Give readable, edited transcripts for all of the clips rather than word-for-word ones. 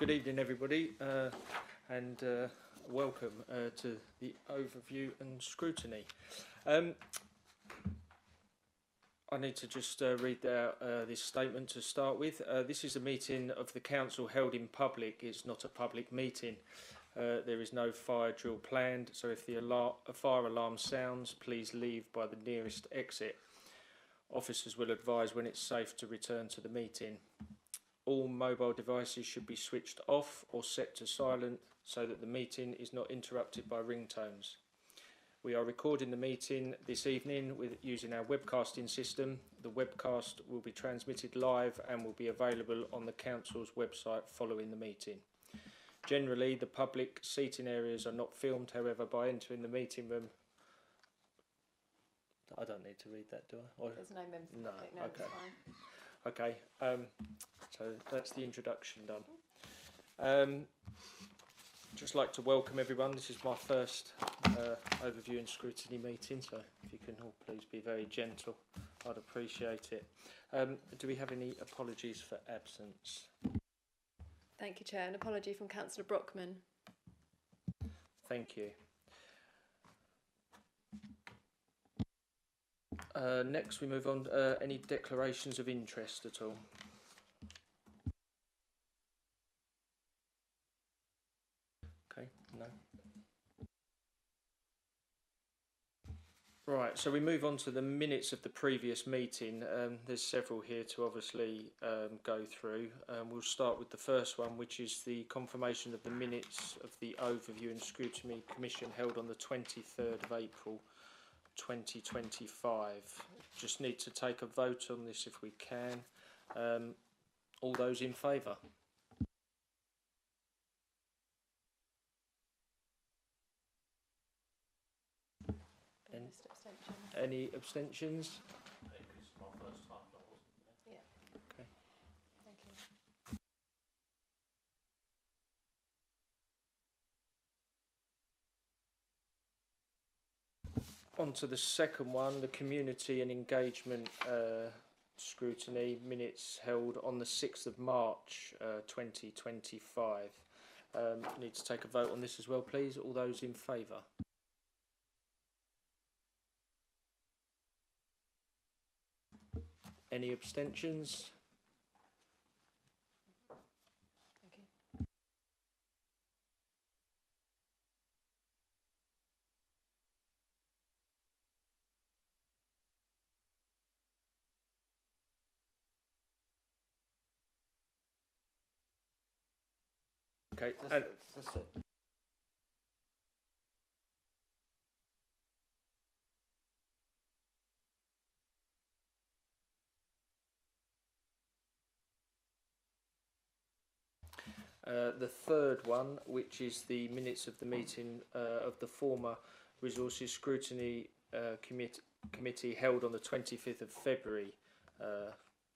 Good evening, everybody, and welcome to the overview and scrutiny. I need to just read out this statement to start with. This is a meeting of the Council held in public. It's not a public meeting. There is no fire drill planned, so if a fire alarm sounds, please leave by the nearest exit. Officers will advise when it's safe to return to the meeting. All mobile devices should be switched off or set to silent so that the meeting is not interrupted by ringtones. We are recording the meeting this evening using our webcasting system. The webcast will be transmitted live and will be available on the Council's website following the meeting. Generally, the public seating areas are not filmed, however, by entering the meeting room. I don't need to read that, do I? There's no members of the public, no, okay. it's fine. Okay, so that's the introduction done. Just like to welcome everyone. This is my first overview and scrutiny meeting, so if you can all please be very gentle, I'd appreciate it. Do we have any apologies for absence? Thank you, Chair. An apology from Councillor Brockman. Thank you. Next we move on. Any declarations of interest at all? Okay, no. Right, so we move on to the minutes of the previous meeting. There's several here to obviously go through. We'll start with the first one, which is the confirmation of the minutes of the Overview and Scrutiny Commission held on the 23rd of April 2025. Just need to take a vote on this if we can. All those in favour? Any abstentions? It's my first time, that wasn't it? Yeah. Okay. Thank you. On to the second one, the community and engagement scrutiny minutes held on the 6th of March 2025. Need to take a vote on this as well, please. All those in favour? Any abstentions? Thank you. Okay. That's it. The third one, which is the minutes of the meeting of the former Resources Scrutiny Committee held on the 25th of February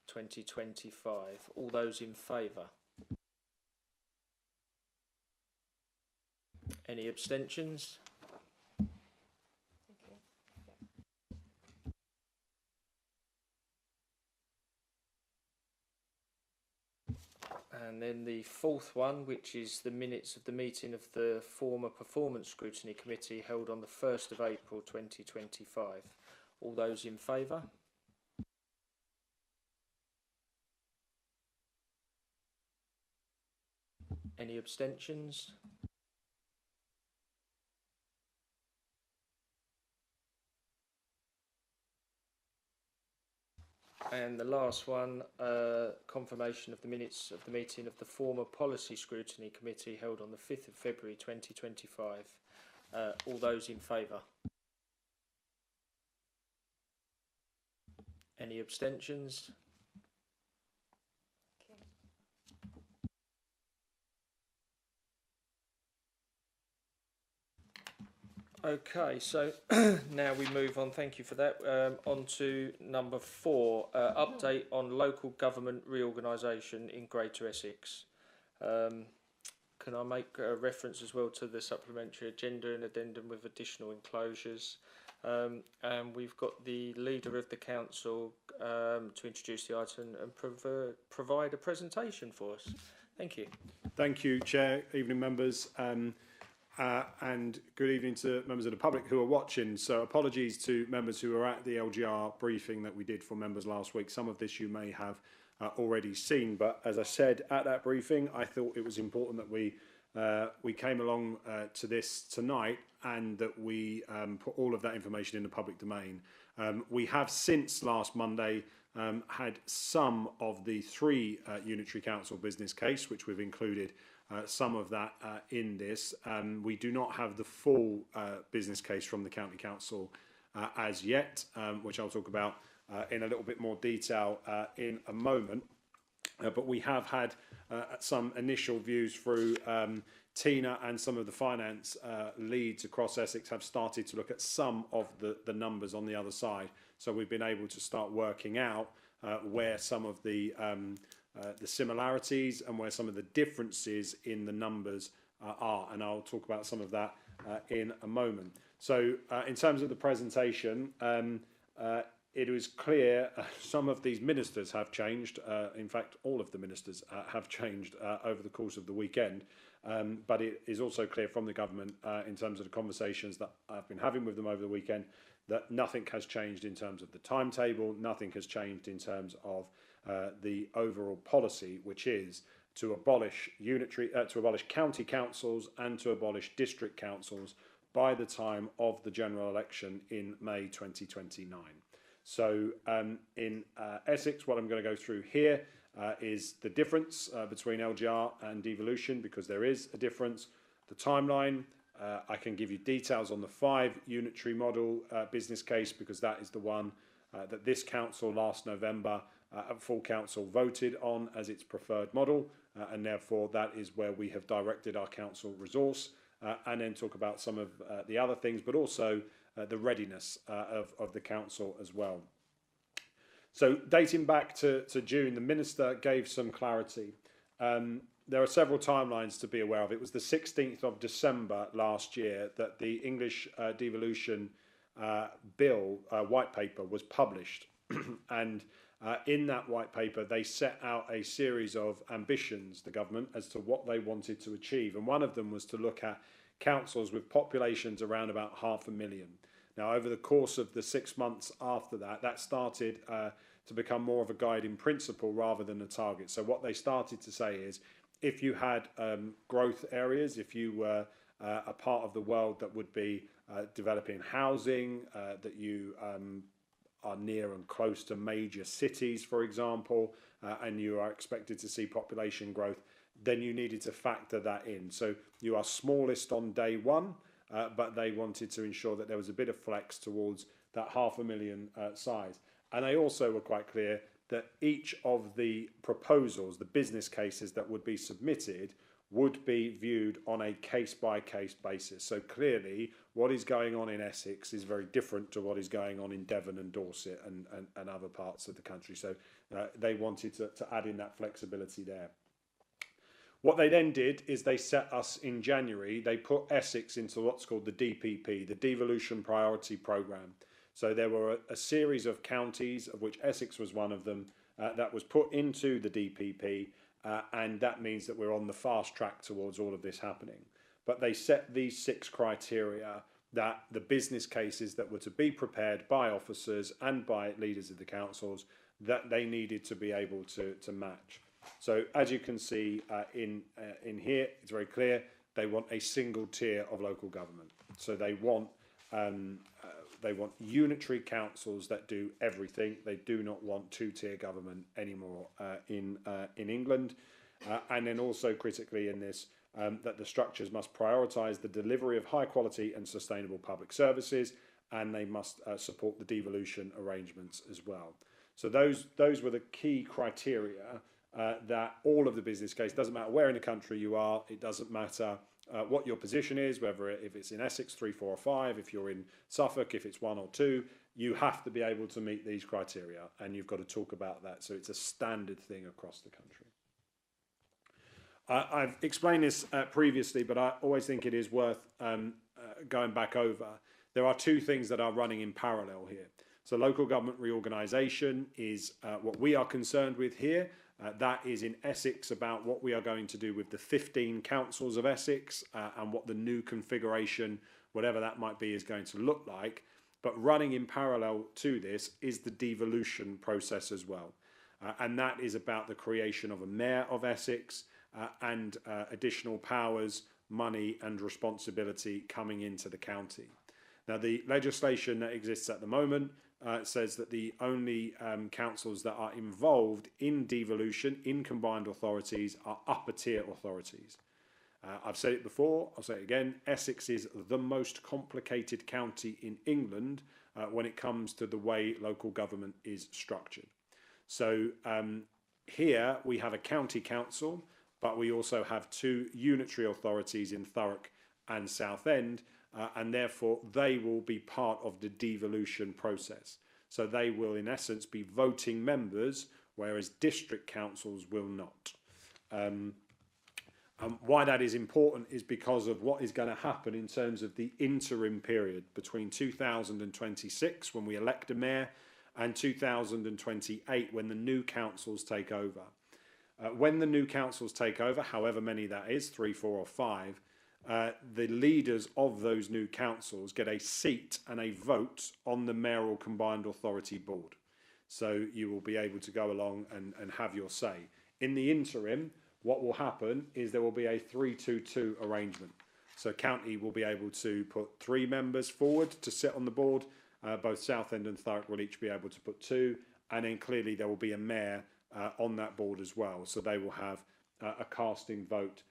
2025. All those in favour? Any abstentions? Thank you. And then the fourth one, which is the minutes of the meeting of the former Performance Scrutiny Committee held on the 1st of April 2025. All those in favour? Any abstentions? And the last one, confirmation of the minutes of the meeting of the former Policy Scrutiny Committee held on the 5th of February 2025. All those in favour? Any abstentions? Okay, so now we move on, thank you for that, on to number 4, update on local government reorganisation in Greater Essex. Can I make a reference as well to the supplementary agenda and addendum with additional enclosures? And we've got the leader of the council to introduce the item and provide a presentation for us. Thank you. Thank you, Chair. Evening, members. And good evening to members of the public who are watching. So apologies to members who were at the LGR briefing that we did for members last week. Some of this you may have already seen, but as I said at that briefing, I thought it was important that we came along to this tonight and that we put all of that information in the public domain. We have since last Monday had some of the 3 Unitary Council business case, which we've included some of that in this. We do not have the full business case from the County Council as yet, which I'll talk about in a little bit more detail in a moment. But we have had some initial views through Tina, and some of the finance leads across Essex have started to look at some of the numbers on the other side. So we've been able to start working out where some of the similarities and where some of the differences in the numbers are. And I'll talk about some of that in a moment. So in terms of the presentation, it was clear some of these ministers have changed. In fact, all of the ministers have changed over the course of the weekend. But it is also clear from the government in terms of the conversations that I've been having with them over the weekend that nothing has changed in terms of the timetable, nothing has changed in terms of the overall policy, which is to abolish county councils and to abolish district councils by the time of the general election in May 2029. So in Essex, what I'm going to go through here is the difference between LGR and devolution, because there is a difference. The timeline, I can give you details on the 5 unitary model business case, because that is the one that this council last November at full council voted on as its preferred model, and therefore that is where we have directed our council resource, and then talk about some of the other things, but also the readiness of the council as well. So dating back to June, the Minister gave some clarity. There are several timelines to be aware of. It was the 16th of December last year that the English devolution bill white paper was published. And in that white paper, they set out a series of ambitions, the government, as to what they wanted to achieve. And one of them was to look at councils with populations around about 500,000. Now, over the course of the 6 months after that, that started to become more of a guiding principle rather than a target. So what they started to say is, if you had growth areas, if you were a part of the world that would be developing housing, that you are near and close to major cities, for example, and you are expected to see population growth, then you needed to factor that in. So you are smallest on day one, but they wanted to ensure that there was a bit of flex towards that 500,000 size. And they also were quite clear that each of the proposals, the business cases that would be submitted, would be viewed on a case-by-case basis. So clearly, what is going on in Essex is very different to what is going on in Devon and Dorset and other parts of the country. So they wanted to add in that flexibility there. What they then did is they set us in January, they put Essex into what's called the DPP, the Devolution Priority Programme. So there were a series of counties, of which Essex was one of them, that was put into the DPP, and that means that we're on the fast track towards all of this happening. But they set these 6 criteria that the business cases that were to be prepared by officers and by leaders of the councils, that they needed to be able to match. So as you can see in here, it's very clear, they want a single tier of local government. So they want unitary councils that do everything. They do not want 2-tier government anymore in England. And then also critically in this, that the structures must prioritise the delivery of high quality and sustainable public services, and they must support the devolution arrangements as well. So those were the key criteria that all of the business case, doesn't matter where in the country you are, it doesn't matter what your position is, whether if it's in Essex 3, 4 or 5, if you're in Suffolk, if it's 1 or 2, you have to be able to meet these criteria, and you've got to talk about that. So it's a standard thing across the country. I've explained this previously, but I always think it is worth going back over. There are 2 things that are running in parallel here. So local government reorganisation is what we are concerned with here, That is in Essex about what we are going to do with the 15 councils of Essex and what the new configuration, whatever that might be, is going to look like. But running in parallel to this is the devolution process as well. And that is about the creation of a mayor of Essex and additional powers, money and responsibility coming into the county. Now, the legislation that exists at the moment says that the only councils that are involved in devolution, in combined authorities, are upper tier authorities. I've said it before, I'll say it again, Essex is the most complicated county in England when it comes to the way local government is structured. So here we have a county council, but we also have two unitary authorities in Thurrock and Southend, and therefore they will be part of the devolution process. So they will in essence be voting members, whereas district councils will not. Why that is important is because of what is going to happen in terms of the interim period between 2026, when we elect a mayor, and 2028, when the new councils take over. When the new councils take over, however many that is, 3, 4 or 5, the leaders of those new councils get a seat and a vote on the mayoral combined authority board. So you will be able to go along and have your say. In the interim, what will happen is there will be a 3-2-2 arrangement. So county will be able to put 3 members forward to sit on the board. Both Southend and Thurrock will each be able to put 2, and then clearly there will be a mayor on that board as well. So they will have a casting vote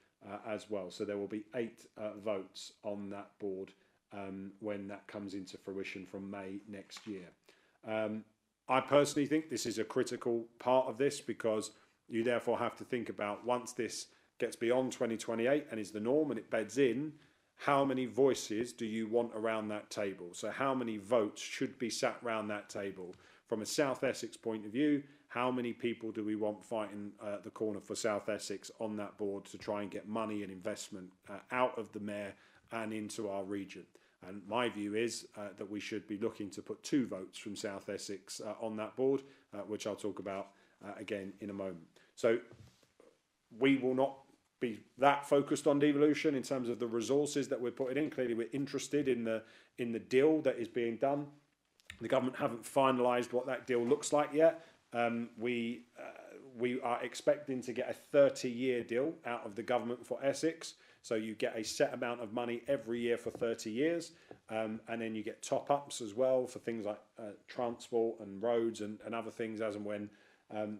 as well. So there will be 8 votes on that board when that comes into fruition from May next year. I personally think this is a critical part of this, because you therefore have to think about, once this gets beyond 2028 and is the norm and it beds in, how many voices do you want around that table? So how many votes should be sat around that table? From a South Essex point of view, how many people do we want fighting the corner for South Essex on that board to try and get money and investment out of the mayor and into our region? And my view is that we should be looking to put 2 votes from South Essex on that board, which I'll talk about again in a moment. So we will not be that focused on devolution in terms of the resources that we're putting in. Clearly, we're interested in the deal that is being done. The government haven't finalised what that deal looks like yet. We are expecting to get a 30-year deal out of the government for Essex. So you get a set amount of money every year for 30 years. And then you get top-ups as well for things like transport and roads and other things as and when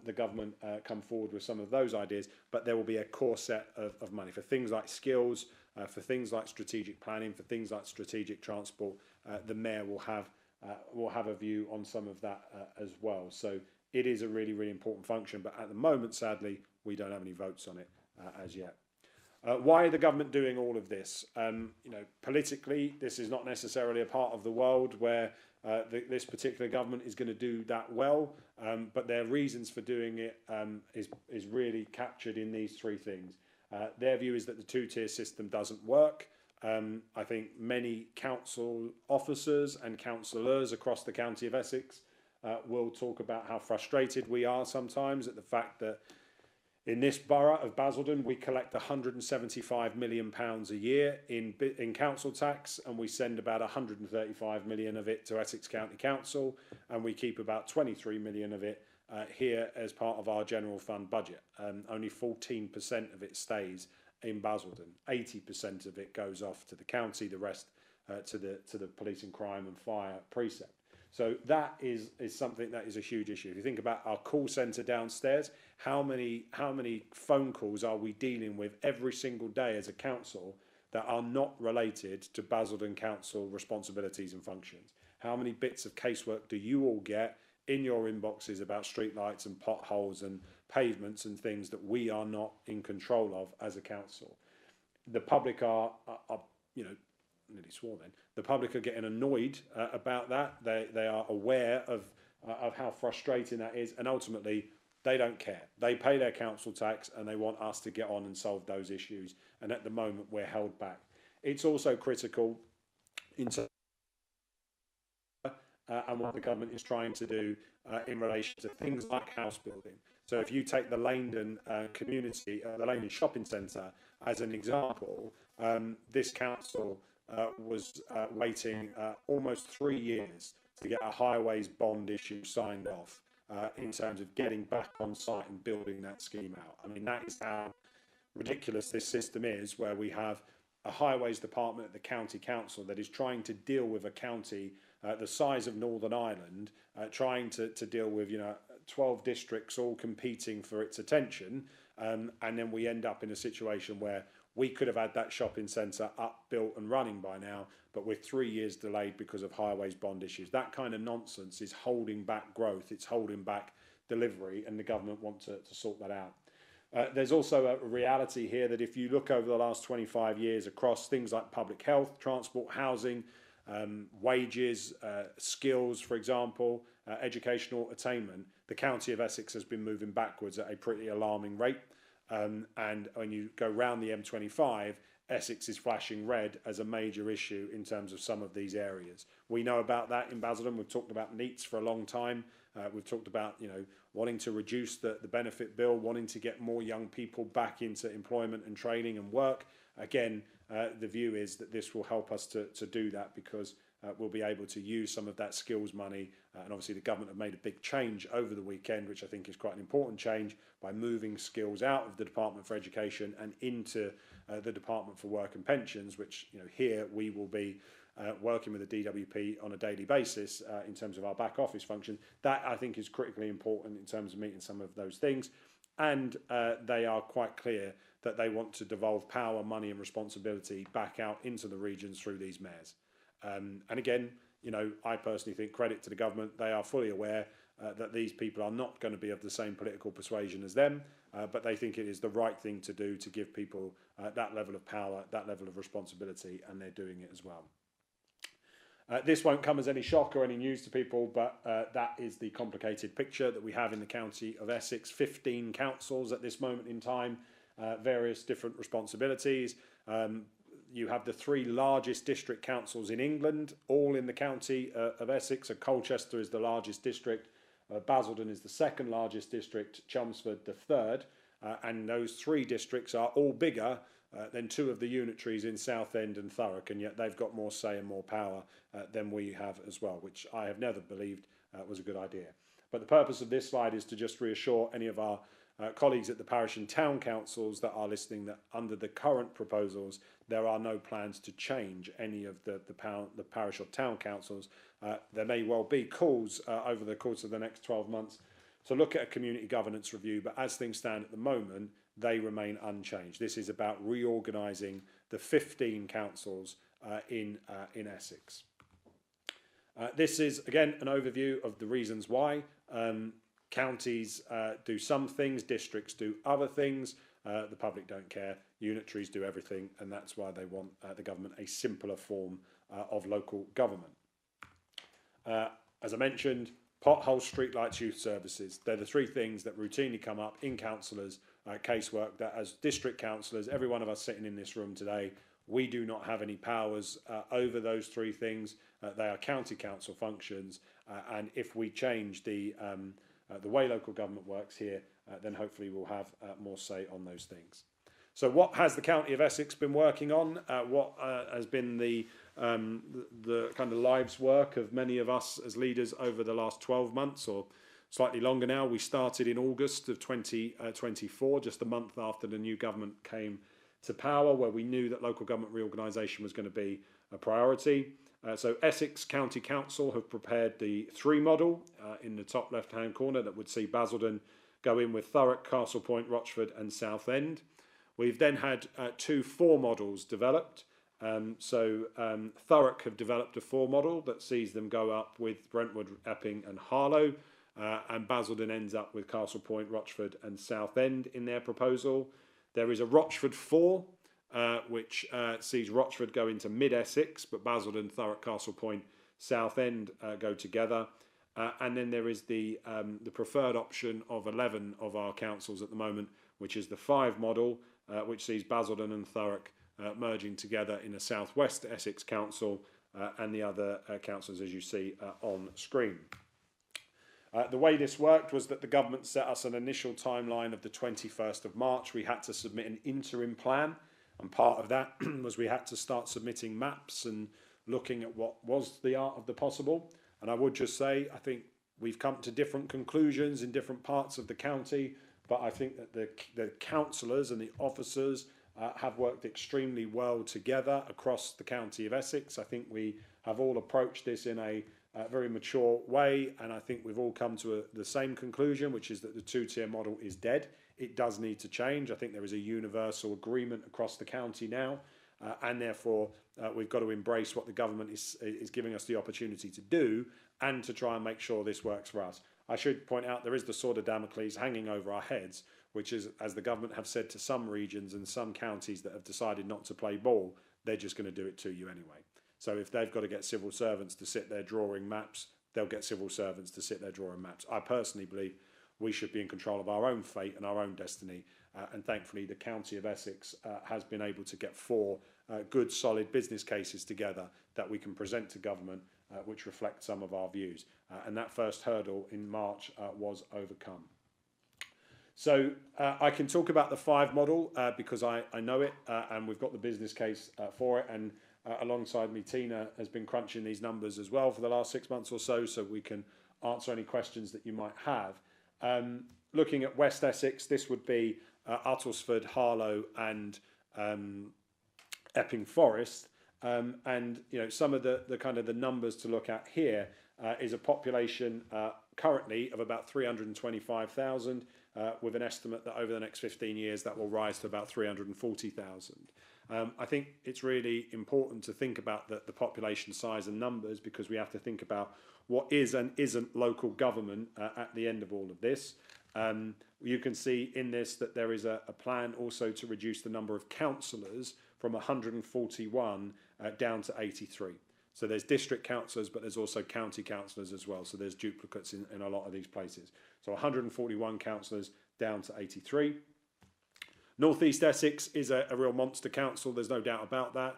the government come forward with some of those ideas. But there will be a core set of money for things like skills, for things like strategic planning, for things like strategic transport. The mayor will have a view on some of that as well. So it is a really, really important function. But at the moment, sadly, we don't have any votes on it as yet. Why are the government doing all of this? Politically, this is not necessarily a part of the world where this particular government is going to do that well, but their reasons for doing it is really captured in these 3 things. Their view is that the 2-tier system doesn't work. I think many council officers and councillors across the county of Essex will talk about how frustrated we are sometimes at the fact that in this borough of Basildon, we collect £175 million a year in council tax, and we send about 135 million of it to Essex County Council, and we keep about 23 million of it here as part of our general fund budget. Only 14% of it stays in Basildon. 80% of it goes off to the county, the rest to the police and crime and fire precept. So that is something that is a huge issue. If you think about our call centre downstairs, how many phone calls are we dealing with every single day as a council that are not related to Basildon Council responsibilities and functions? How many bits of casework do you all get in your inboxes about streetlights and potholes and pavements and things that we are not in control of as a council? The public are nearly swore then. The public are getting annoyed about that. They are aware of how frustrating that is, and ultimately they don't care. They pay their council tax and they want us to get on and solve those issues, and at the moment we're held back. It's also critical in and what the government is trying to do in relation to things like house building. So if you take the Langdon community, the Langdon shopping centre as an example, this council was waiting almost 3 years to get a highways bond issue signed off in terms of getting back on site and building that scheme out. I mean, that is how ridiculous this system is, where we have a highways department at the county council that is trying to deal with a county the size of Northern Ireland, trying to deal with 12 districts all competing for its attention, and then we end up in a situation where we could have had that shopping centre up, built and running by now, but we're 3 years delayed because of highways bond issues. That kind of nonsense is holding back growth, it's holding back delivery, and the government want to sort that out. There's also a reality here that if you look over the last 25 years across things like public health, transport, housing, wages, skills, for example, educational attainment, the county of Essex has been moving backwards at a pretty alarming rate. And when you go round the M25, Essex is flashing red as a major issue in terms of some of these areas. We know about that in Basildon. We've talked about NEETs for a long time. We've talked about, wanting to reduce the benefit bill, wanting to get more young people back into employment and training and work. Again, the view is that this will help us to do that, because we'll be able to use some of that skills money. And obviously the government have made a big change over the weekend, which I think is quite an important change, by moving skills out of the Department for Education and into the Department for Work and Pensions, which, here we will be working with the DWP on a daily basis in terms of our back office function. That, I think, is critically important in terms of meeting some of those things. And they are quite clear that they want to devolve power, money and responsibility back out into the regions through these mayors. And again, I personally think credit to the government. They are fully aware that these people are not going to be of the same political persuasion as them, but they think it is the right thing to do to give people that level of power, that level of responsibility, and they're doing it as well. This won't come as any shock or any news to people, but that is the complicated picture that we have in the county of Essex. 15 councils at this moment in time, various different responsibilities. You have the 3 largest district councils in England, all in the county of Essex. So Colchester is the largest district, Basildon is the 2nd largest district, Chelmsford the 3rd, and those 3 districts are all bigger than 2 of the unitaries in Southend and Thurrock, and yet they've got more say and more power than we have as well, which I have never believed was a good idea. But the purpose of this slide is to just reassure any of our colleagues at the parish and town councils that are listening that under the current proposals there are no plans to change any of the parish or town councils. There may well be calls over the course of the next 12 months to look at a community governance review, but as things stand at the moment, they remain unchanged. This is about reorganising the 15 councils in Essex. This is, again, an overview of the reasons why. Counties do some things, districts do other things. The public don't care. Unitaries do everything, and that's why they want the government a simpler form of local government. As I mentioned, potholes, streetlights, youth services. They're the 3 things that routinely come up in councillors' casework, that as district councillors, every one of us sitting in this room today, we do not have any powers over those 3 things. They are county council functions, and if we change the way local government works here, then hopefully we'll have more say on those things. So what has the County of Essex been working on? What has been the kind of lives work of many of us as leaders over the last 12 months or slightly longer now? We started in August of 2024, just a month after the new government came to power, where we knew that local government reorganisation was going to be a priority. So Essex County Council have prepared the 3 model in the top left-hand corner that would see Basildon go in with Thurrock, Castle Point, Rochford and Southend. We've then had 2 4 models developed. Thurrock have developed a 4 model that sees them go up with Brentwood, Epping and Harlow, and Basildon ends up with Castle Point, Rochford and Southend in their proposal. There is a Rochford 4, which sees Rochford go into mid-Essex, but Basildon, Thurrock, Castle Point, Southend go together. And then there is the preferred option of 11 of our councils at the moment, which is the 5 model, which sees Basildon and Thurrock merging together in a South West Essex Council, and the other councillors, as you see on screen. The way this worked was that the government set us an initial timeline of the 21st of March. We had to submit an interim plan, and part of that was we had to start submitting maps and looking at what was the art of the possible. And I would just say, I think we've come to different conclusions in different parts of the county, but I think that the councillors and the officers have worked extremely well together across the county of Essex. I think we have all approached this in a very mature way, and I think we've all come to the same conclusion, which is that the two-tier model is dead. It does need to change. I think there is a universal agreement across the county now, and therefore we've got to embrace what the government is giving us the opportunity to do, and to try and make sure this works for us. I should point out there is the sword of Damocles hanging over our heads, which is, as the government have said to some regions and some counties that have decided not to play ball, they're just going to do it to you anyway. So if they've got to get civil servants to sit there drawing maps, they'll get civil servants to sit there drawing maps. I personally believe we should be in control of our own fate and our own destiny. And thankfully, the county of Essex has been able to get 4 good, solid business cases together that we can present to government, which reflect some of our views. And that first hurdle in March was overcome. So I can talk about the 5 model because I know it, and we've got the business case for it. And alongside me, Tina has been crunching these numbers as well for the last 6 months or so we can answer any questions that you might have. Looking at West Essex, this would be Uttlesford, Harlow and Epping Forest. And you know, some of the kind of the numbers to look at here is a population currently of about 325,000, with an estimate that over the next 15 years that will rise to about 340,000. I think it's really important to think about the population size and numbers, because we have to think about what is and isn't local government at the end of all of this. You can see in this that there is a plan also to reduce the number of councillors from 141 down to 83. So there's district councillors, but there's also county councillors as well. So there's duplicates in a lot of these places. So 141 councillors down to 83. North East Essex is a real monster council, there's no doubt about that.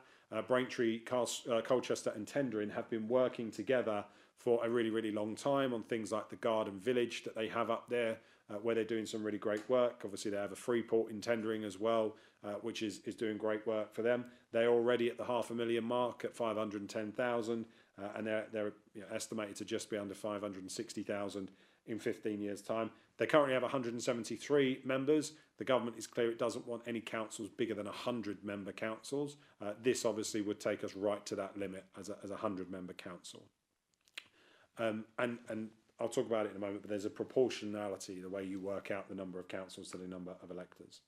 Braintree, Colchester and Tendring have been working together for a really, really long time on things like the Garden Village that they have up there, where they're doing some really great work. Obviously they have a Freeport in Tendring as well, which is doing great work for them. They're already at the $500,000 mark at 510,000, and they're estimated to just be under 560,000 in 15 years' time. They currently have 173 members. The government is clear it doesn't want any councils bigger than 100-member councils. This obviously would take us right to that limit as a 100-member council. And I'll talk about it in a moment, but there's a proportionality, the way you work out the number of councils to the number of electors.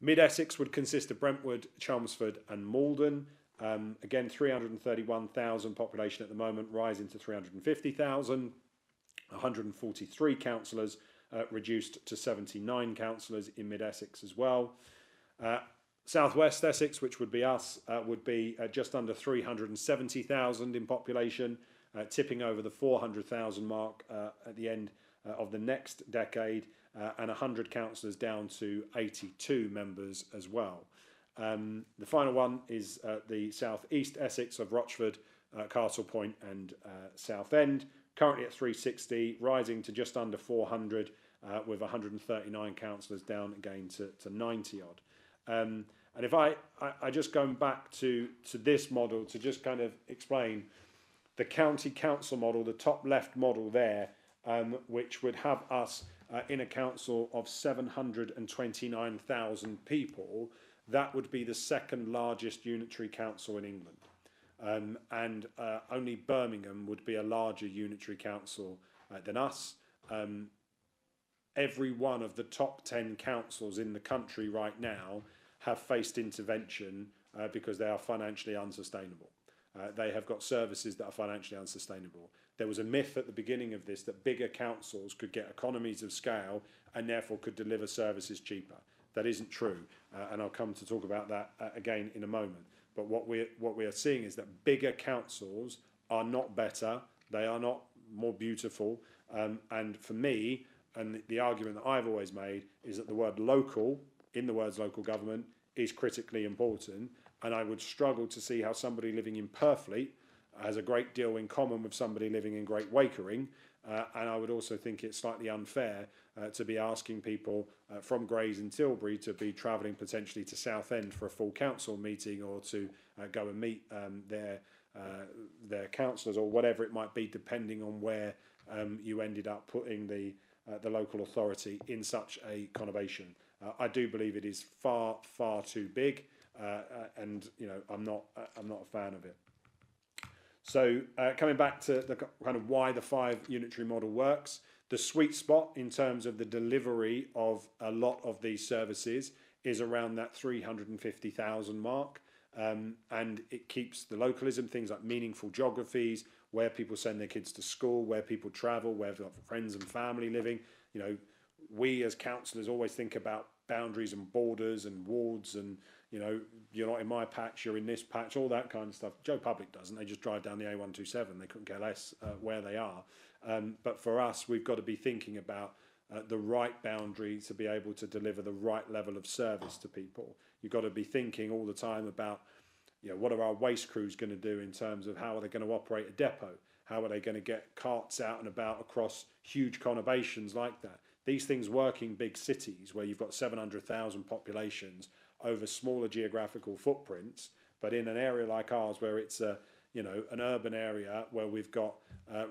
Mid-Essex would consist of Brentwood, Chelmsford and Malden. Again, 331,000 population at the moment, rising to 350,000. 143 councillors, reduced to 79 councillors in Mid-Essex as well. South West Essex, which would be us, would be just under 370,000 in population, tipping over the 400,000 mark at the end of the next decade, and 100 councillors down to 82 members as well. The final one is the South East Essex of Rochford, Castle Point and Southend, currently at 360, rising to just under 400, with 139 councillors down again to 90 odd. And if I just going back to this model to just kind of explain the county council model, the top left model there, which would have us in a council of 729,000 people, that would be the second largest unitary council in England. And only Birmingham would be a larger unitary council than us. Every one of the top 10 councils in the country right now have faced intervention because they are financially unsustainable. They have got services that are financially unsustainable. There was a myth at the beginning of this that bigger councils could get economies of scale and therefore could deliver services cheaper. That isn't true, and I'll come to talk about that again in a moment. But what we are seeing is that bigger councils are not better, they are not more beautiful, and for me, and the argument that I've always made is that the word local, in the words local government, is critically important, and I would struggle to see how somebody living in Purfleet has a great deal in common with somebody living in Great Wakering. And I would also think it's slightly unfair to be asking people from Grays and Tilbury to be travelling potentially to Southend for a full council meeting, or to go and meet their councillors, or whatever it might be, depending on where you ended up putting the local authority in such a conurbation. I do believe it is far too big, and I'm not a fan of it. So coming back to the kind of why the 5 unitary model works, the sweet spot in terms of the delivery of a lot of these services is around that 350,000 mark. And it keeps the localism, things like meaningful geographies, where people send their kids to school, where people travel, where they've got friends and family living. We as councillors always think about boundaries and borders and wards, and you're not in my patch, you're in this patch, all that kind of stuff. Joe Public doesn't. They just drive down the A127. They couldn't care less where they are. But for us, we've got to be thinking about the right boundary to be able to deliver the right level of service to people. You've got to be thinking all the time about, what are our waste crews going to do in terms of how are they going to operate a depot? How are they going to get carts out and about across huge conurbations like that? These things work in big cities where you've got 700,000 populations over smaller geographical footprints, but in an area like ours where it's an urban area where we've got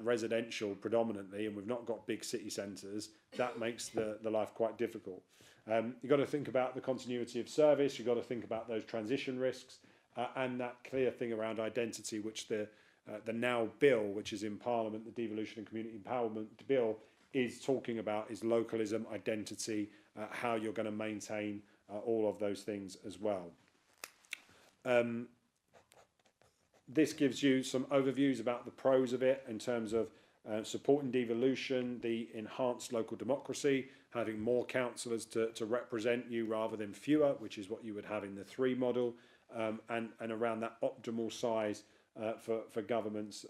residential predominantly, and we've not got big city centres, that makes the life quite difficult. You've got to think about the continuity of service. You've got to think about those transition risks, and that clear thing around identity, which the now bill, which is in Parliament, the Devolution and Community Empowerment Bill, is talking about, is localism, identity, how you're going to maintain all of those things as well. This gives you some overviews about the pros of it in terms of supporting devolution, the enhanced local democracy, having more councillors to represent you rather than fewer, which is what you would have in the 3 model, and around that optimal size for governments.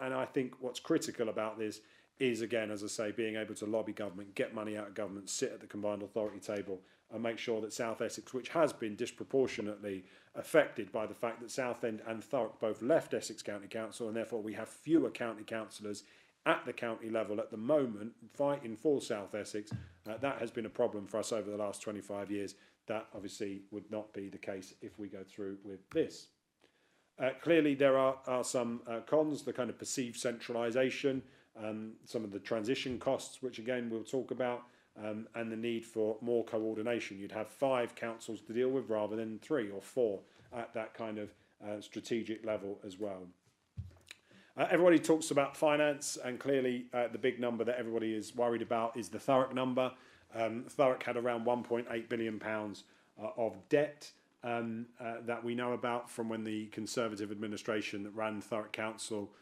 And I think what's critical about this is, again, as I say, being able to lobby government, get money out of government, sit at the combined authority table, and make sure that South Essex, which has been disproportionately affected by the fact that Southend and Thurrock both left Essex County Council, and therefore we have fewer county councillors at the county level at the moment fighting for South Essex. That has been a problem for us over the last 25 years. That obviously would not be the case if we go through with this. Clearly there are some cons, the kind of perceived centralisation, some of the transition costs, which again we'll talk about, and the need for more coordination. You'd have 5 councils to deal with rather than 3 or 4 at that kind of strategic level as well. Everybody talks about finance, and clearly the big number that everybody is worried about is the Thurrock number. Thurrock had around £1.8 billion of debt that we know about from when the Conservative administration that ran Thurrock Council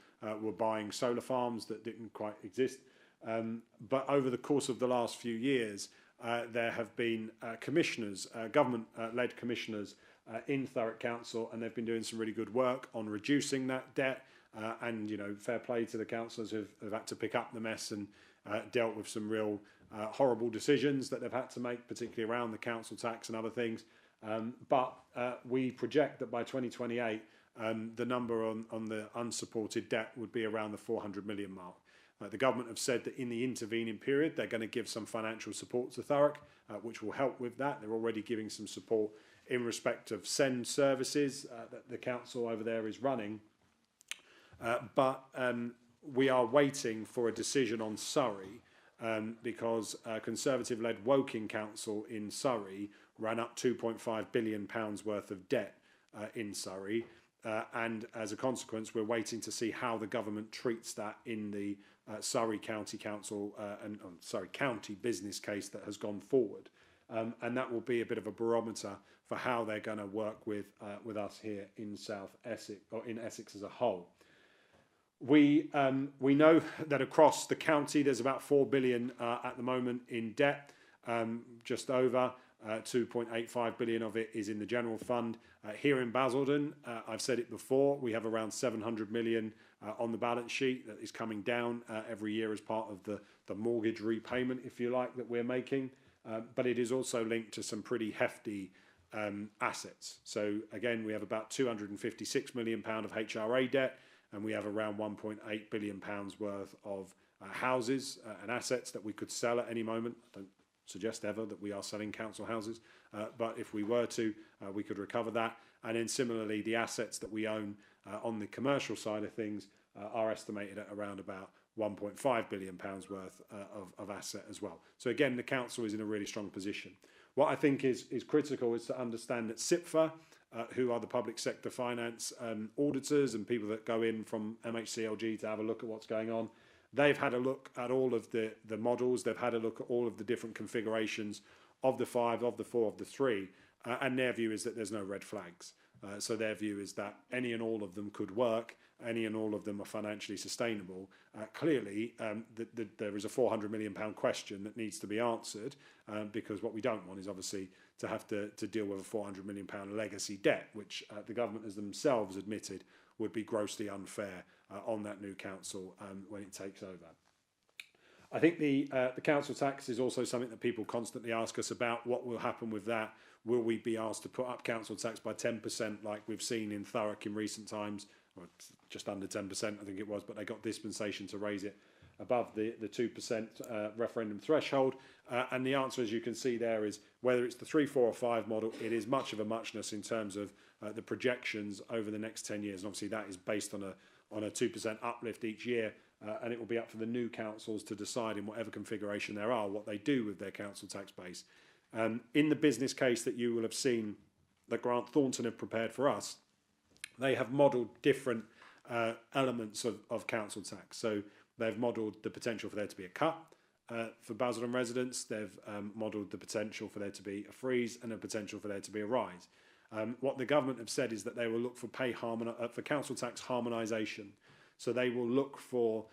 were buying solar farms that didn't quite exist. But over the course of the last few years, there have been commissioners, government-led commissioners in Thurrock Council, and they've been doing some really good work on reducing that debt. And fair play to the councillors who've had to pick up the mess and dealt with some real horrible decisions that they've had to make, particularly around the council tax and other things. But we project that by 2028, the number on the unsupported debt would be around the 400 million mark. The government have said that in the intervening period, they're going to give some financial support to Thurrock, which will help with that. They're already giving some support in respect of send services that the council over there is running. But we are waiting for a decision on Surrey because Conservative-led Woking Council in Surrey ran up £2.5 billion worth of debt in Surrey. And as a consequence, we're waiting to see how the government treats that in the Surrey County Council county business case that has gone forward. And that will be a bit of a barometer for how they're going to work with us here in South Essex, or in Essex as a whole. We know that across the county there's about 4 billion at the moment in debt. Just over 2.85 billion of it is in the general fund. Here in Basildon, I've said it before, we have around 700 million on the balance sheet that is coming down every year as part of the mortgage repayment, if you like, that we're making. But it is also linked to some pretty hefty assets. So again, we have about £256 million of HRA debt, and we have around £1.8 billion worth of houses and assets that we could sell at any moment. I don't suggest ever that we are selling council houses, but if we were to, we could recover that. And then similarly, the assets that we own on the commercial side of things are estimated at around about £1.5 billion worth of asset as well. So again, the council is in a really strong position. What I think is critical is to understand that SIPFA, who are the public sector finance auditors and people that go in from MHCLG to have a look at what's going on, they've had a look at all of the models, they've had a look at all of the different configurations of the 5, of the 4, of the 3, and their view is that there's no red flags. So their view is that any and all of them could work, any and all of them are financially sustainable. Clearly, there is a £400 million question that needs to be answered, because what we don't want is obviously to have to deal with a £400 million legacy debt, which the government has themselves admitted would be grossly unfair on that new council when it takes over. I think the council tax is also something that people constantly ask us about. What will happen with that? Will we be asked to put up council tax by 10% like we've seen in Thurrock in recent times? Or just under 10%, I think it was, but they got dispensation to raise it above the 2% referendum threshold. And the answer, as you can see there, is whether it's the 3, 4 or 5 model, it is much of a muchness in terms of the projections over the next 10 years. And obviously that is based on a 2% uplift each year. And it will be up for the new councils to decide in whatever configuration there are what they do with their council tax base. In the business case that you will have seen that Grant Thornton have prepared for us, they have modelled different elements of council tax. So they've modelled the potential for there to be a cut for Basildon residents. They've modelled the potential for there to be a freeze and a potential for there to be a rise. What the government have said is that they will look for for council tax harmonisation. So they will look for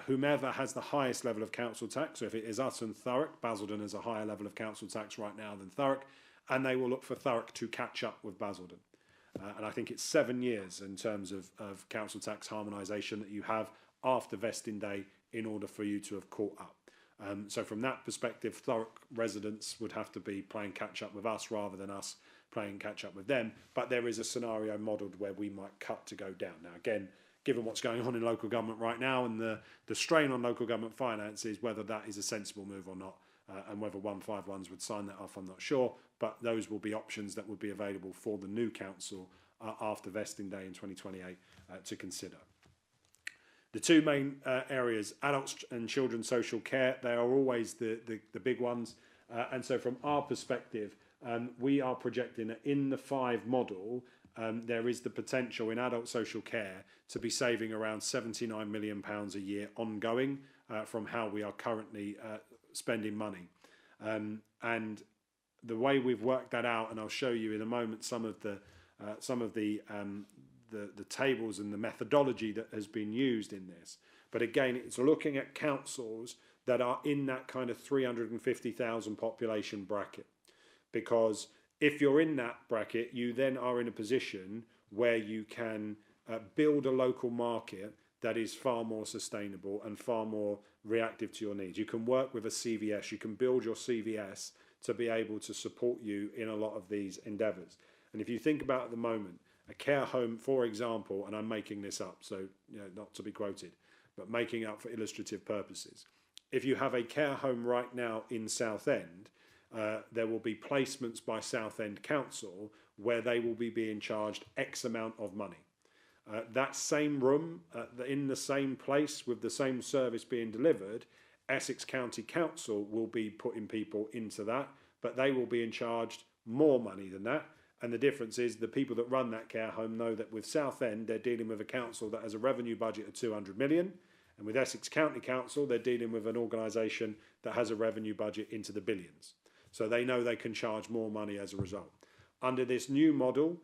whomever has the highest level of council tax. So if it is us and Thurrock, Basildon has a higher level of council tax right now than Thurrock, and they will look for Thurrock to catch up with Basildon. And I think it's 7 years in terms of council tax harmonisation that you have after vesting day in order for you to have caught up. So from that perspective, Thurrock residents would have to be playing catch up with us rather than us playing catch up with them. But there is a scenario modelled where we might cut to go down. Now, again, given what's going on in local government right now and the strain on local government finances, whether that is a sensible move or not, and whether 151s would sign that off, I'm not sure. But those will be options that would be available for the new council after vesting day in 2028 to consider. The two main areas, adults and children's social care, they are always the big ones. And so from our perspective, we are projecting that in the 5 model, there is the potential in adult social care to be saving around £79 million a year ongoing from how we are currently spending money. And the way we've worked that out, and I'll show you in a moment some of the tables and the methodology that has been used in this. But again, it's looking at councils that are in that kind of 350,000 population bracket. Because if you're in that bracket, you then are in a position where you can build a local market that is far more sustainable and far more reactive to your needs. You can work with a CVS, you can build your CVS to be able to support you in a lot of these endeavours. And if you think about at the moment, a care home, for example, and I'm making this up, so not to be quoted, but making up for illustrative purposes. If you have a care home right now in Southend, there will be placements by Southend Council where they will be being charged X amount of money. That same room, in the same place with the same service being delivered, Essex County Council will be putting people into that, but they will be charged more money than that. And the difference is the people that run that care home know that with Southend, they're dealing with a council that has a revenue budget of 200 million. And with Essex County Council, they're dealing with an organisation that has a revenue budget into the billions. So they know they can charge more money as a result. Under this new model,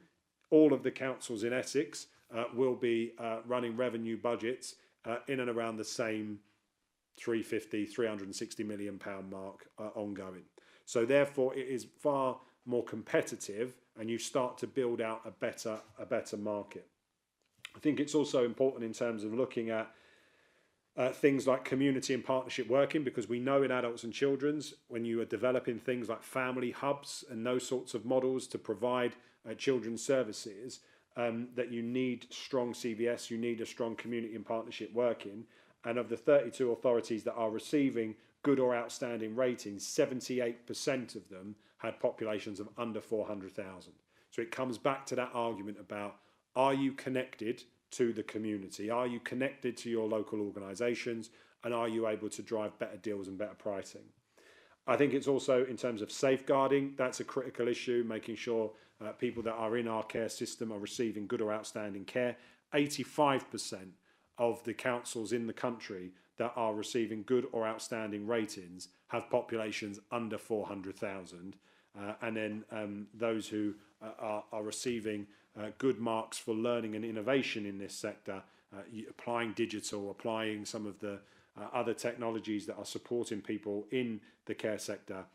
all of the councils in Essex will be running revenue budgets in and around the same 360 million pound mark ongoing. So therefore, it is far more competitive, and you start to build out a better market. I think it's also important in terms of looking at things like community and partnership working, because we know in adults and children's, when you are developing things like family hubs and those sorts of models to provide children's services, that you need strong CVS, you need a strong community and partnership working. And of the 32 authorities that are receiving good or outstanding ratings, 78% of them had populations of under 400,000. So it comes back to that argument about, are you connected to the community? Are you connected to your local organisations? And are you able to drive better deals and better pricing? I think it's also in terms of safeguarding, that's a critical issue, making sure people that are in our care system are receiving good or outstanding care. 85% of the councils in the country that are receiving good or outstanding ratings have populations under 400,000. And then those who are receiving good marks for learning and innovation in this sector, applying digital, applying some of the other technologies that are supporting people in the care sector,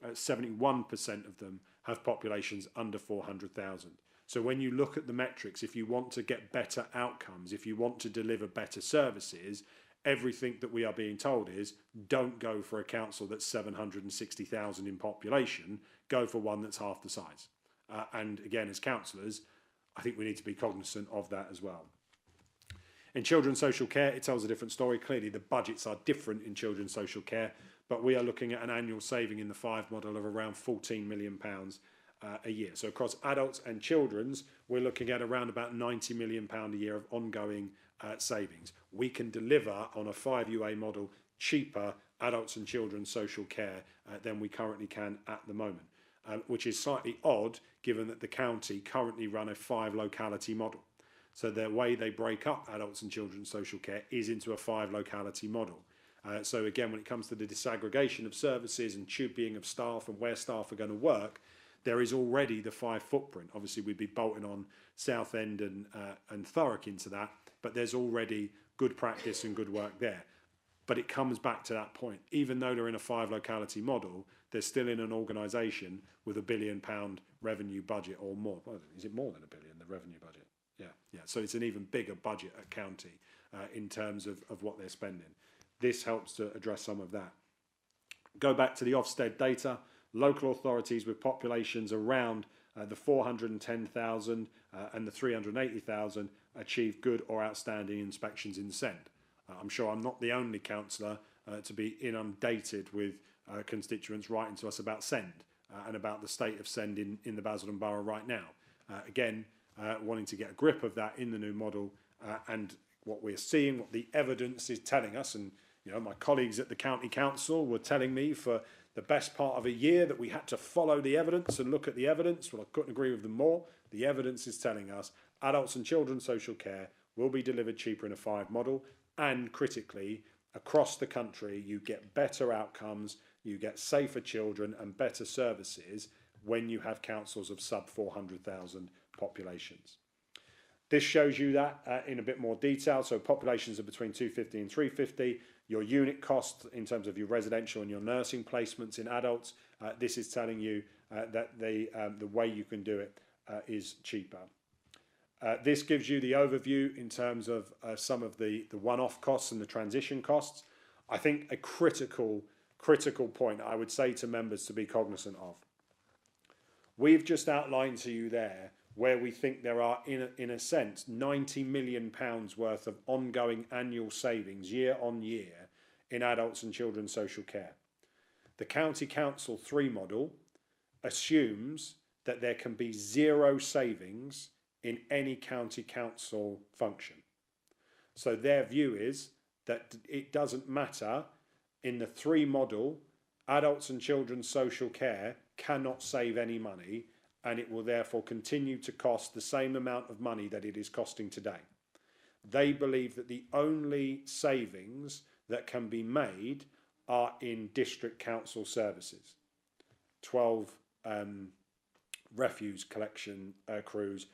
71% of them have populations under 400,000. So when you look at the metrics, if you want to get better outcomes, if you want to deliver better services, everything that we are being told is, don't go for a council that's 760,000 in population, go for one that's half the size. And again, as councillors, I think we need to be cognizant of that as well. In children's social care, it tells a different story. Clearly, the budgets are different in children's social care, but we are looking at an annual saving in the 5 model of around £14 million a year. So across adults and children's, we're looking at around about £90 million a year of ongoing savings. We can deliver on a 5 UA model cheaper adults and children's social care than we currently can at the moment, which is slightly odd given that the county currently run a 5 locality model. So the way they break up adults and children's social care is into a 5 locality model. So again, when it comes to the disaggregation of services and tubeing of staff and where staff are going to work, there is already the 5 footprint. Obviously, we'd be bolting on Southend and Thurrock into that, but there's already good practice and good work there. But it comes back to that point. Even though they're in a 5 locality model, they're still in an organisation with £1 billion revenue budget or more. Well, is it more than £1 billion, the revenue budget? Yeah. So it's an even bigger budget at county in terms of what they're spending. This helps to address some of that. Go back to the Ofsted data. Local authorities with populations around the 410,000 and the 380,000 achieve good or outstanding inspections in SEND. I'm sure I'm not the only councillor to be inundated with constituents writing to us about SEND and about the state of SEND in the Basildon Borough right now. Again, wanting to get a grip of that in the new model and what we're seeing, what the evidence is telling us. And you know, my colleagues at the County Council were telling me for the best part of a year that we had to follow the evidence and look at the evidence. Well, I couldn't agree with them more. The evidence is telling us adults and children's social care will be delivered cheaper in a 5 model, and critically, across the country, you get better outcomes, you get safer children and better services when you have councils of sub 400,000 populations. This shows you that in a bit more detail. So populations are between 250 and 350. Your unit cost in terms of your residential and your nursing placements in adults, this is telling you that the way you can do it is cheaper. This gives you the overview in terms of some of the one-off costs and the transition costs. I think a critical point I would say to members to be cognizant of. We've just outlined to you there where we think there are, in a sense, £90 million worth of ongoing annual savings year on year in adults and children's social care. The County Council 3 model assumes that there can be 0 savings in any county council function. So their view is that it doesn't matter in the 3 model, adults and children's social care cannot save any money, and it will therefore continue to cost the same amount of money that it is costing today. They believe that the only savings that can be made are in district council services. 12 refuse collection crews,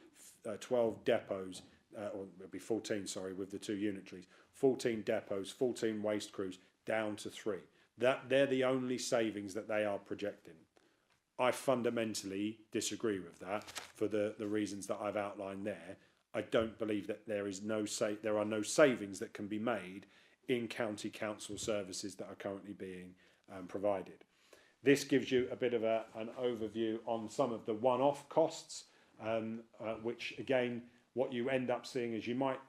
12 depots, or it'll be 14, sorry, with the 2 unitaries, 14 depots, 14 waste crews, down to 3. They're the only savings that they are projecting. I fundamentally disagree with that for the reasons that I've outlined there. I don't believe that there are no savings that can be made in county council services that are currently being provided. This gives you a bit of an overview on some of the one-off costs, which again, what you end up seeing is you might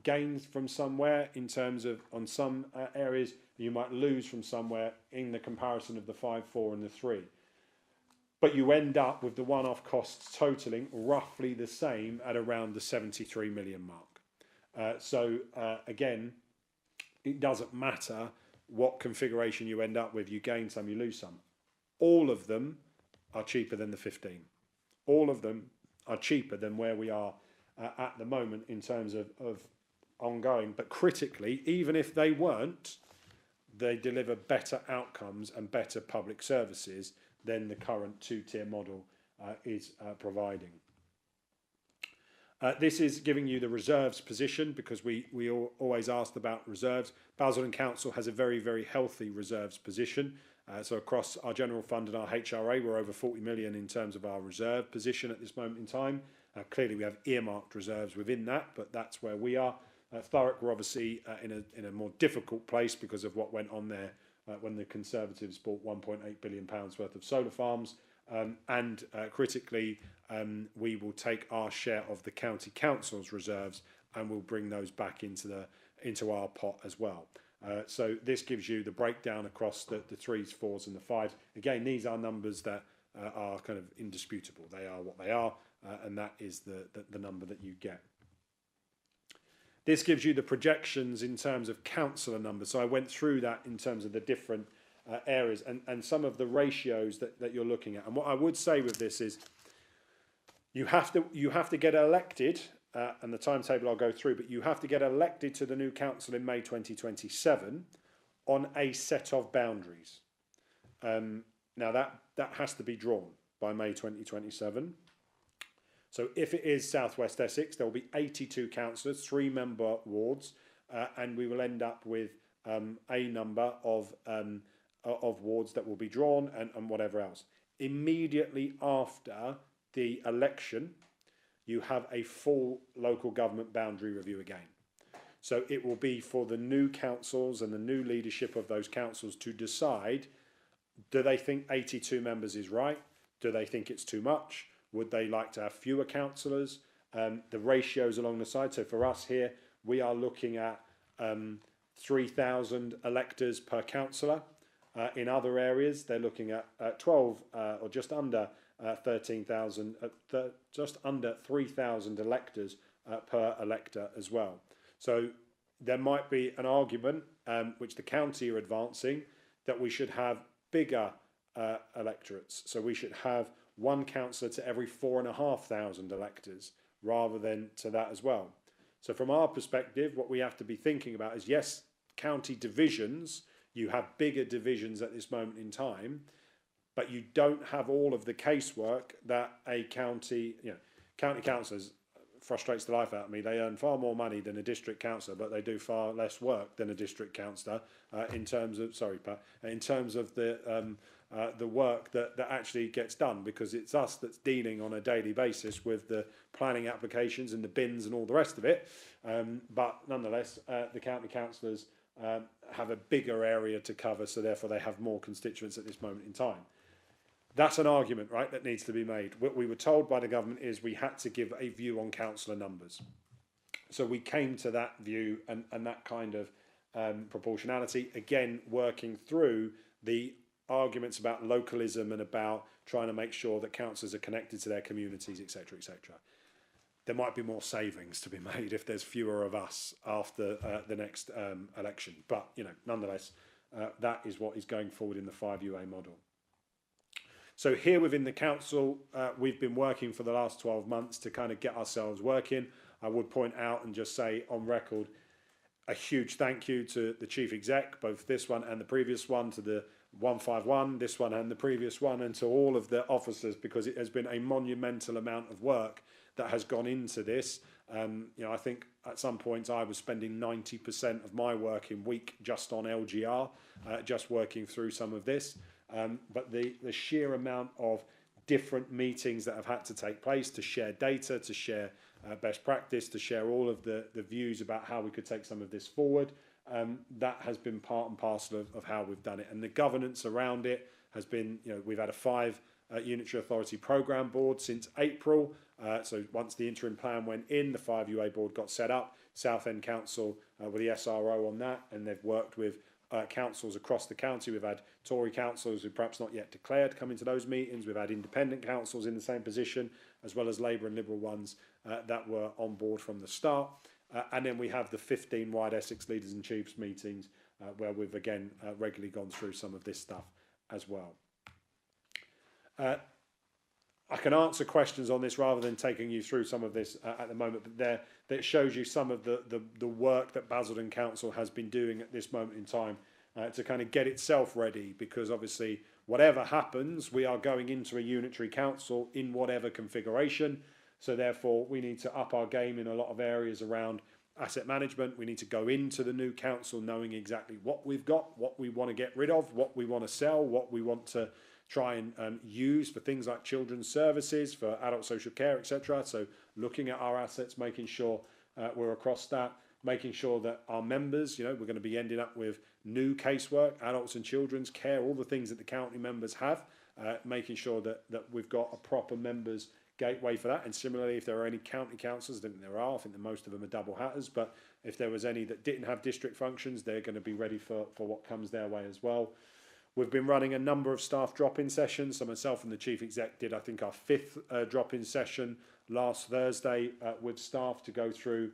gain from somewhere in terms of on some areas, you might lose from somewhere in the comparison of the 5, 4 and the 3. But you end up with the one-off costs totalling roughly the same at around the 73 million mark. So again, it doesn't matter what configuration you end up with, you gain some, you lose some. All of them are cheaper than the 15. All of them are cheaper than where we are at the moment in terms of ongoing. But critically, even if they weren't, they deliver better outcomes and better public services than the current two-tier model is providing. This is giving you the reserves position because we always asked about reserves. Basildon Council has a very, very healthy reserves position. So across our general fund and our HRA, we're over 40 million in terms of our reserve position at this moment in time. Clearly, we have earmarked reserves within that, but that's where we are. Thurrock were obviously in a more difficult place because of what went on there when the Conservatives bought £1.8 billion worth of solar farms. And critically, we will take our share of the county council's reserves and we'll bring those back into our pot as well. So this gives you the breakdown across the 3s, 4s and the 5s. Again, these are numbers that are kind of indisputable. They are what they are, and that is the number that you get. This gives you the projections in terms of councillor numbers. So I went through that in terms of the different areas and some of the ratios that you're looking at. And what I would say with this is you have to get elected, and the timetable I'll go through, but you have to get elected to the new council in May 2027 on a set of boundaries. Now that has to be drawn by May 2027. So if it is South West Essex, there will be 82 councillors, 3-member wards, and we will end up with a number of wards that will be drawn and whatever else. Immediately after the election, you have a full local government boundary review again. So it will be for the new councils and the new leadership of those councils to decide, do they think 82 members is right? Do they think it's too much? Would they like to have fewer councillors? The ratios along the side. So for us here, we are looking at 3,000 electors per councillor. In other areas, they're looking at 12 or just under 13,000, just under 3,000 electors per elector as well. So there might be an argument, which the county are advancing, that we should have bigger electorates. So we should have one councillor to every 4,500 electors rather than to that as well. So from our perspective, what we have to be thinking about is, yes, county divisions, you have bigger divisions at this moment in time, but you don't have all of the casework that a county, county councillors frustrates the life out of me. They earn far more money than a district councillor, but they do far less work than a district councillor in terms of, sorry Pat, in terms of the work that actually gets done, because it's us that's dealing on a daily basis with the planning applications and the bins and all the rest of it. But nonetheless, the county councillors have a bigger area to cover, so therefore they have more constituents at this moment in time. That's an argument, right, that needs to be made. What we were told by the government is we had to give a view on councillor numbers. So we came to that view and that kind of proportionality, again, working through the arguments about localism and about trying to make sure that councillors are connected to their communities, etc., etc. There might be more savings to be made if there's fewer of us after the next election. But, nonetheless, that is what is going forward in the 5UA model. So here within the council, we've been working for the last 12 months to kind of get ourselves working. I would point out and just say on record, a huge thank you to the chief exec, both this one and the previous one, to the 151, this one and the previous one, and to all of the officers, because it has been a monumental amount of work that has gone into this. I think at some points I was spending 90% of my working week just on LGR, just working through some of this. But the sheer amount of different meetings that have had to take place to share data, to share best practice, to share all of the views about how we could take some of this forward, that has been part and parcel of how we've done it. And the governance around it has been, we've had a 5 Unitary Authority Programme Board since April. So once the interim plan went in, the 5 UA Board got set up. Southend Council were the SRO on that, and they've worked with councils across the county. We've had Tory councils who perhaps not yet declared come into those meetings. We've had independent councils in the same position, as well as Labour and Liberal ones that were on board from the start. And then we have the 15 Wide Essex Leaders and Chiefs meetings where we've again regularly gone through some of this stuff as well. I can answer questions on this rather than taking you through some of this at the moment, but there that shows you some of the work that Basildon Council has been doing at this moment in time to kind of get itself ready, because obviously whatever happens, we are going into a unitary council in whatever configuration. So therefore we need to up our game in a lot of areas around asset management. We need to go into the new council knowing exactly what we've got, what we want to get rid of, what we want to sell, what we want to try and use for things like children's services, for adult social care, etc. So looking at our assets, making sure we're across that, making sure that our members, we're going to be ending up with new casework, adults and children's care, all the things that the county members have, making sure that we've got a proper members gateway for that. And similarly, if there are any county councils, I think there are, I think that most of them are double hatters, but if there was any that didn't have district functions, they're going to be ready for what comes their way as well. We've been running a number of staff drop-in sessions. So myself and the Chief Exec did, I think, our 5th drop-in session last Thursday with staff to go through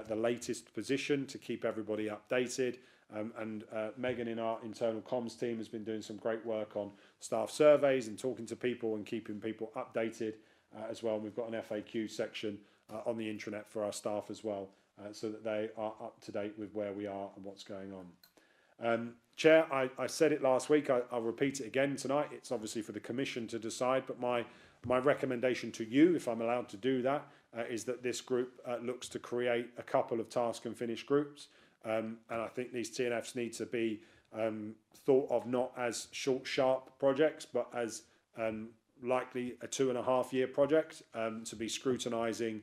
the latest position to keep everybody updated. And Megan in our internal comms team has been doing some great work on staff surveys and talking to people and keeping people updated as well. And we've got an FAQ section on the intranet for our staff as well, so that they are up to date with where we are and what's going on. Chair, I said it last week, I'll repeat it again tonight. It's obviously for the Commission to decide, but my recommendation to you, if I'm allowed to do that, is that this group looks to create a couple of task and finish groups. And I think these TNFs need to be thought of not as short, sharp projects, but as likely a 2.5-year project to be scrutinising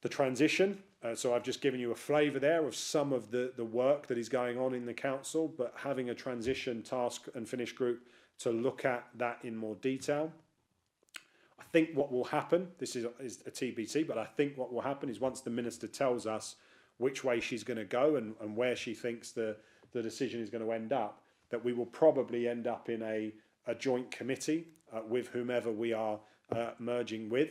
the transition. So I've just given you a flavour there of some of the work that is going on in the council, but having a transition task and finish group to look at that in more detail. I think what will happen, this is a TBC, but I think what will happen is once the Minister tells us which way she's going to go and where she thinks the decision is going to end up, that we will probably end up in a joint committee with whomever we are merging with.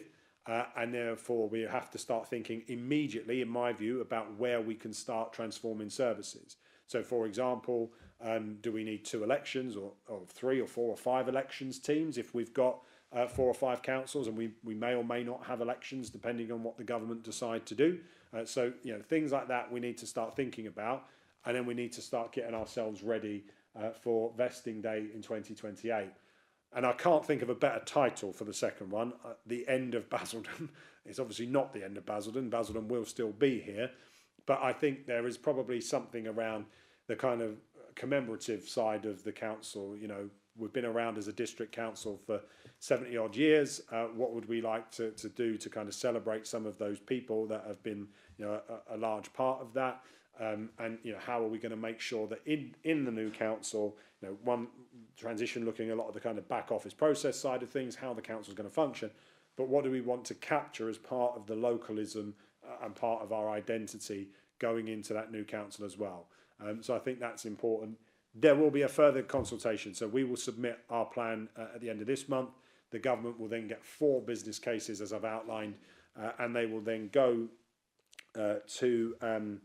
And therefore we have to start thinking immediately, in my view, about where we can start transforming services. So, for example, do we need 2 elections or 3 or 4 or 5 elections teams if we've got 4 or 5 councils, and we may or may not have elections depending on what the government decide to do. So, things like that we need to start thinking about, and then we need to start getting ourselves ready for vesting day in 2028. And I can't think of a better title for the second one. The End of Basildon. It's obviously not the end of Basildon. Basildon will still be here. But I think there is probably something around the kind of commemorative side of the council. We've been around as a district council for 70 odd years. What would we like to do to kind of celebrate some of those people that have been a large part of that? And how are we going to make sure that in the new council, one transition looking a lot of the kind of back office process side of things, how the council is going to function, but what do we want to capture as part of the localism and part of our identity going into that new council as well. So I think that's important. There will be a further consultation, so we will submit our plan at the end of this month. The government will then get 4 business cases, as I've outlined, and they will then go to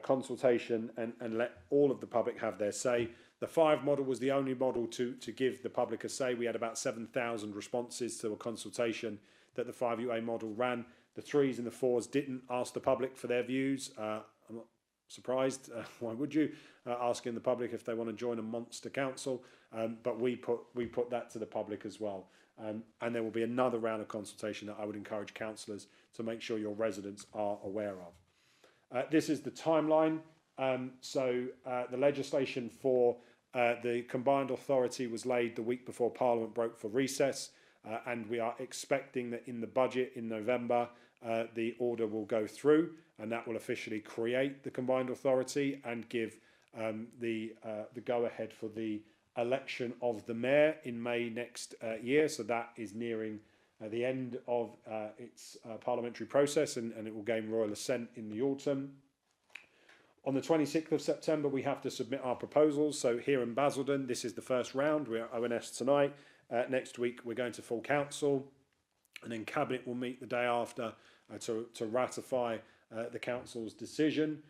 consultation and let all of the public have their say. The 5 model was the only model to give the public a say. We had about 7,000 responses to a consultation that the 5 UA model ran. The 3s and the 4s didn't ask the public for their views. I'm not surprised. Why would you? Asking the public if they want to join a monster council. But we put that to the public as well. And there will be another round of consultation that I would encourage councillors to make sure your residents are aware of. This is the timeline. So the legislation for the combined authority was laid the week before Parliament broke for recess, and we are expecting that in the budget in November the order will go through, and that will officially create the combined authority and give the go-ahead for the election of the mayor in May next year. So that is nearing the end of its parliamentary process, and it will gain royal assent in the autumn. On the 26th of September, we have to submit our proposals. So here in Basildon, this is the first round. We're at ONS tonight. Next week, we're going to full council, and then Cabinet will meet the day after to ratify the council's decision,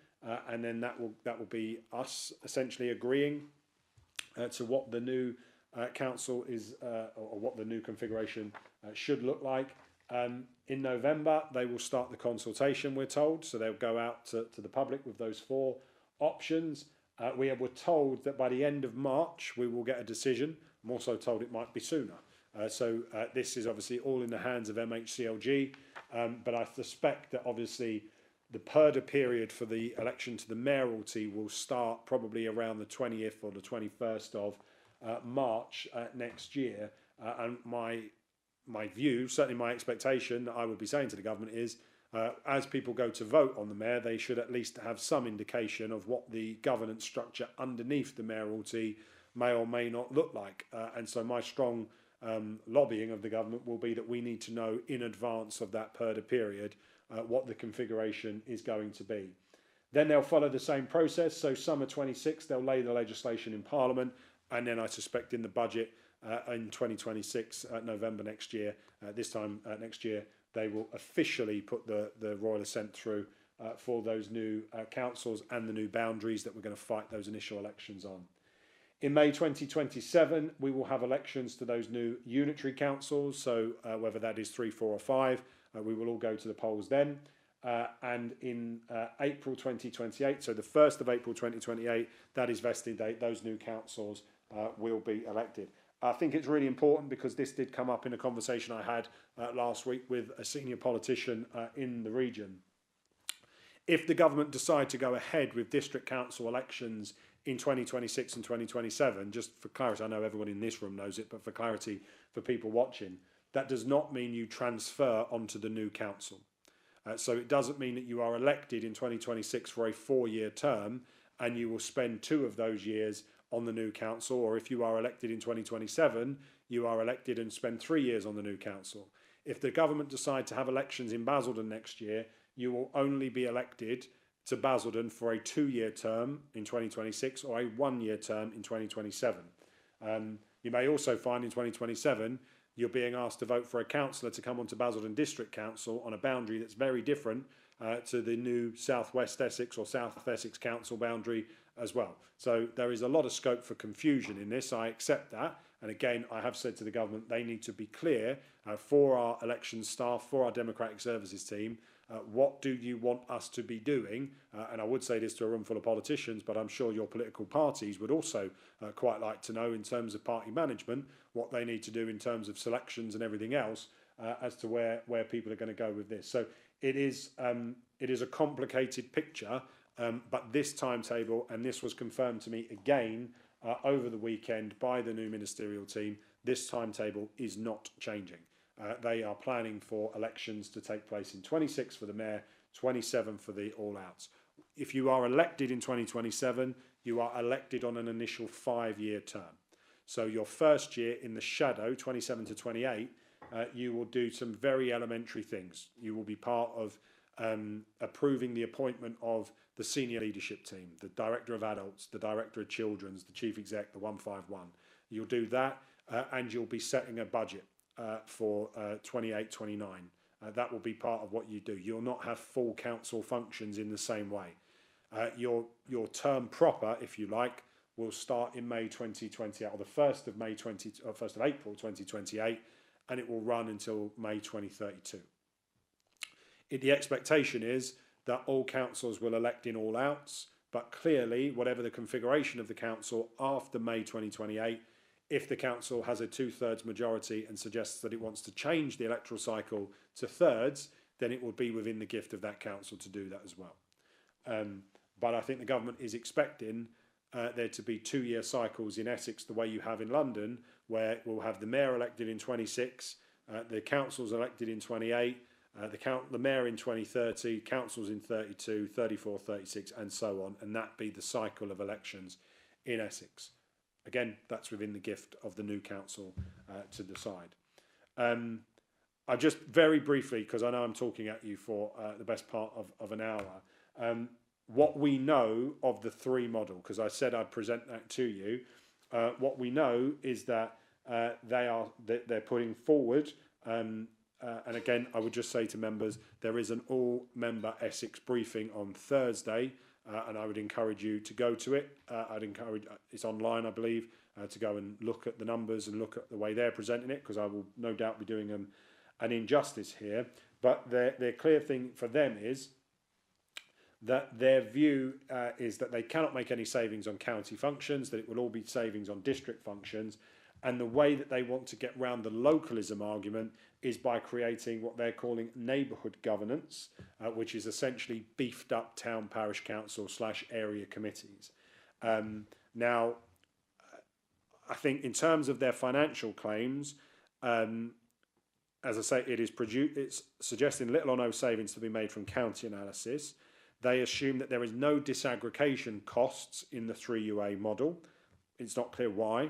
and then that will be us essentially agreeing to what the new council is, or what the new configuration should look like. In November, they will start the consultation, we're told, so they'll go out to the public with those 4 options. We were told that by the end of March, we will get a decision. I'm also told it might be sooner. So this is obviously all in the hands of MHCLG, but I suspect that obviously the purdah period for the election to the mayoralty will start probably around the 20th or the 21st of March next year. And my view, certainly my expectation that I would be saying to the government is, as people go to vote on the mayor, they should at least have some indication of what the governance structure underneath the mayoralty may or may not look like. And so my strong lobbying of the government will be that we need to know in advance of that purdah period what the configuration is going to be. Then they'll follow the same process. So summer 26, they'll lay the legislation in Parliament, and then I suspect in the budget in 2026, November next year, this time next year, they will officially put the royal assent through for those new councils and the new boundaries that we're going to fight those initial elections on. In May 2027, we will have elections to those new unitary councils, so whether that is 3, 4 or 5, we will all go to the polls then. And in April 2028, so the 1st of April 2028, that is vesting date, those new councils will be elected. I think it's really important because this did come up in a conversation I had last week with a senior politician in the region. If the government decide to go ahead with district council elections in 2026 and 2027, just for clarity, I know everyone in this room knows it, but for clarity for people watching, that does not mean you transfer onto the new council. So it doesn't mean that you are elected in 2026 for a 4-year term and you will spend 2 of those years on the new council, or if you are elected in 2027, you are elected and spend 3 years on the new council. If the government decide to have elections in Basildon next year, you will only be elected to Basildon for a 2-year term in 2026 or a 1-year term in 2027. You may also find in 2027 you're being asked to vote for a councillor to come onto Basildon District Council on a boundary that's very different to the new South West Essex or South Essex Council boundary as well. So there is a lot of scope for confusion in this. I accept that. And again, I have said to the government, they need to be clear for our election staff, for our democratic services team, what do you want us to be doing? And I would say this to a room full of politicians, but I'm sure your political parties would also quite like to know in terms of party management, what they need to do in terms of selections and everything else as to where people are going to go with this. So it is a complicated picture, but this timetable, and this was confirmed to me again over the weekend by the new ministerial team, this timetable is not changing. They are planning for elections to take place in 26 for the mayor, 27 for the all-outs. If you are elected in 2027, you are elected on an initial 5-year term. So your first year in the shadow, 27 to 28, you will do some very elementary things. You will be part of approving the appointment of the senior leadership team, the director of adults, the director of children's, the chief exec, the 151. You'll do that and you'll be setting a budget for 28-29. That will be part of what you do. You'll not have full council functions in the same way. Your term proper, if you like, will start in May 2028, or the 1st of April 2028, and it will run until May 2032. The expectation is that all councils will elect in all outs, but clearly, whatever the configuration of the council after May 2028, if the council has a 2/3 majority and suggests that it wants to change the electoral cycle to thirds, then it will be within the gift of that council to do that as well. But I think the government is expecting there to be 2-year cycles in Essex the way you have in London, where we'll have the mayor elected in 26, the councils elected in 28, the mayor in 2030, councils in 32, 34, 36, and so on, and that be the cycle of elections in Essex. Again, that's within the gift of the new council to decide. I just very briefly, because I know I'm talking at you for the best part of an hour, what we know of the three model, because I said I'd present that to you. What we know is that they're putting forward, and again, I would just say to members, there is an all-member Essex briefing on Thursday, and I would encourage you to go to it. It's online, I believe, to go and look at the numbers and look at the way they're presenting it, because I will no doubt be doing an injustice here. But the clear thing for them is that their view is that they cannot make any savings on county functions, that it will all be savings on district functions. And the way that they want to get round the localism argument is by creating what they're calling neighbourhood governance, which is essentially beefed up town parish council / area committees. Now, I think in terms of their financial claims, as I say, it's suggesting little or no savings to be made from county analysis. They assume that there is no disaggregation costs in the 3UA model. It's not clear why.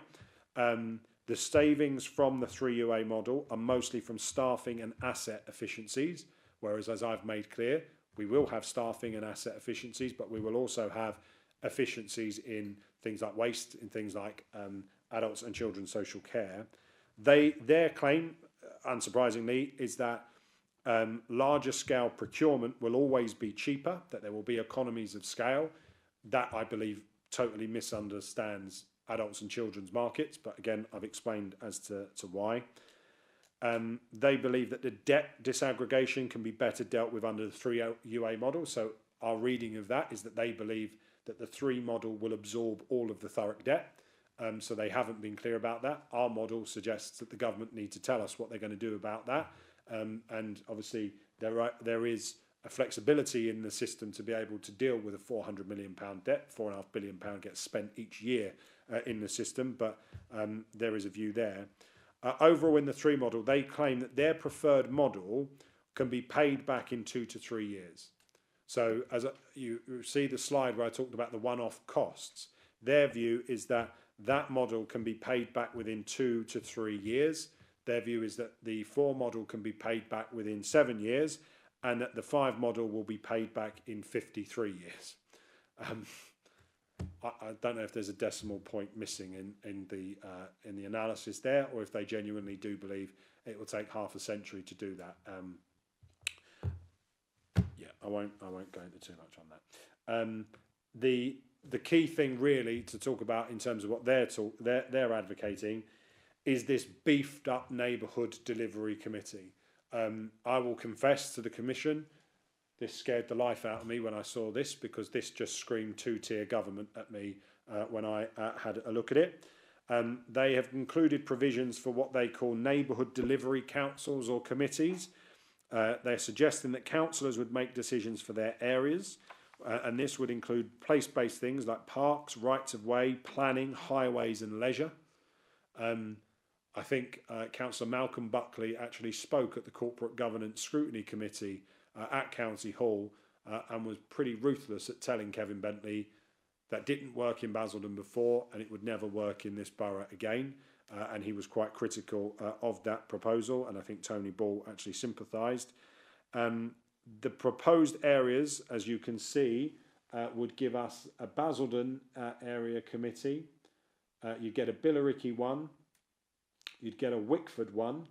The savings from the 3UA model are mostly from staffing and asset efficiencies, whereas, as I've made clear, we will have staffing and asset efficiencies, but we will also have efficiencies in things like waste, in things like adults and children's social care. Their claim, unsurprisingly, is that larger scale procurement will always be cheaper, that there will be economies of scale. That, I believe, totally misunderstands adults and children's markets, but again, I've explained as to why. They believe that the debt disaggregation can be better dealt with under the 3UA model. So our reading of that is that they believe that the 3 model will absorb all of the Thurrock debt. So they haven't been clear about that. Our model suggests that the government need to tell us what they're going to do about that. And obviously there is a flexibility in the system to be able to deal with a £400 million debt. £4.5 billion gets spent each year in the system, but there is a view there. Overall, in the 3 model, they claim that their preferred model can be paid back in 2 to 3 years. So as you see the slide where I talked about the one-off costs, their view is that that model can be paid back within 2 to 3 years. Their view is that the 4 model can be paid back within 7 years, and that the 5 model will be paid back in 53 years. I don't know if there's a decimal point missing in the analysis there, or if they genuinely do believe it will take half a century to do that. Yeah, I won't go into too much on that. The key thing really to talk about in terms of what they're advocating is this beefed up neighbourhood delivery committee. I will confess to the Commission, this scared the life out of me when I saw this, because this just screamed 2-tier government at me when I had a look at it. They have included provisions for what they call neighbourhood delivery councils or committees. They're suggesting that councillors would make decisions for their areas, and this would include place-based things like parks, rights of way, planning, highways and leisure. I think Councillor Malcolm Buckley actually spoke at the Corporate Governance Scrutiny Committee at County Hall and was pretty ruthless at telling Kevin Bentley that didn't work in Basildon before and it would never work in this borough again. And he was quite critical of that proposal, and I think Tony Ball actually sympathised. The proposed areas, as you can see, would give us a Basildon area committee. You'd get a Billericay one. You'd get a Wickford one.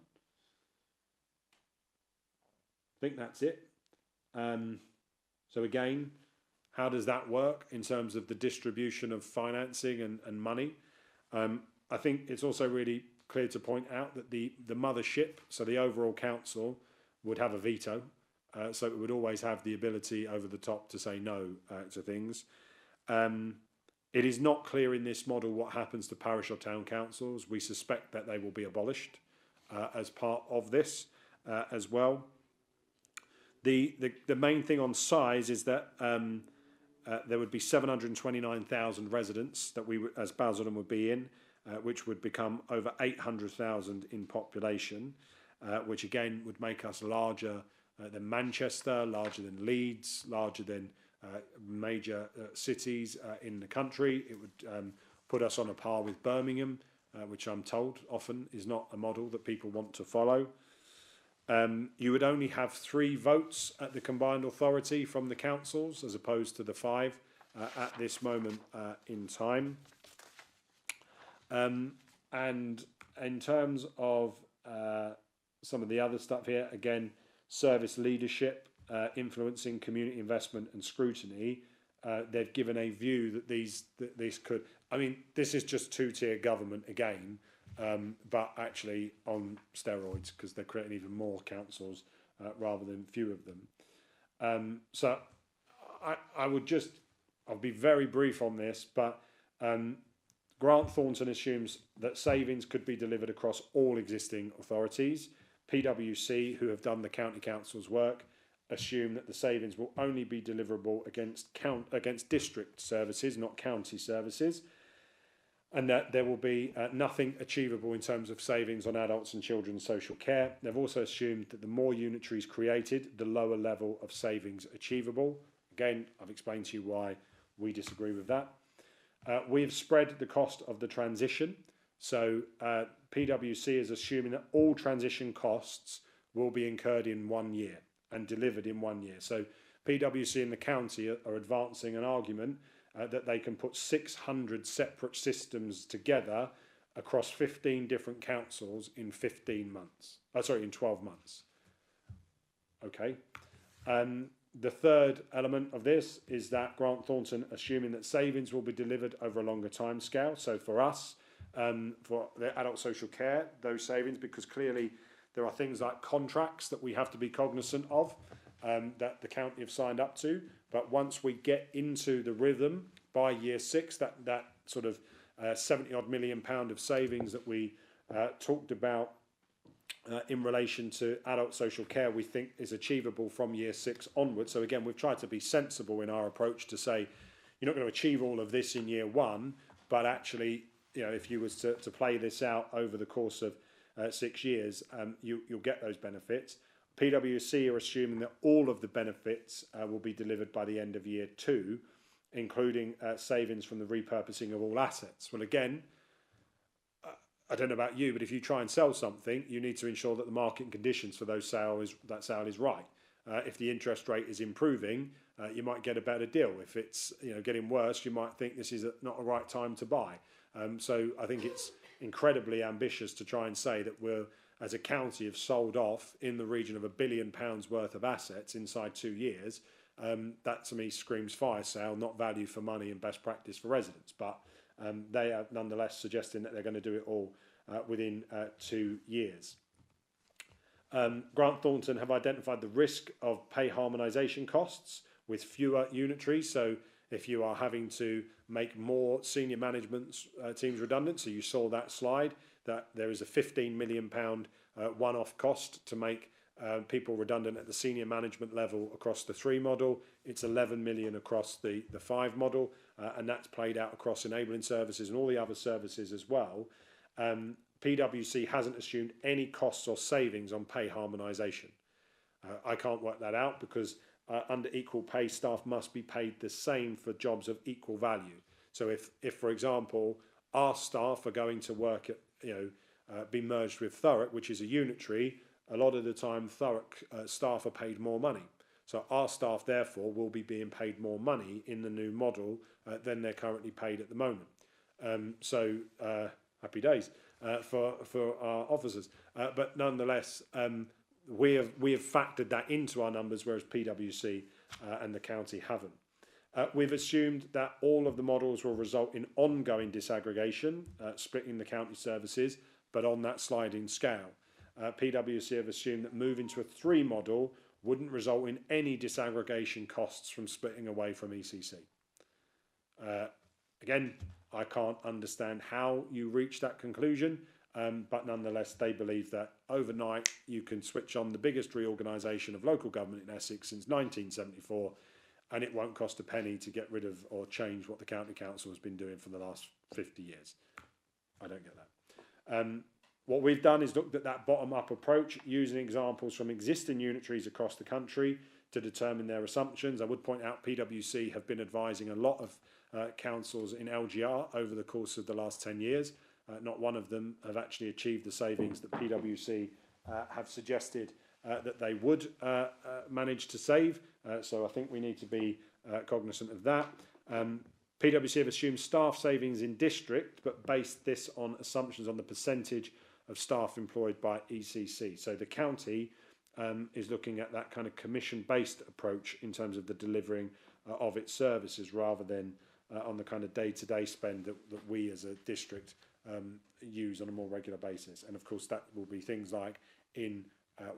I think that's it. So again, how does that work in terms of the distribution of financing and money? I think it's also really clear to point out that the mothership, so the overall council, would have a veto. So it would always have the ability over the top to say no to things. It is not clear in this model what happens to parish or town councils. We suspect that they will be abolished as part of this as well. The main thing on size is that there would be 729,000 residents that we, as Basildon, would be in, which would become over 800,000 in population, which again would make us larger than Manchester, larger than Leeds, larger than major cities in the country. It would put us on a par with Birmingham, which I'm told often is not a model that people want to follow. You would only have 3 votes at the combined authority from the councils as opposed to the 5 at this moment in time. And in terms of some of the other stuff here, again, service leadership, influencing community investment and scrutiny, they've given a view that this could, I mean, this is just 2-tier government again, but actually on steroids, because they're creating even more councils rather than few of them. So I'll be very brief on this, but Grant Thornton assumes that savings could be delivered across all existing authorities. PwC, who have done the county council's work, assume that the savings will only be deliverable against district services, not county services, and that there will be nothing achievable in terms of savings on adults and children's social care. They've also assumed that the more unitaries created, the lower level of savings achievable. Again, I've explained to you why we disagree with that. We've spread the cost of the transition. So PwC is assuming that all transition costs will be incurred in 1 year and delivered in 1 year. So PwC and the county are advancing an argument that they can put 600 separate systems together across 15 different councils in 15 months. In 12 months. Okay. The third element of this is that Grant Thornton assuming that savings will be delivered over a longer time scale. So for us, for the adult social care, those savings, because clearly there are things like contracts that we have to be cognizant of that the county have signed up to. But once we get into the rhythm by year 6, that sort of 70 odd million pound of savings that we talked about in relation to adult social care, we think is achievable from year 6 onwards. So again, we've tried to be sensible in our approach to say you're not going to achieve all of this in year 1, but actually, you know, if you was to play this out over the course of 6 years, you'll get those benefits. PwC are assuming that all of the benefits will be delivered by the end of year 2, including savings from the repurposing of all assets. Well, again, I don't know about you, but if you try and sell something, you need to ensure that the market conditions for that sale is right. If the interest rate is improving, you might get a better deal. If it's getting worse, you might think this is not a right time to buy. So I think it's incredibly ambitious to try and say that we're, as a county, have sold off in the region of £1 billion worth of assets inside 2 years. That to me screams fire sale, not value for money and best practice for residents. But they are nonetheless suggesting that they're going to do it all within 2 years. Grant Thornton have identified the risk of pay harmonisation costs with fewer unitaries. So if you are having to make more senior management teams redundant, so you saw that slide, that there is a £15 million one-off cost to make people redundant at the senior management level across the 3 model. It's 11 million across the 5 model, and that's played out across enabling services and all the other services as well. PwC hasn't assumed any costs or savings on pay harmonisation. I can't work that out because under equal pay, staff must be paid the same for jobs of equal value. So if for example, our staff are going to work at, be merged with Thurrock, which is a unitary, a lot of the time Thurrock staff are paid more money. So our staff, therefore, will be being paid more money in the new model than they're currently paid at the moment. Happy days for our officers. But nonetheless, we have factored that into our numbers, whereas PwC and the county haven't. We've assumed that all of the models will result in ongoing disaggregation, splitting the county services, but on that sliding scale. PwC have assumed that moving to a 3 model wouldn't result in any disaggregation costs from splitting away from ECC. Again, I can't understand how you reach that conclusion, but nonetheless, they believe that overnight you can switch on the biggest reorganisation of local government in Essex since 1974, and it won't cost a penny to get rid of or change what the county council has been doing for the last 50 years. I don't get that. What we've done is looked at that bottom-up approach using examples from existing unitaries across the country to determine their assumptions. I would point out PwC have been advising a lot of councils in LGR over the course of the last 10 years. Not one of them have actually achieved the savings that PwC have suggested that they would manage to save. So I think we need to be cognizant of that. PwC have assumed staff savings in district, but based this on assumptions on the percentage of staff employed by ECC. So the county is looking at that kind of commission-based approach in terms of the delivering of its services rather than on the kind of day-to-day spend that we as a district use on a more regular basis. And of course that will be things like in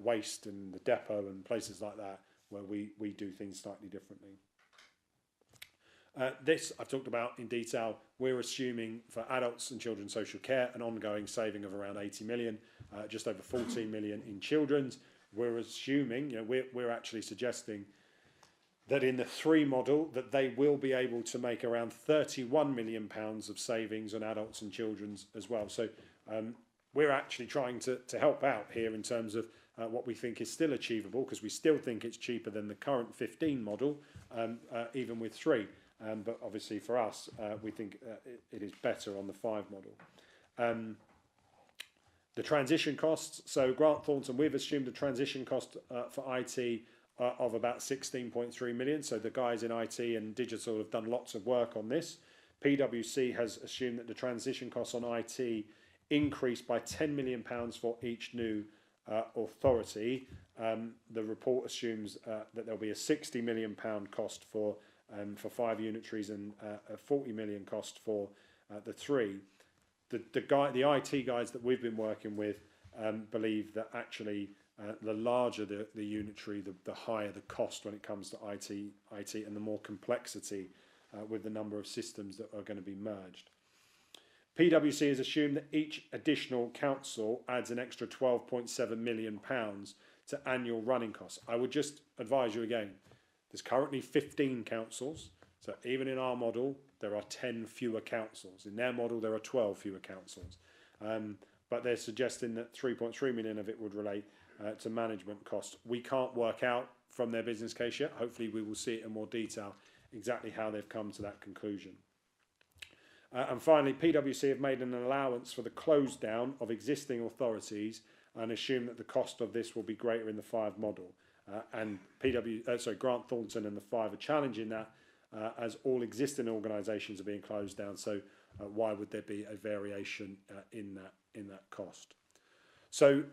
waste and the depot and places like that where we do things slightly differently. This I've talked about in detail. We're assuming for adults and children's social care an ongoing saving of around 80 million, just over 14 million in children's. We're assuming, we're actually suggesting that in the 3 model that they will be able to make around £31 million of savings on adults and children's as well. So we're actually trying to help out here in terms of what we think is still achievable, because we still think it's cheaper than the current 15 model, even with 3. But obviously for us, we think it is better on the 5 model. The transition costs, so Grant Thornton, we've assumed a transition cost for IT of about 16.3 million. So the guys in IT and digital have done lots of work on this. PwC has assumed that the transition costs on IT increase by £10 million for each new authority. The report assumes that there'll be a £60 million cost for 5 unitaries and a 40 million cost for the 3. The IT guys that we've been working with believe that actually the larger the unitary, the higher the cost when it comes to IT and the more complexity with the number of systems that are going to be merged. PwC has assumed that each additional council adds an extra £12.7 million to annual running costs. I would just advise you again, there's currently 15 councils, so even in our model, there are 10 fewer councils. In their model, there are 12 fewer councils. But they're suggesting that 3.3 million of it would relate to management costs. We can't work out from their business case yet. Hopefully we will see it in more detail exactly how they've come to that conclusion. And finally, PwC have made an allowance for the close down of existing authorities and assume that the cost of this will be greater in the 5 model. And Grant Thornton and the 5 are challenging that as all existing organisations are being closed down. So why would there be a variation in that cost? So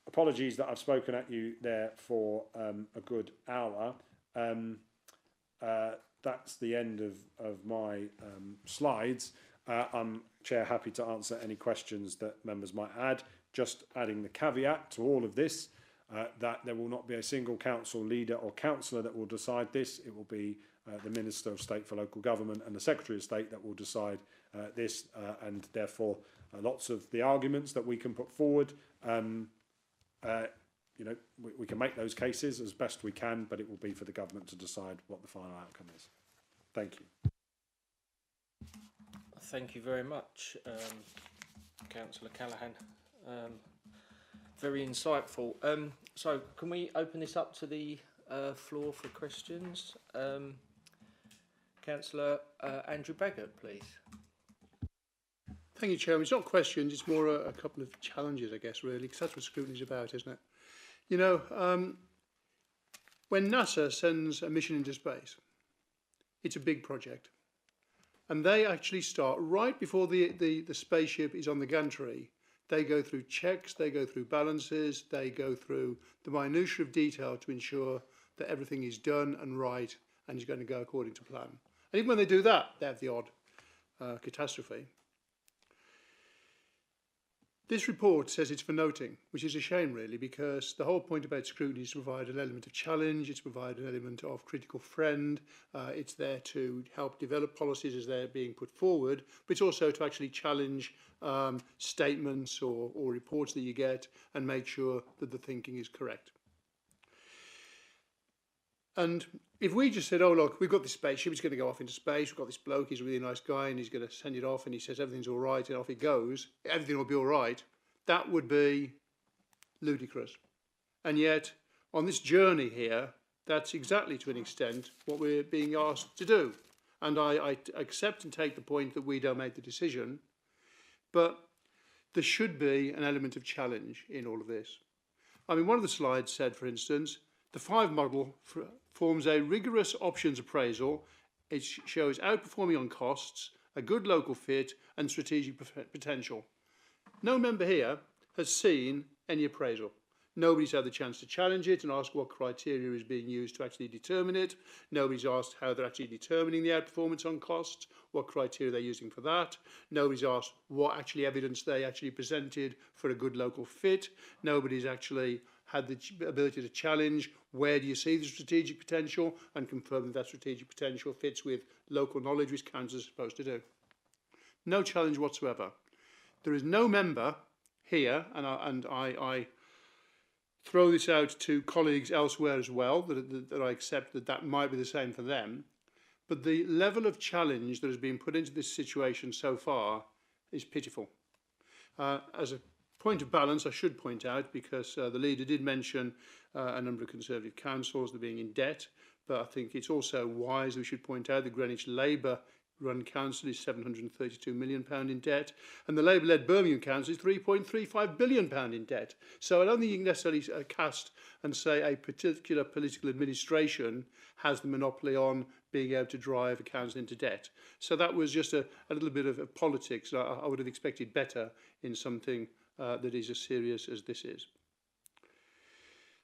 apologies that I've spoken at you there for a good hour. That's the end of my slides. I'm, Chair, happy to answer any questions that members might add. Just adding the caveat to all of this, that there will not be a single council leader or councillor that will decide this. It will be the Minister of State for Local Government and the Secretary of State that will decide this, and therefore lots of the arguments that we can put forward, we can make those cases as best we can, but it will be for the government to decide what the final outcome is. Thank you. Thank you very much, Councillor Callaghan. Very insightful. So can we open this up to the floor for questions? Councillor Andrew Baggott, please. Thank you, Chairman. It's not questions, it's more a couple of challenges, I guess, really, because that's what scrutiny is about, isn't it? You know, when NASA sends a mission into space, it's a big project. And they actually start right before the spaceship is on the gantry. They go through checks, they go through balances, they go through the minutiae of detail to ensure that everything is done and right and is going to go according to plan. And even when they do that, they have the odd catastrophe. This report says it's for noting, which is a shame really, because the whole point about scrutiny is to provide an element of challenge, it's to provide an element of critical friend, it's there to help develop policies as they're being put forward, but it's also to actually challenge statements or reports that you get and make sure that the thinking is correct. And if we just said, oh look, we've got this spaceship, it's going to go off into space, we've got this bloke, he's a really nice guy and he's going to send it off and he says everything's all right and off it goes, everything will be all right, that would be ludicrous. And yet, on this journey here, that's exactly to an extent what we're being asked to do. And I accept and take the point that we don't make the decision, but there should be an element of challenge in all of this. I mean, one of the slides said, for instance, the 5 model forms a rigorous options appraisal. It shows outperforming on costs, a good local fit and strategic potential. No member here has seen any appraisal. Nobody's had the chance to challenge it and ask what criteria is being used to actually determine it. Nobody's asked how they're actually determining the outperformance on costs, what criteria they're using for that. Nobody's asked what actually evidence they actually presented for a good local fit. Nobody's actually had the ability to challenge where do you see the strategic potential and confirm that that strategic potential fits with local knowledge, which councils are supposed to do. No challenge whatsoever. There is no member here, and I throw this out to colleagues elsewhere as well, that I accept that might be the same for them. But the level of challenge that has been put into this situation so far is pitiful. As a point of balance, I should point out, because the leader did mention a number of Conservative councils that are being in debt, but I think it's also wise that we should point out the Greenwich Labour-run council is £732 million in debt, and the Labour-led Birmingham council is £3.35 billion in debt. So I don't think you can necessarily cast and say a particular political administration has the monopoly on being able to drive a council into debt. So that was just a little bit of politics. I would have expected better in something that is as serious as this is.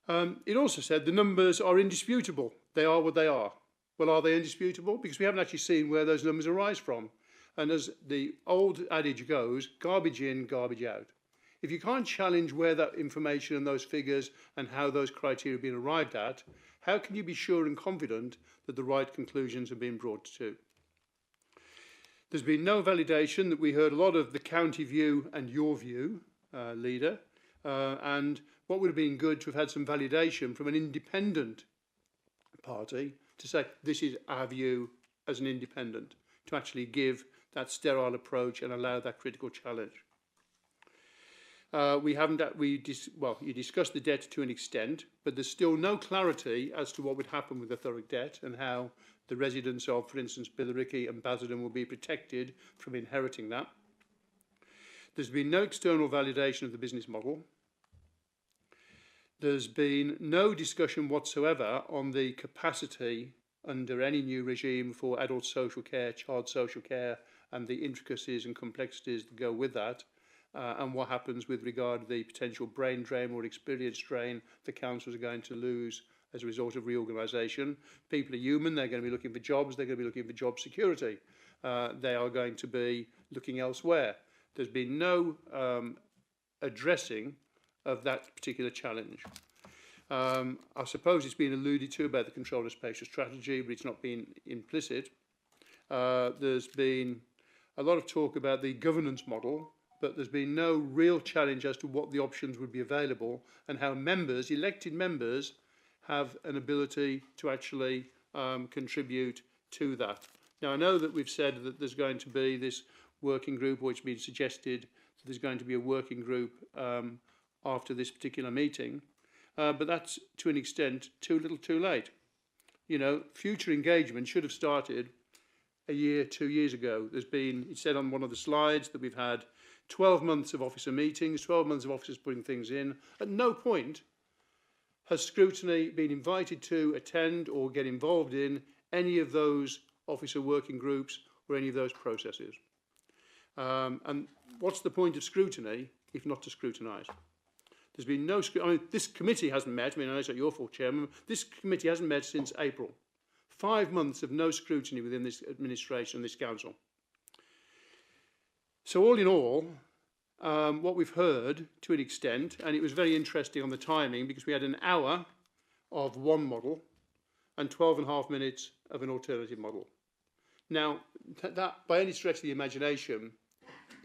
It also said the numbers are indisputable. They are what they are. Well, are they indisputable? Because we haven't actually seen where those numbers arise from. And as the old adage goes, garbage in, garbage out. If you can't challenge where that information and those figures and how those criteria have been arrived at, how can you be sure and confident that the right conclusions have been brought to? There's been no validation. That we heard a lot of the county view and your view, leader, and what would have been good to have had some validation from an independent party to say this is our view as an independent, to actually give that sterile approach and allow that critical challenge. You discussed the debt to an extent, but there's still no clarity as to what would happen with the Thurrock debt and how the residents of, for instance, Billericay and Basildon will be protected from inheriting that. There's been no external validation of the business model. There's been no discussion whatsoever on the capacity under any new regime for adult social care, child social care, and the intricacies and complexities that go with that, and what happens with regard to the potential brain drain or experience drain the councils are going to lose as a result of reorganisation. People are human, they're going to be looking for jobs, they're going to be looking for job security. They are going to be looking elsewhere. There's been no addressing of that particular challenge. I suppose it's been alluded to about the controller spatial strategy, but it's not been implicit. There's been a lot of talk about the governance model, but there's been no real challenge as to what the options would be available and how members, elected members, have an ability to actually contribute to that. Now, I know that we've said that there's going to be this working group, or it's been suggested that there's going to be a working group after this particular meeting, but that's to an extent too little too late. You know, future engagement should have started a year, 2 years ago. There's been, it said on one of the slides that we've had 12 months of officer meetings, 12 months of officers putting things in. At no point has Scrutiny been invited to attend or get involved in any of those officer working groups or any of those processes. And what's the point of scrutiny if not to scrutinise? There's been no, this committee hasn't met. I know it's not your fault, Chairman. This committee hasn't met since April. 5 months of no scrutiny within this administration and this council. So all in all, what we've heard to an extent, and it was very interesting on the timing because we had an hour of one model and 12.5 minutes of an alternative model. Now, that by any stretch of the imagination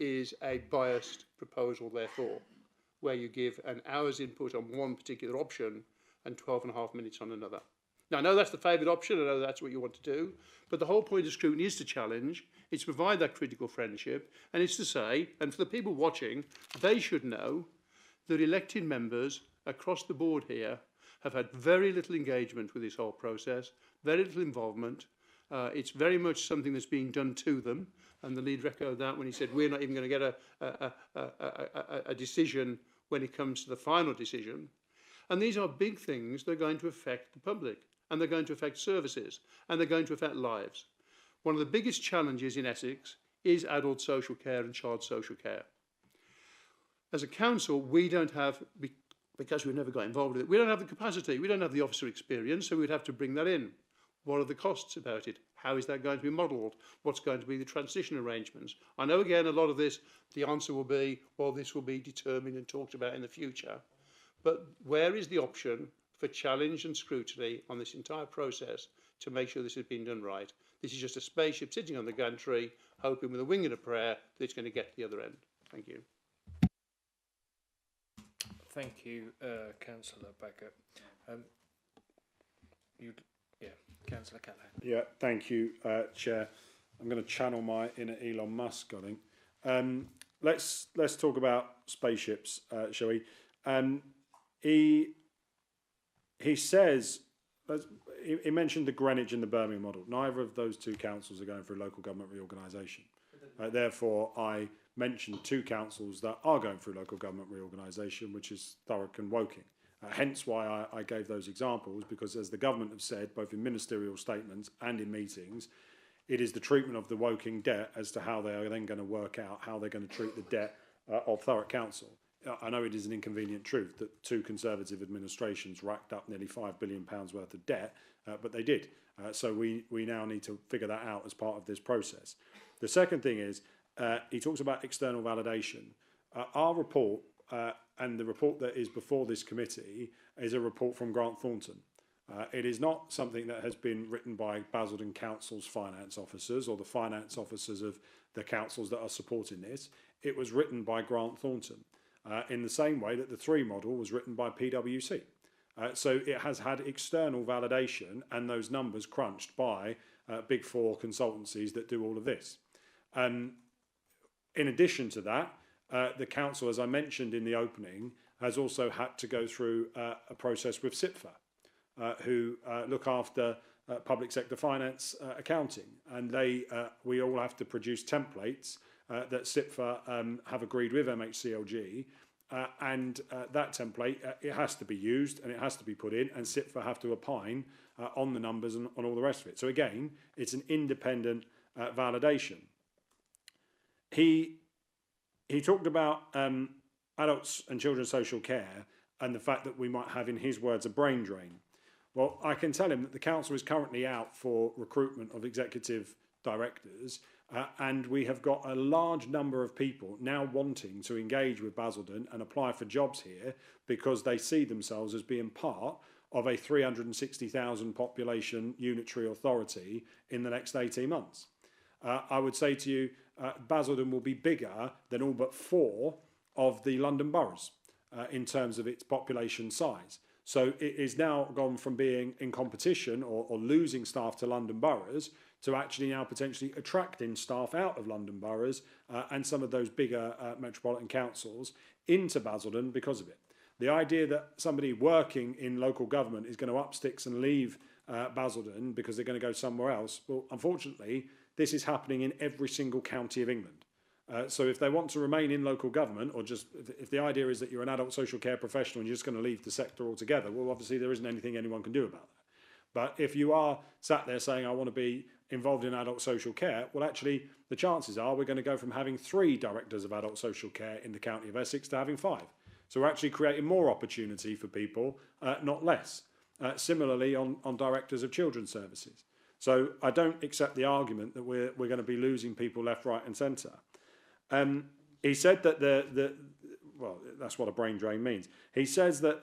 is a biased proposal, therefore, where you give an hour's input on one particular option and 12.5 minutes on another. Now, I know that's the favoured option, I know that's what you want to do, but the whole point of scrutiny is to challenge, it's to provide that critical friendship, and it's to say, and for the people watching, they should know that elected members across the board here have had very little engagement with this whole process, very little involvement. It's very much something that's being done to them, and the lead echoed that when he said we're not even going to get a decision when it comes to the final decision. And these are big things that are going to affect the public, and they're going to affect services, and they're going to affect lives. One of the biggest challenges in Essex is adult social care and child social care. As a council, we don't have, because we've never got involved with it, we don't have the capacity, we don't have the officer experience, so we'd have to bring that in. What are the costs about it? How is that going to be modelled? What's going to be the transition arrangements? I know, again, a lot of this, the answer will be, well, this will be determined and talked about in the future. But where is the option for challenge and scrutiny on this entire process to make sure this has been done right? This is just a spaceship sitting on the gantry, hoping with a wing and a prayer that it's going to get to the other end. Thank you. Thank you, Councillor Baggett. Councillor Callahan. Yeah, thank you, Chair. I'm going to channel my inner Elon Musk, I think. Let's talk about spaceships, shall we? He says, he mentioned the Greenwich and the Birmingham model. Neither of those two councils are going through local government reorganisation. Therefore, I mentioned two councils that are going through local government reorganisation, which is Thurrock and Woking. Hence why I gave those examples, because as the government have said, both in ministerial statements and in meetings, it is the treatment of the Woking debt as to how they are then going to work out how they're going to treat the debt of Thurrock Council. I know it is an inconvenient truth that two Conservative administrations racked up nearly £5 billion worth of debt, but they did. So we now need to figure that out as part of this process. The second thing is, he talks about external validation. Our report, and the report that is before this committee, is a report from Grant Thornton. It is not something that has been written by Basildon Council's finance officers or the finance officers of the councils that are supporting this. It was written by Grant Thornton, in the same way that the 3 model was written by PwC. So it has had external validation and those numbers crunched by Big 4 consultancies that do all of this. In addition to that, the council, as I mentioned in the opening, has also had to go through a process with SIPFA, who look after public sector finance accounting. And we all have to produce templates that SIPFA have agreed with MHCLG. And that template, it has to be used and it has to be put in, and SIPFA have to opine on the numbers and on all the rest of it. So again, it's an independent validation. He talked about adults and children's social care and the fact that we might have, in his words, a brain drain. Well, I can tell him that the council is currently out for recruitment of executive directors, and we have got a large number of people now wanting to engage with Basildon and apply for jobs here because they see themselves as being part of a 360,000 population unitary authority in the next 18 months. I would say to you, Basildon will be bigger than all but 4 of the London boroughs in terms of its population size. So it is now gone from being in competition or losing staff to London boroughs to actually now potentially attracting staff out of London boroughs and some of those bigger metropolitan councils into Basildon because of it. The idea that somebody working in local government is going to up sticks and leave Basildon because they're going to go somewhere else, well, unfortunately, this is happening in every single county of England. So if they want to remain in local government, or just if the idea is that you're an adult social care professional and you're just going to leave the sector altogether, well, obviously there isn't anything anyone can do about that. But if you are sat there saying, I want to be involved in adult social care, well, actually, the chances are we're going to go from having 3 directors of adult social care in the county of Essex to having 5. So we're actually creating more opportunity for people, not less. Similarly, on directors of children's services. So I don't accept the argument that we're going to be losing people left, right and centre. He said that well, that's what a brain drain means. He says that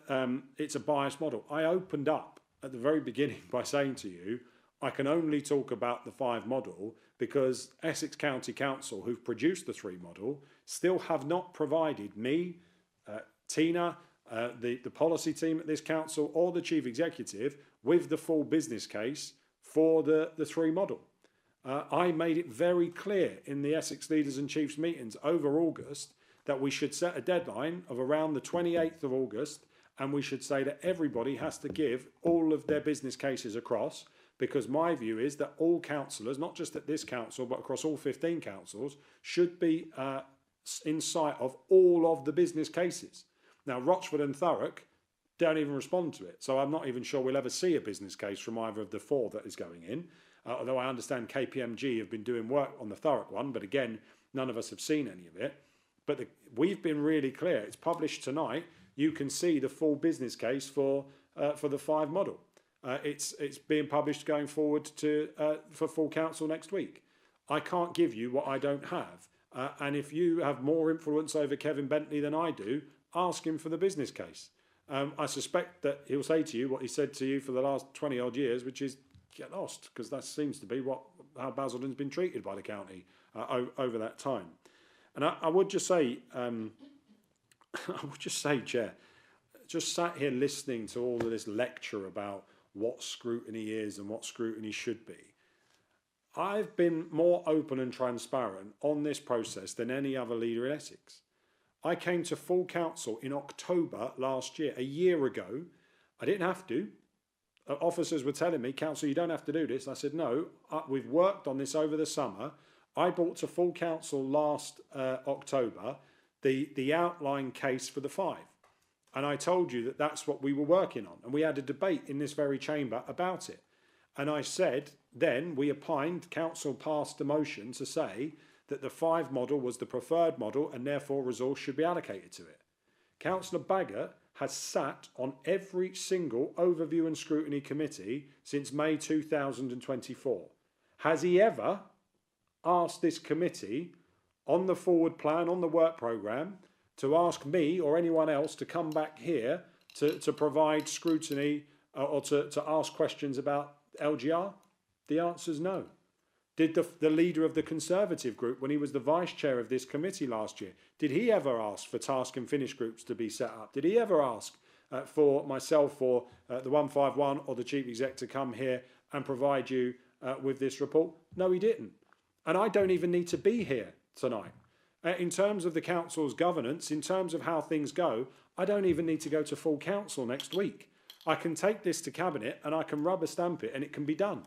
it's a biased model. I opened up at the very beginning by saying to you, I can only talk about the 5 model because Essex County Council, who've produced the 3 model, still have not provided me, Tina, the policy team at this council or the chief executive with the full business case for the 3 model. I made it very clear in the Essex Leaders and Chiefs meetings over August that we should set a deadline of around the 28th of August, and we should say that everybody has to give all of their business cases across, because my view is that all councillors, not just at this council but across all 15 councils, should be in sight of all of the business cases. Now, Rochford and Thurrock don't even respond to it, so I'm not even sure we'll ever see a business case from either of the 4 that is going in, although I understand KPMG have been doing work on the Thurrock one, but again, none of us have seen any of it. But we've been really clear. It's published tonight. You can see the full business case for the 5 model. It's being published going forward for full council next week. I can't give you what I don't have. And if you have more influence over Kevin Bentley than I do, ask him for the business case. I suspect that he'll say to you what he said to you for the last 20 odd years, which is get lost, because that seems to be how Basildon's been treated by the county over that time. And I would just say, Chair, just sat here listening to all of this lecture about what scrutiny is and what scrutiny should be. I've been more open and transparent on this process than any other leader in Essex. I came to full council in October last year, a year ago. I didn't have to. Officers were telling me, Council, you don't have to do this. I said, no, we've worked on this over the summer. I brought to full council last October the outline case for the 5. And I told you that that's what we were working on. And we had a debate in this very chamber about it. And I said, then we opined, council passed a motion to say that the 5 model was the preferred model and therefore resource should be allocated to it. Councillor Baggott has sat on every single overview and scrutiny committee since May 2024. Has he ever asked this committee on the forward plan, on the work programme, to ask me or anyone else to come back here to provide scrutiny or to ask questions about LGR? The answer is no. Did the leader of the Conservative group, when he was the vice chair of this committee last year, did he ever ask for task and finish groups to be set up? Did he ever ask for myself or the 151 or the chief exec to come here and provide you with this report? No, he didn't. And I don't even need to be here tonight. In terms of the council's governance, in terms of how things go, I don't even need to go to full council next week. I can take this to cabinet and I can rubber stamp it and it can be done.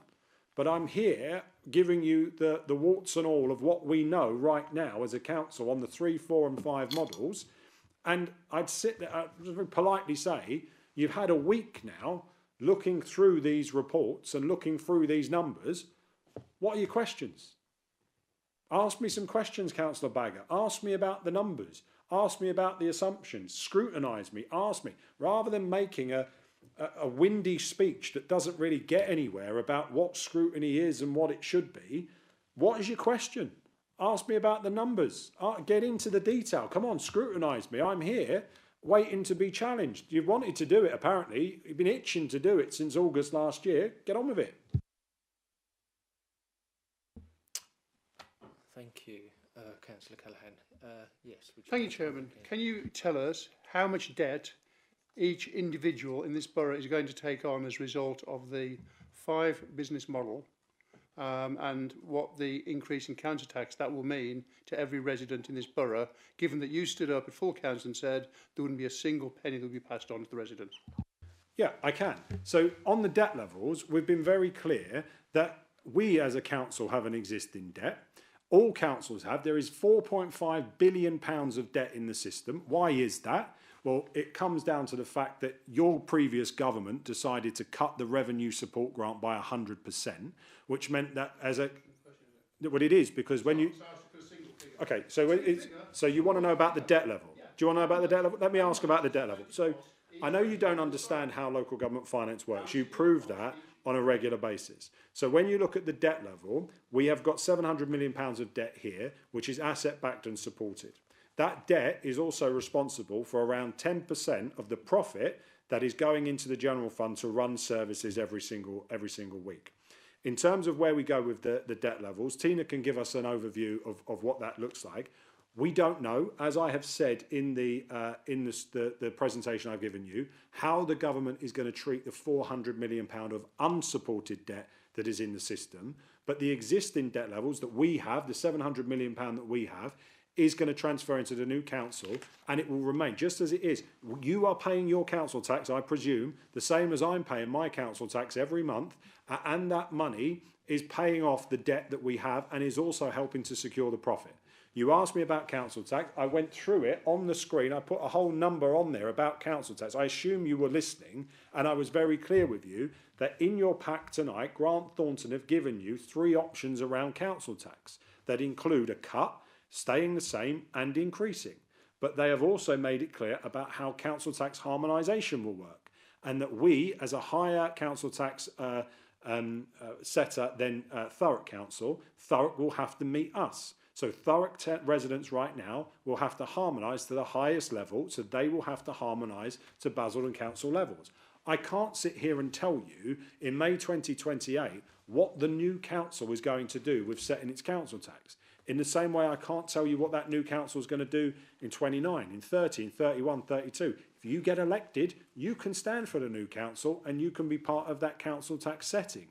But I'm here giving you the warts and all of what we know right now as a council on the 3, 4 and 5 models. And I'd sit there, I'd very politely say, you've had a week now looking through these reports and looking through these numbers. What are your questions? Ask me some questions, Councillor Baggott. Ask me about the numbers. Ask me about the assumptions. Scrutinise me. Ask me. Rather than making a windy speech that doesn't really get anywhere about what scrutiny is and what it should be, what is your question? Ask me about the numbers. Get into the detail. Come on, scrutinise me. I'm here waiting to be challenged. You've wanted to do it, apparently. You've been itching to do it since August last year. Get on with it. Thank you, Councillor Callaghan. Yes. Thank you, Chairman. Can you tell us how much debt each individual in this borough is going to take on as a result of the 5 business model and what the increase in council tax that will mean to every resident in this borough, given that you stood up at full council and said there wouldn't be a single penny that would be passed on to the residents? Yeah, I can. So on the debt levels, we've been very clear that we as a council have an existing debt. All councils have. There is £4.5 billion of debt in the system. Why is that? Well, it comes down to the fact that your previous government decided to cut the revenue support grant by 100%, which meant that as a... Well, it is, because when you... Okay, so you want to know about the debt level. Do you want to know about the debt level? Let me ask about the debt level. So I know you don't understand how local government finance works. You prove that on a regular basis. So when you look at the debt level, we have got £700 million of debt here, which is asset-backed and supported. That debt is also responsible for around 10% of the profit that is going into the general fund to run services every single week. In terms of where we go with the debt levels, Tina can give us an overview of what that looks like. We don't know, as I have said in the presentation I've given you, how the government is going to treat the £400 million of unsupported debt that is in the system. But the existing debt levels that we have, the £700 million that we have, is going to transfer into the new council, and it will remain just as it is. You are paying your council tax, I presume, the same as I'm paying my council tax every month, and that money is paying off the debt that we have and is also helping to secure the profit. You asked me about council tax. I went through it on the screen. I put a whole number on there about council tax. I assume you were listening, and I was very clear with you that in your pack tonight, Grant Thornton have given you 3 options around council tax that include a cut, staying the same and increasing. But they have also made it clear about how council tax harmonisation will work, and that we, as a higher council tax setter than Thurrock Council, Thurrock will have to meet us. So Thurrock residents right now will have to harmonise to the highest level, so they will have to harmonise to Basildon Council levels. I can't sit here and tell you in May 2028 what the new council is going to do with setting its council tax. In the same way I can't tell you what that new council is going to do in 29, in 30, in 31, 32. If you get elected, you can stand for the new council and you can be part of that council tax setting.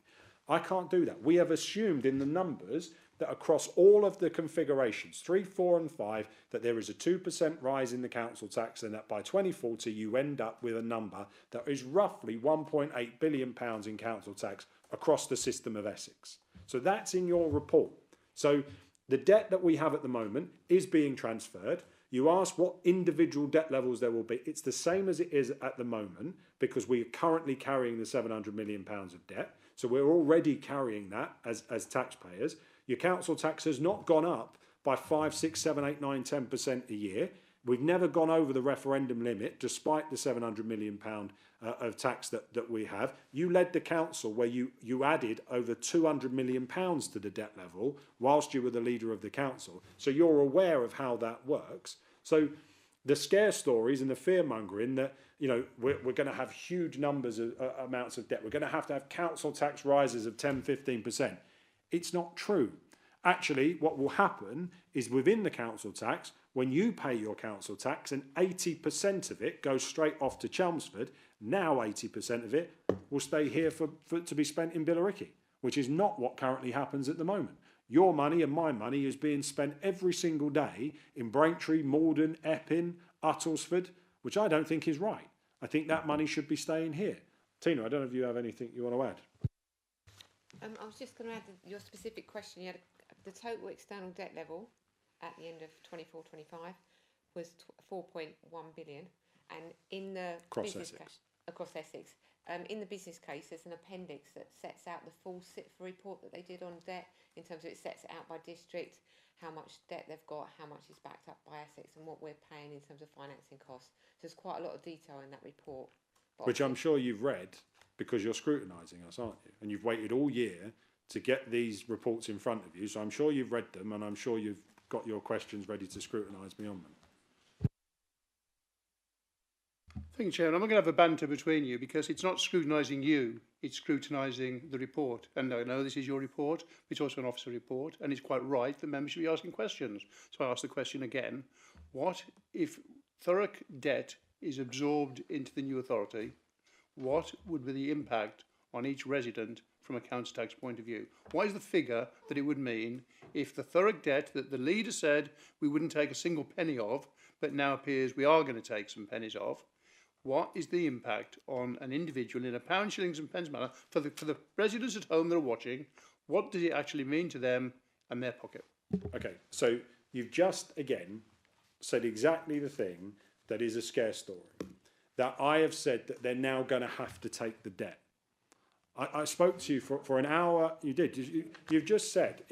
I can't do that. We have assumed in the numbers that across all of the configurations, 3, 4 and 5, that there is a 2% rise in the council tax, and that by 2040 you end up with a number that is roughly £1.8 billion in council tax across the system of Essex. So that's in your report. So the debt that we have at the moment is being transferred. You ask what individual debt levels there will be. It's the same as it is at the moment, because we are currently carrying the £700 million of debt. So we're already carrying that as taxpayers. Your council tax has not gone up by 5, 6, 7, 8, 9, 10% a year. We've never gone over the referendum limit, despite the £700 million of tax that we have. You led the council where you added over £200 million to the debt level whilst you were the leader of the council. So you're aware of how that works. So the scare stories and the fear-mongering that, you know, we're going to have huge numbers of amounts of debt. We're going to have council tax rises of 10, 15%. It's not true. Actually, what will happen is within the council tax, when you pay your council tax and 80% of it goes straight off to Chelmsford, now 80% of it will stay here for to be spent in Billericay, which is not what currently happens at the moment. Your money and my money is being spent every single day in Braintree, Malden, Epping, Uttlesford, which I don't think is right. I think that money should be staying here. Tina, I don't know if you have anything you want to add. I was just going to add your specific question. You had the total external debt level at the end of 24-25 was 4.1 billion, and in the business case, across Essex, in the business case, there's an appendix that sets out the full SITFA report that they did on debt. In terms of it sets it out by district, how much debt they've got, how much is backed up by Essex, and what we're paying in terms of financing costs. So there's quite a lot of detail in that report. Which I'm sure you've read, because you're scrutinising us, aren't you? And you've waited all year to get these reports in front of you. So I'm sure you've read them, and I'm sure you've got your questions ready to scrutinise me on them. Thank you, Chairman. I'm not going to have a banter between you, because it's not scrutinising you, it's scrutinising the report. And I know this is your report, but it's also an officer report, and it's quite right that members should be asking questions. So I ask the question again: what if Thurrock debt is absorbed into the new authority? What would be the impact on each resident from a council tax point of view? What is the figure that it would mean if the Thurrock debt that the leader said we wouldn't take a single penny of, but now appears we are going to take some pennies of? What is the impact on an individual in a pound, shillings and pence manner for the residents at home that are watching? What does it actually mean to them and their pocket? Okay, so you've just, again, said exactly the thing that is a scare story. That I have said that they're now going to have to take the debt. I spoke to you for an hour. You did. You've just said.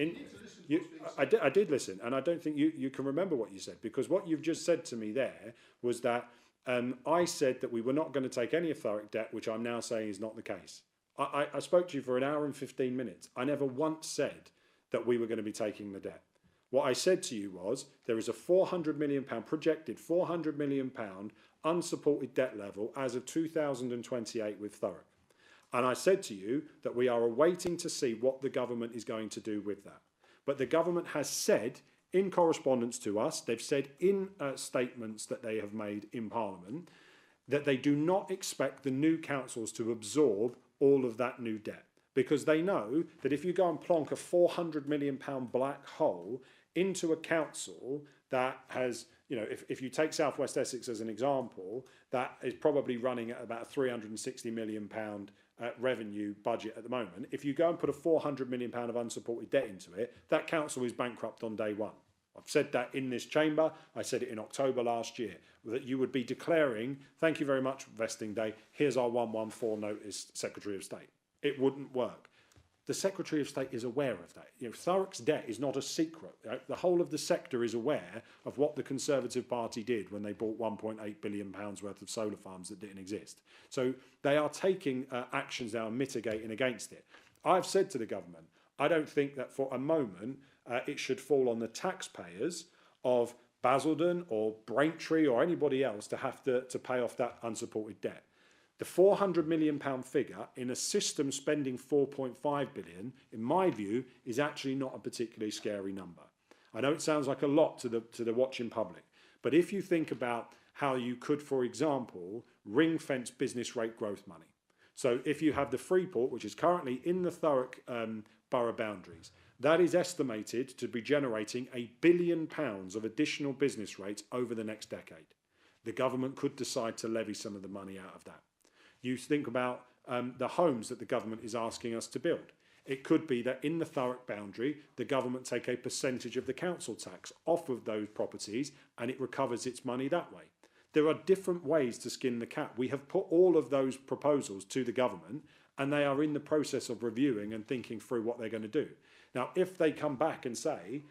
I did listen, and I don't think you can remember what you said, because what you've just said to me there was that I said that we were not going to take any of Thurrock debt, which I'm now saying is not the case. I spoke to you for an hour and 15 minutes. I never once said that we were going to be taking the debt. What I said to you was there is a £400 million, projected £400 million unsupported debt level as of 2028 with Thurrock. And I said to you that we are awaiting to see what the government is going to do with that. But the government has said in correspondence to us, they've said in statements that they have made in Parliament that they do not expect the new councils to absorb all of that new debt, because they know that if you go and plonk a £400 million black hole into a council that has, you know, if you take South West Essex as an example, that is probably running at about a £360 million revenue budget at the moment. If you go and put a £400 million of unsupported debt into it, that council is bankrupt on day one. I've said that in this chamber. I said it in October last year, that you would be declaring, thank you very much, vesting day, here's our 114 notice, Secretary of State. It wouldn't work. The Secretary of State is aware of that. You know, Thurrock's debt is not a secret. The whole of the sector is aware of what the Conservative Party did when they bought £1.8 billion worth of solar farms that didn't exist. So they are taking actions now and mitigating against it. I've said to the government, I don't think that for a moment it should fall on the taxpayers of Basildon or Braintree or anybody else to have to pay off that unsupported debt. The £400 million figure in a system spending £4.5 billion, in my view, is actually not a particularly scary number. I know it sounds like a lot to the watching public, but if you think about how you could, for example, ring-fence business rate growth money. So if you have the Freeport, which is currently in the Thurrock borough boundaries, that is estimated to be generating £1 billion of additional business rates over the next decade. The government could decide to levy some of the money out of that. You think about the homes that the government is asking us to build. It could be that in the Thurrock boundary, the government take a percentage of the council tax off of those properties and it recovers its money that way. There are different ways to skin the cat. We have put all of those proposals to the government and they are in the process of reviewing and thinking through what they're going to do. Now, if they come back and say,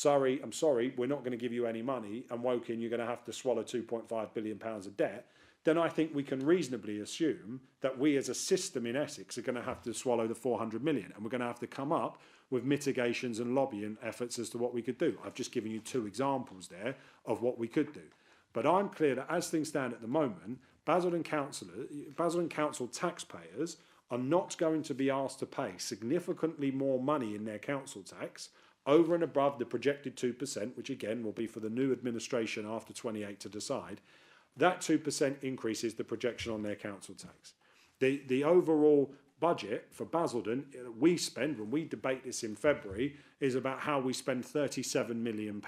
I'm sorry, we're not going to give you any money and Woking, you're going to have to swallow £2.5 billion of debt, then I think we can reasonably assume that we as a system in Essex are going to have to swallow the 400 million and we're going to have to come up with mitigations and lobbying efforts as to what we could do. I've just given you two examples there of what we could do. But I'm clear that as things stand at the moment, Basildon Council taxpayers are not going to be asked to pay significantly more money in their council tax over and above the projected 2%, which again will be for the new administration after 28 to decide. That 2% increase is the projection on their council tax. The overall budget for Basildon we spend, when we debate this in February, is about how we spend £37 million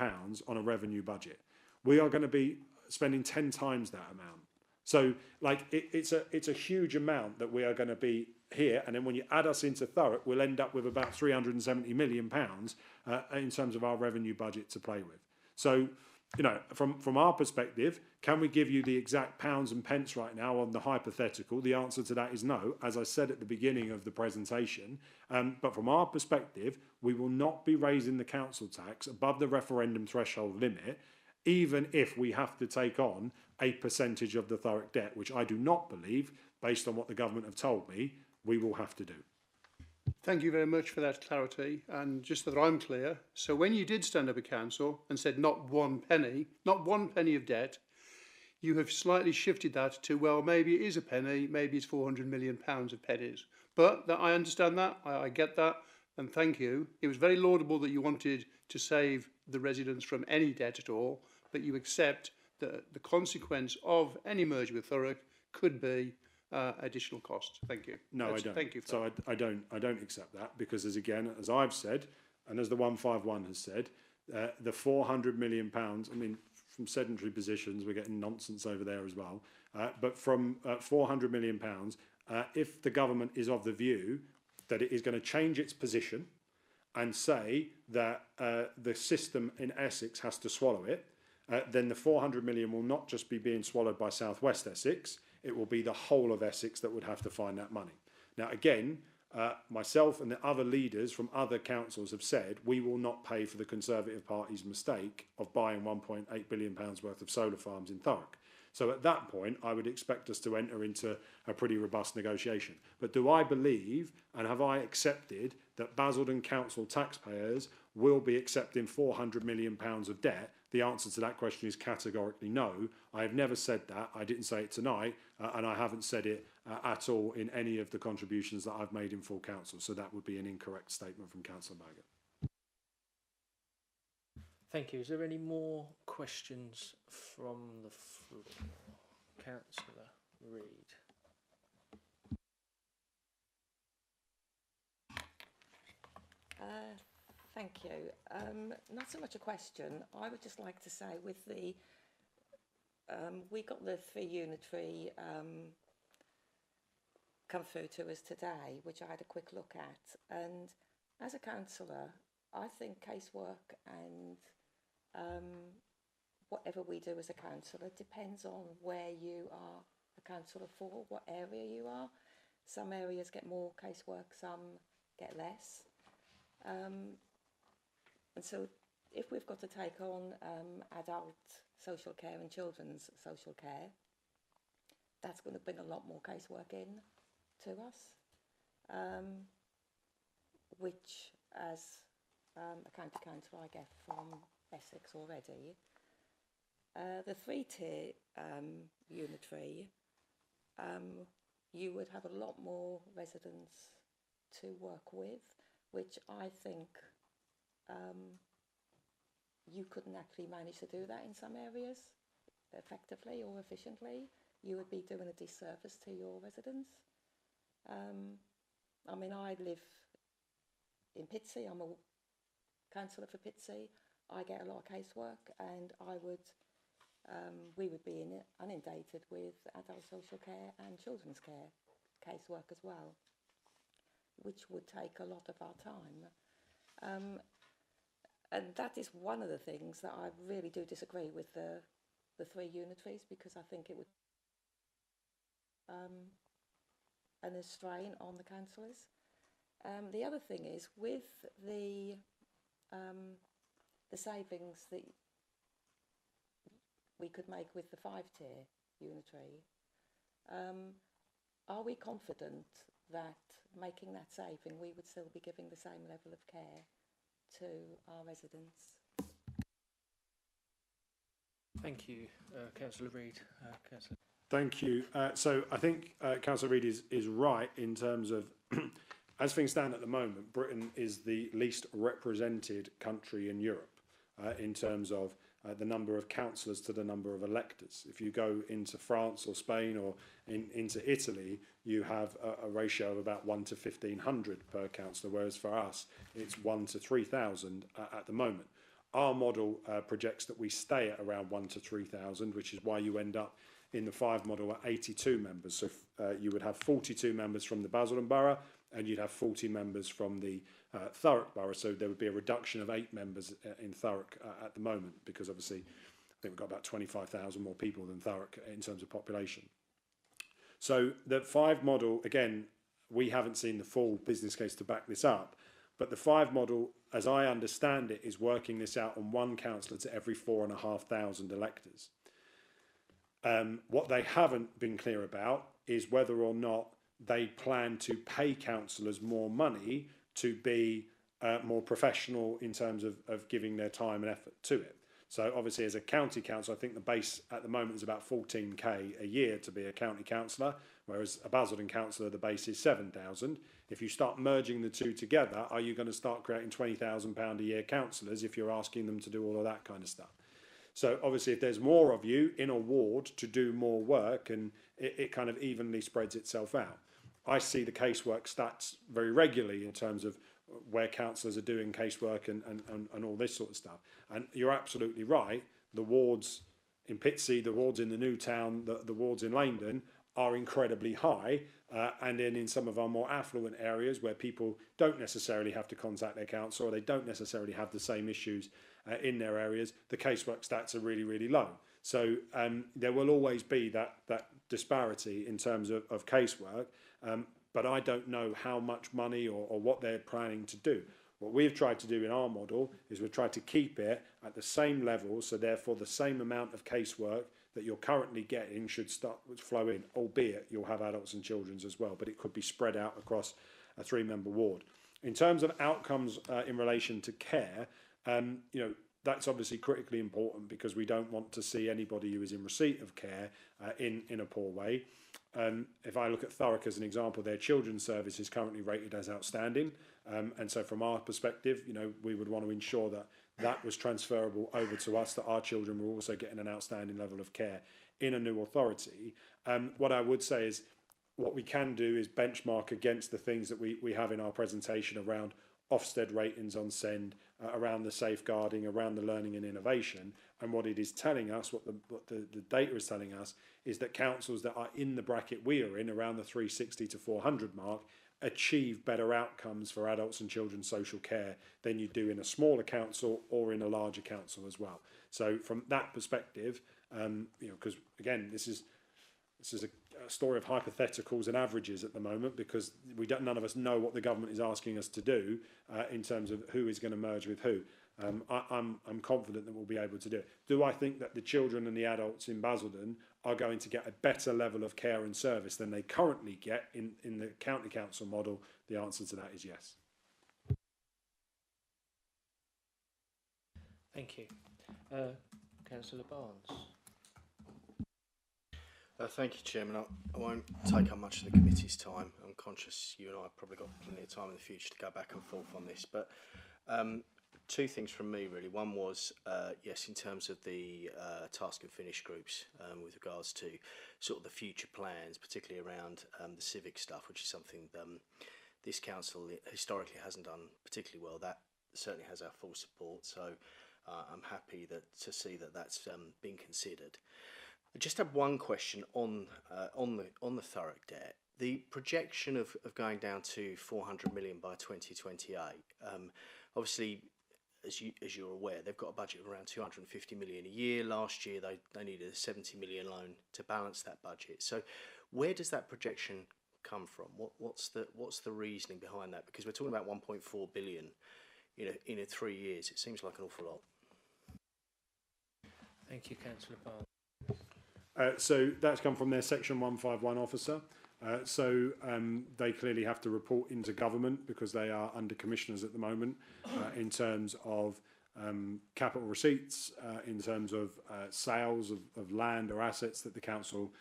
on a revenue budget. We are going to be spending 10 times that amount. So, like, it's a huge amount that we are going to be here, and then when you add us into Thurrock, we'll end up with about £370 million in terms of our revenue budget to play with. So, you know, from our perspective, can we give you the exact pounds and pence right now on the hypothetical? The answer to that is no, as I said at the beginning of the presentation. But from our perspective, we will not be raising the council tax above the referendum threshold limit, even if we have to take on a percentage of the Thurrock debt, which I do not believe, based on what the government have told me, we will have to do. Thank you very much for that clarity. And just so that I'm clear, so when you did stand up a council and said not one penny of debt, you have slightly shifted that to, well, maybe it is a penny, maybe it's £400 million of pennies. But that, I understand that, I get that, and thank you. It was very laudable that you wanted to save the residents from any debt at all, but you accept that the consequence of any merger with Thurrock could be additional costs. Thank you. No, I don't. Thank you. So I don't accept that, because as I've said, and as the 151 has said, the £400 million, I mean, from sedentary positions, we're getting nonsense over there as well. But from £400 million, if the government is of the view that it is going to change its position and say that the system in Essex has to swallow it, then the 400 million will not just be being swallowed by South West Essex, it will be the whole of Essex that would have to find that money. Now, again, myself and the other leaders from other councils have said we will not pay for the Conservative Party's mistake of buying £1.8 billion worth of solar farms in Thurrock. So at that point, I would expect us to enter into a pretty robust negotiation. But do I believe, and have I accepted, that Basildon Council taxpayers will be accepting £400 million of debt? The answer to that question is categorically no. I have never said that. I didn't say it tonight, and I haven't said it at all in any of the contributions that I've made in full council. So that would be an incorrect statement from Councillor Baggett. Thank you. Is there any more questions from the floor? Councillor Reid. Thank you. Not so much a question. I would just like to say with the, we got the 3 unitary come through to us today, which I had a quick look at. And as a councillor, I think casework and whatever we do as a councillor depends on where you are a councillor for, what area you are. Some areas get more casework, some get less. And so if we've got to take on adult social care and children's social care, that's going to bring a lot more casework in to us, which as a county councillor I get from Essex already. The 3-tier unitary, you would have a lot more residents to work with, which I think you couldn't actually manage to do that in some areas effectively or efficiently. You would be doing a disservice to your residents. I mean, I live in Pitsea. I'm a councillor for Pitsea. I get a lot of casework, and we would be inundated with adult social care and children's care casework as well, which would take a lot of our time. And that is one of the things that I really do disagree with the 3 unitaries, because I think it would a strain on the councillors. The other thing is with the savings that we could make with the 5-tier unitary, are we confident that making that saving we would still be giving the same level of care to our residents? Thank you, Councillor Reid. Councillor. Thank you. So I think Councillor Reid is right in terms of, as things stand at the moment, Britain is the least represented country in Europe in terms of the number of councillors to the number of electors. If you go into France or Spain or into Italy, you have a ratio of about 1 to 1,500 per councillor, whereas for us, it's 1 to 3,000 at the moment. Our model projects that we stay at around 1 to 3,000, which is why you end up in the 5 model at 82 members. So you would have 42 members from the Basildon Borough, and you'd have 40 members from the Thurrock Borough. So there would be a reduction of 8 members in Thurrock at the moment, because obviously I think we've got about 25,000 more people than Thurrock in terms of population. So the 5 model, again, we haven't seen the full business case to back this up, but the 5 model, as I understand it, is working this out on 1 councillor to every 4,500 electors. What they haven't been clear about is whether or not they plan to pay councillors more money to be more professional in terms of giving their time and effort to it. So obviously as a county council, I think the base at the moment is about 14k a year to be a county councillor, whereas a Basildon councillor, the base is 7,000. If you start merging the two together, are you going to start creating £20,000 a year councillors if you're asking them to do all of that kind of stuff? So obviously if there's more of you in a ward to do more work, and it kind of evenly spreads itself out. I see the casework stats very regularly in terms of where councillors are doing casework and all this sort of stuff. And you're absolutely right, the wards in Pitsea, the wards in the New Town, the wards in Langdon are incredibly high, and then in some of our more affluent areas where people don't necessarily have to contact their council, or they don't necessarily have the same issues in their areas, the casework stats are really, really low. So there will always be that disparity in terms of casework, but I don't know how much money or what they're planning to do. What we've tried to do in our model is we've tried to keep it at the same level, so therefore the same amount of casework that you're currently getting should start to flow in, albeit you'll have adults and children's as well, but it could be spread out across a 3-member ward. In terms of outcomes in relation to care, that's obviously critically important, because we don't want to see anybody who is in receipt of care in a poor way. If I look at Thurrock as an example, their children's service is currently rated as outstanding. And so from our perspective, we would want to ensure that that was transferable over to us, that our children were also getting an outstanding level of care in a new authority. What I would say is what we can do is benchmark against the things that we have in our presentation around Ofsted ratings on SEND, around the safeguarding, around the learning and innovation. And what it is telling us, what the data is telling us, is that councils that are in the bracket we are in, around the 360 to 400 mark, achieve better outcomes for adults and children's social care than you do in a smaller council or in a larger council as well. So from that perspective, because again, this is a story of hypotheticals and averages at the moment, because none of us know what the government is asking us to do in terms of who is going to merge with who. I'm confident that we'll be able to do it. Do I think that the children and the adults in Basildon are going to get a better level of care and service than they currently get in the county council model? The answer to that is yes. Thank you. Councillor Barnes. Thank you, Chairman. I won't take up much of the committee's time. I'm conscious you and I have probably got plenty of time in the future to go back and forth on this. But two things from me, really. One was, yes, in terms of the task and finish groups with regards to sort of the future plans, particularly around the civic stuff, which is something this council historically hasn't done particularly well. That certainly has our full support. So I'm happy to see that that's been considered. I just have one question on the Thurrock debt. The projection of going down to 400 million by 2028. Obviously, as you're aware, they've got a budget of around 250 million a year. Last year, they needed a 70 million loan to balance that budget. So, where does that projection come from? What's the reasoning behind that? Because we're talking about 1.4 billion, in 3 years. It seems like an awful lot. Thank you, Councillor Barnes. So that's come from their Section 151 officer. They clearly have to report into government because they are under commissioners at the moment in terms of capital receipts, in terms of sales of land or assets that the council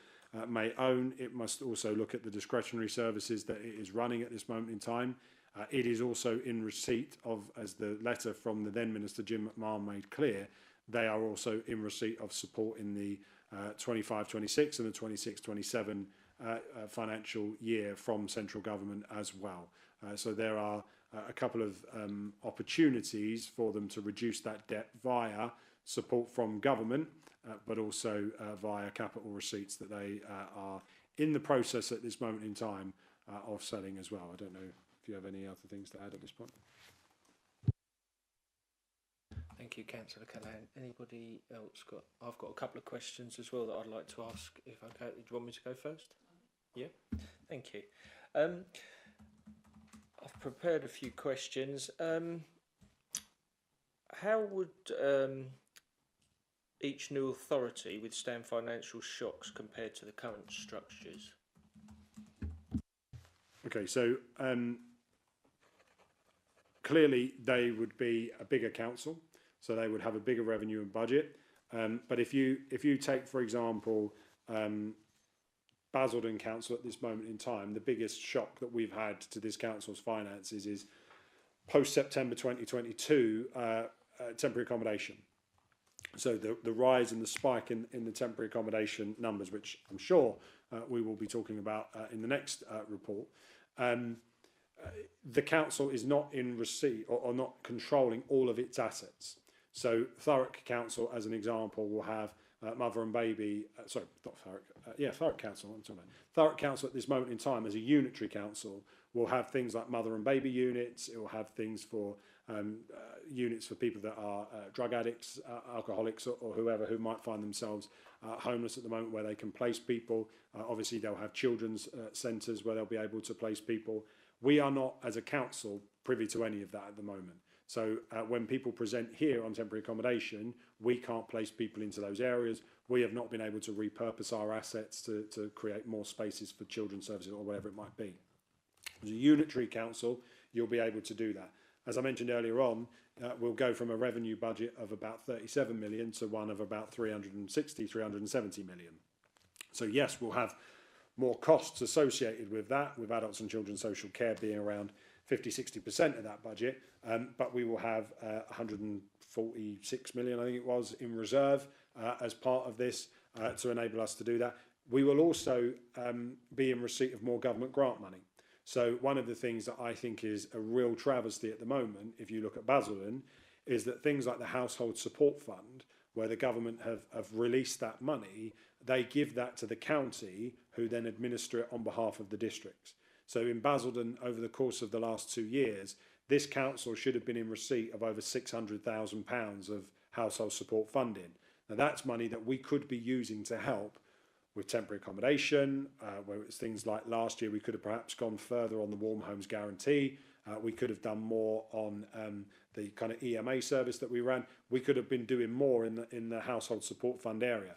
may own. It must also look at the discretionary services that it is running at this moment in time. It is also in receipt of, as the letter from the then Minister Jim McMahon made clear, they are also in receipt of support in the 25-26 and the 26-27 financial year from central government as well. So there are a couple of opportunities for them to reduce that debt via support from government, but also via capital receipts that they are in the process at this moment in time of selling as well. I don't know if you have any other things to add at this point. Thank you, Councillor Callaghan. Anybody else got? I've got a couple of questions as well that I'd like to ask. If okay, do you want me to go first? Yeah. Thank you. I've prepared a few questions. How would each new authority withstand financial shocks compared to the current structures? Okay, so clearly they would be a bigger council. So they would have a bigger revenue and budget. But if you take, for example, Basildon Council at this moment in time, the biggest shock that we've had to this council's finances is post-September 2022 temporary accommodation. So the rise and the spike in the temporary accommodation numbers, which I'm sure we will be talking about in the next report. The council is not in receipt or not controlling all of its assets. So Thurrock Council, as an example, will have mother and baby. Sorry, not Thurrock. Thurrock Council. I'm talking about Thurrock Council at this moment in time, as a unitary council, will have things like mother and baby units. It will have things for units for people that are drug addicts, alcoholics, or whoever who might find themselves homeless at the moment, where they can place people. Obviously, they'll have children's centres where they'll be able to place people. We are not, as a council, privy to any of that at the moment. So when people present here on temporary accommodation, we can't place people into those areas. We have not been able to repurpose our assets to create more spaces for children's services or whatever it might be. As a unitary council, you'll be able to do that. As I mentioned earlier on, we'll go from a revenue budget of about 37 million to one of about 360, 370 million. So yes, we'll have more costs associated with that, with adults and children's social care being around 50-60% of that budget, but we will have 146 million, I think it was, in reserve as part of this to enable us to do that. We will also be in receipt of more government grant money. So one of the things that I think is a real travesty at the moment, if you look at Basildon, is that things like the Household Support Fund, where the government have released that money, they give that to the county, who then administer it on behalf of the districts. So in Basildon, over the course of the last 2 years, this council should have been in receipt of over £600,000 of household support funding. Now that's money that we could be using to help with temporary accommodation, where it's things like last year we could have perhaps gone further on the Warm Homes Guarantee. We could have done more on the kind of EMA service that we ran. We could have been doing more in the household support fund area.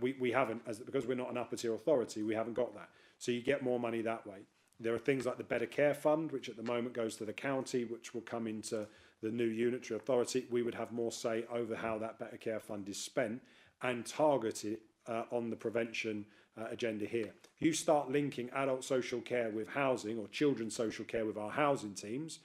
We haven't, because we're not an upper tier authority, we haven't got that. So you get more money that way. There are things like the Better Care Fund, which at the moment goes to the county, which will come into the new unitary authority. We would have more say over how that Better Care Fund is spent and target it on the prevention agenda here. If you start linking adult social care with housing, or children's social care with our housing teams,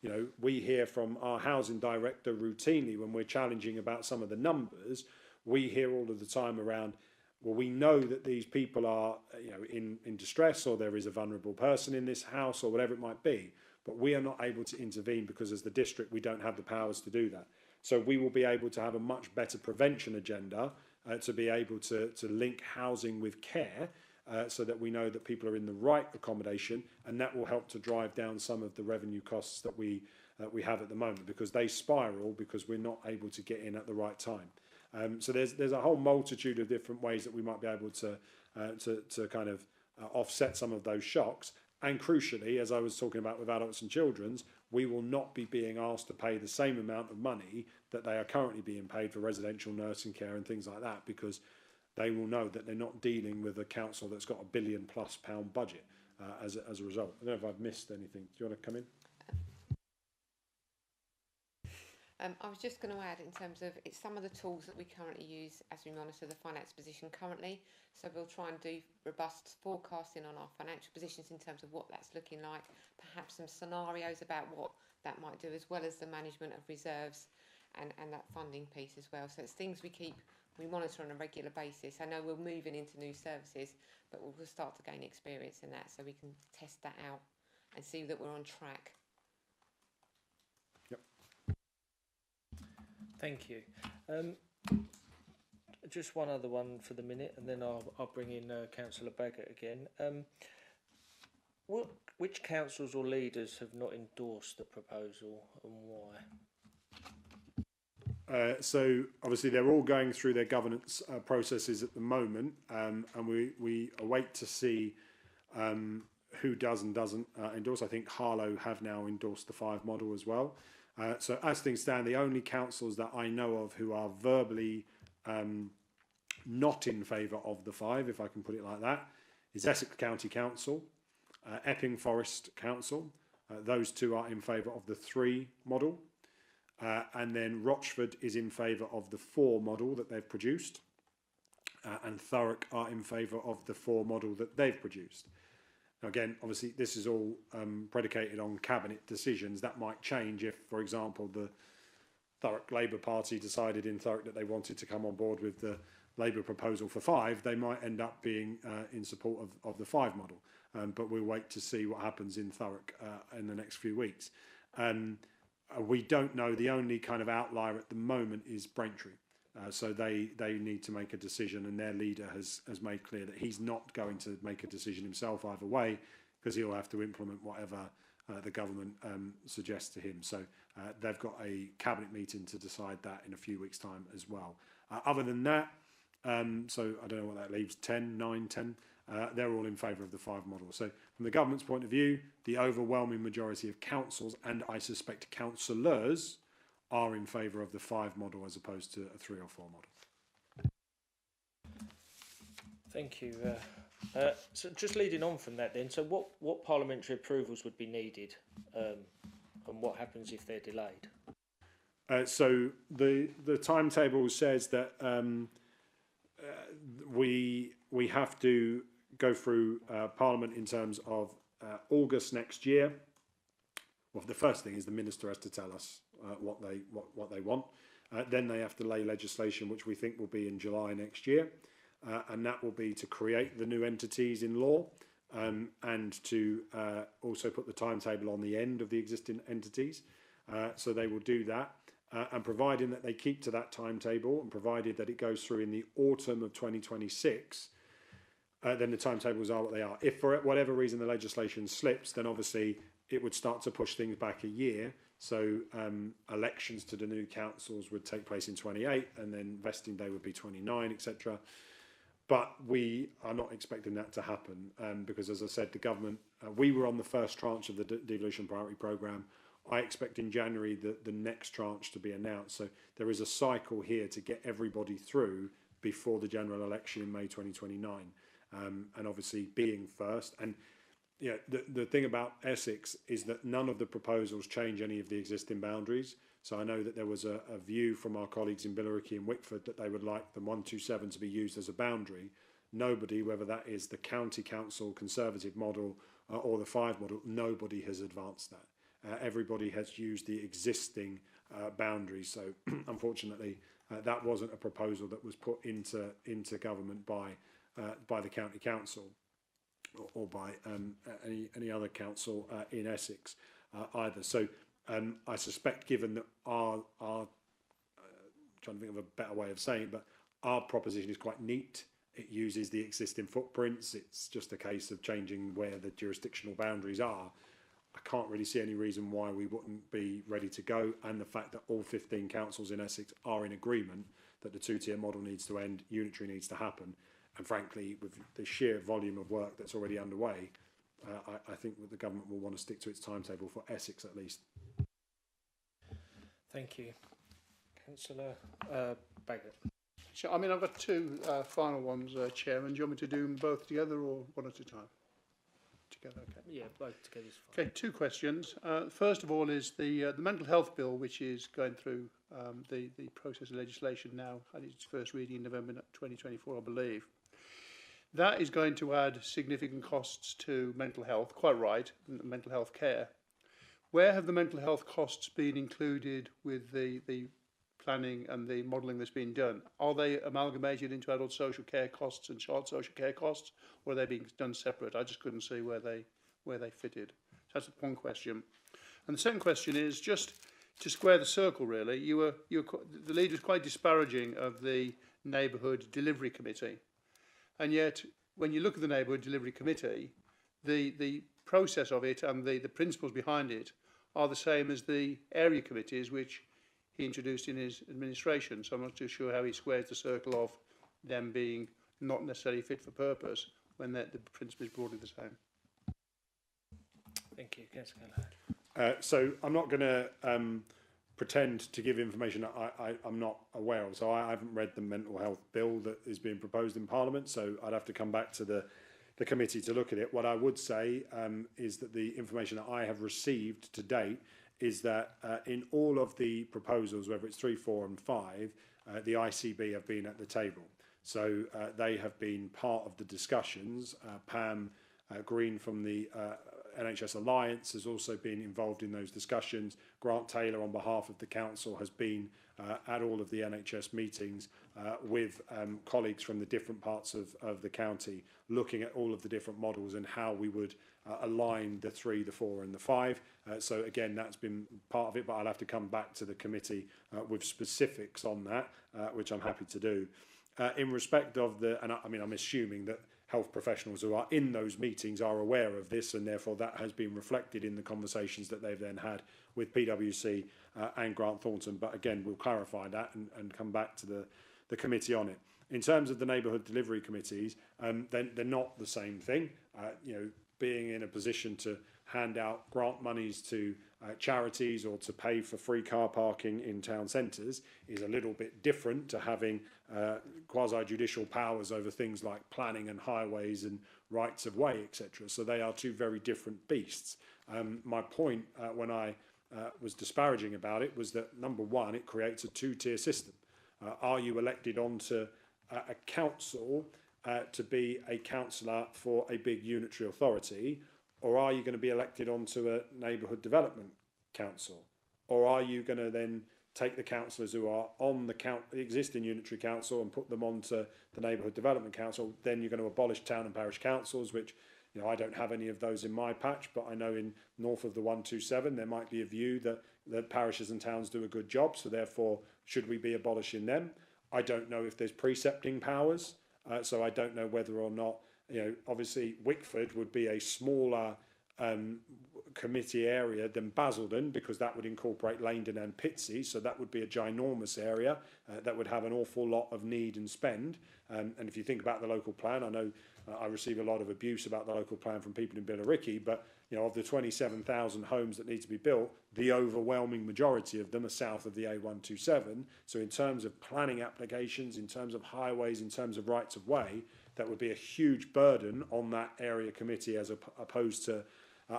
you know, we hear from our housing director routinely when we're challenging about some of the numbers. We hear all of the time around, well, we know that these people are, you know, in distress, or there is a vulnerable person in this house, or whatever it might be, but we are not able to intervene because as the district we don't have the powers to do that. So we will be able to have a much better prevention agenda to be able to link housing with care, so that we know that people are in the right accommodation, and that will help to drive down some of the revenue costs that we have at the moment, because they spiral because we're not able to get in at the right time. So there's a whole multitude of different ways that we might be able to kind of offset some of those shocks. And crucially, as I was talking about with adults and children's, we will not be being asked to pay the same amount of money that they are currently being paid for residential nursing care and things like that, because they will know that they're not dealing with a council that's got £1 billion+ budget as a result. I don't know if I've missed anything. Do you want to come in? I was just going to add, in terms of it's some of the tools that we currently use as we monitor the finance position currently. So we'll try and do robust forecasting on our financial positions in terms of what that's looking like, perhaps some scenarios about what that might do, as well as the management of reserves and that funding piece as well. So it's things we monitor on a regular basis. I know we're moving into new services, but we'll start to gain experience in that, so we can test that out and see that we're on track. Thank you. Just one other one for the minute, and then I'll bring in Councillor Baggott again. Which councils or leaders have not endorsed the proposal, and why? So obviously they're all going through their governance processes at the moment, and we await to see who does and doesn't endorse. I think Harlow have now endorsed the 5 model as well. So as things stand, the only councils that I know of who are verbally not in favour of the 5, if I can put it like that, is Essex County Council, Epping Forest Council. Those two are in favour of the 3 model. And then Rochford is in favour of the 4 model that they've produced. And Thurrock are in favour of the 4 model that they've produced. Now again, obviously, this is all predicated on cabinet decisions. That might change if, for example, the Thurrock Labour Party decided in Thurrock that they wanted to come on board with the Labour proposal for 5. They might end up being in support of the 5 model. But we'll wait to see what happens in Thurrock in the next few weeks. We don't know. The only kind of outlier at the moment is Braintree. So they need to make a decision, and their leader has made clear that he's not going to make a decision himself either way, because he'll have to implement whatever the government suggests to him. So they've got a cabinet meeting to decide that in a few weeks' time as well. Other than that, so I don't know what that leaves, 10, 9, 10, they're all in favour of the 5 model. So from the government's point of view, the overwhelming majority of councils, and I suspect councillors, are in favour of the 5 model as opposed to a 3 or 4 model. Thank you. So just leading on from that then, so what parliamentary approvals would be needed, and what happens if they're delayed? So the timetable says that we have to go through Parliament in terms of August next year. well, the first thing is the minister has to tell us what they want. Then they have to lay legislation, which we think will be in July next year, and that will be to create the new entities in law, and to also put the timetable on the end of the existing entities. So they will do that, and providing that they keep to that timetable, and provided that it goes through in the autumn of 2026, then the timetables are what they are. If for whatever reason the legislation slips, then obviously it would start to push things back a year. So elections to the new councils would take place in 28, and then vesting day would be 29, etc. But we are not expecting that to happen, because, as I said, the government, we were on the first tranche of the devolution priority programme. I expect in January the next tranche to be announced. So there is a cycle here to get everybody through before the general election in May 2029. And obviously being first. And yeah, the thing about Essex is that none of the proposals change any of the existing boundaries. So I know that there was a view from our colleagues in Billericay and Wickford that they would like the 127 to be used as a boundary. Nobody, whether that is the county council conservative model or the 5 model, nobody has advanced that. Everybody has used the existing boundaries. So unfortunately, that wasn't a proposal that was put into government by the county council or by any other council in Essex either. So I suspect, given that our trying to think of a better way of saying it, but our proposition is quite neat. It uses the existing footprints. It's just a case of changing where the jurisdictional boundaries are. I can't really see any reason why we wouldn't be ready to go, and the fact that all 15 councils in Essex are in agreement that the 2-tier model needs to end, unitary needs to happen. And frankly, with the sheer volume of work that's already underway, I think that the government will want to stick to its timetable for Essex at least. Thank you. Councillor Baggott. I mean, I've got 2 final ones, Chairman. Do you want me to do them both together or one at a time? Together, okay. Yeah, both together is fine. Okay, 2 questions. First of all is the mental health bill, which is going through the process of legislation now. Had its first reading in November 2024, I believe. That is going to add significant costs to mental health, quite right, mental health care. Where have the mental health costs been included with the planning and the modelling that's been done? Are they amalgamated into adult social care costs and child social care costs, or are they being done separate? I just couldn't see where they fitted. So that's one question. And the second question is just to square the circle. Really, the leader was quite disparaging of the neighbourhood delivery committee, and yet when you look at the neighbourhood delivery committee, the process of it and the principles behind it are the same as the area committees which he introduced in his administration. So I'm not too sure how he squares the circle of them being not necessarily fit for purpose when the principle is broadly the same. Thank you, Councillor. So I'm not going to pretend to give information that I'm not aware of. So I haven't read the mental health bill that is being proposed in Parliament. So I'd have to come back to the committee to look at it. What I would say is that the information that I have received to date is that in all of the proposals, whether it's 3, 4 and 5, the ICB have been at the table. So they have been part of the discussions. Pam Green from the NHS Alliance has also been involved in those discussions. Grant Taylor on behalf of the council has been at all of the NHS meetings with colleagues from the different parts of the county, looking at all of the different models and how we would align the 3, the 4 and the 5. So again, that's been part of it, but I'll have to come back to the committee with specifics on that, which I'm happy to do. In respect of I'm assuming that health professionals who are in those meetings are aware of this, and therefore that has been reflected in the conversations that they've then had with PwC and Grant Thornton. But again, we'll clarify that and come back to the committee on it. In terms of the neighbourhood delivery committees, they're not the same thing. Being in a position to hand out grant monies to charities or to pay for free car parking in town centres is a little bit different to having quasi-judicial powers over things like planning and highways and rights of way, etc. So they are 2 very different beasts. My point when I was disparaging about it was that, number one, it creates a 2-tier system. Are you elected onto a council to be a councillor for a big unitary authority, or are you going to be elected onto a neighbourhood development council? Or are you going to then take the councillors who are on the existing unitary council and put them onto the neighbourhood development council? Then you're going to abolish town and parish councils, which, you know, I don't have any of those in my patch, but I know in north of the 127 there might be a view that parishes and towns do a good job, so therefore should we be abolishing them? I don't know if there's precepting powers, so I don't know whether or not, you know, obviously Wickford would be a smaller committee area than Basildon, because that would incorporate Langdon and Pitsea, so that would be a ginormous area that would have an awful lot of need and spend. And if you think about the local plan, I know I receive a lot of abuse about the local plan from people in Billericay, but you know, of the 27,000 homes that need to be built, the overwhelming majority of them are south of the A127. So in terms of planning applications, in terms of highways, in terms of rights of way, that would be a huge burden on that area committee as opposed to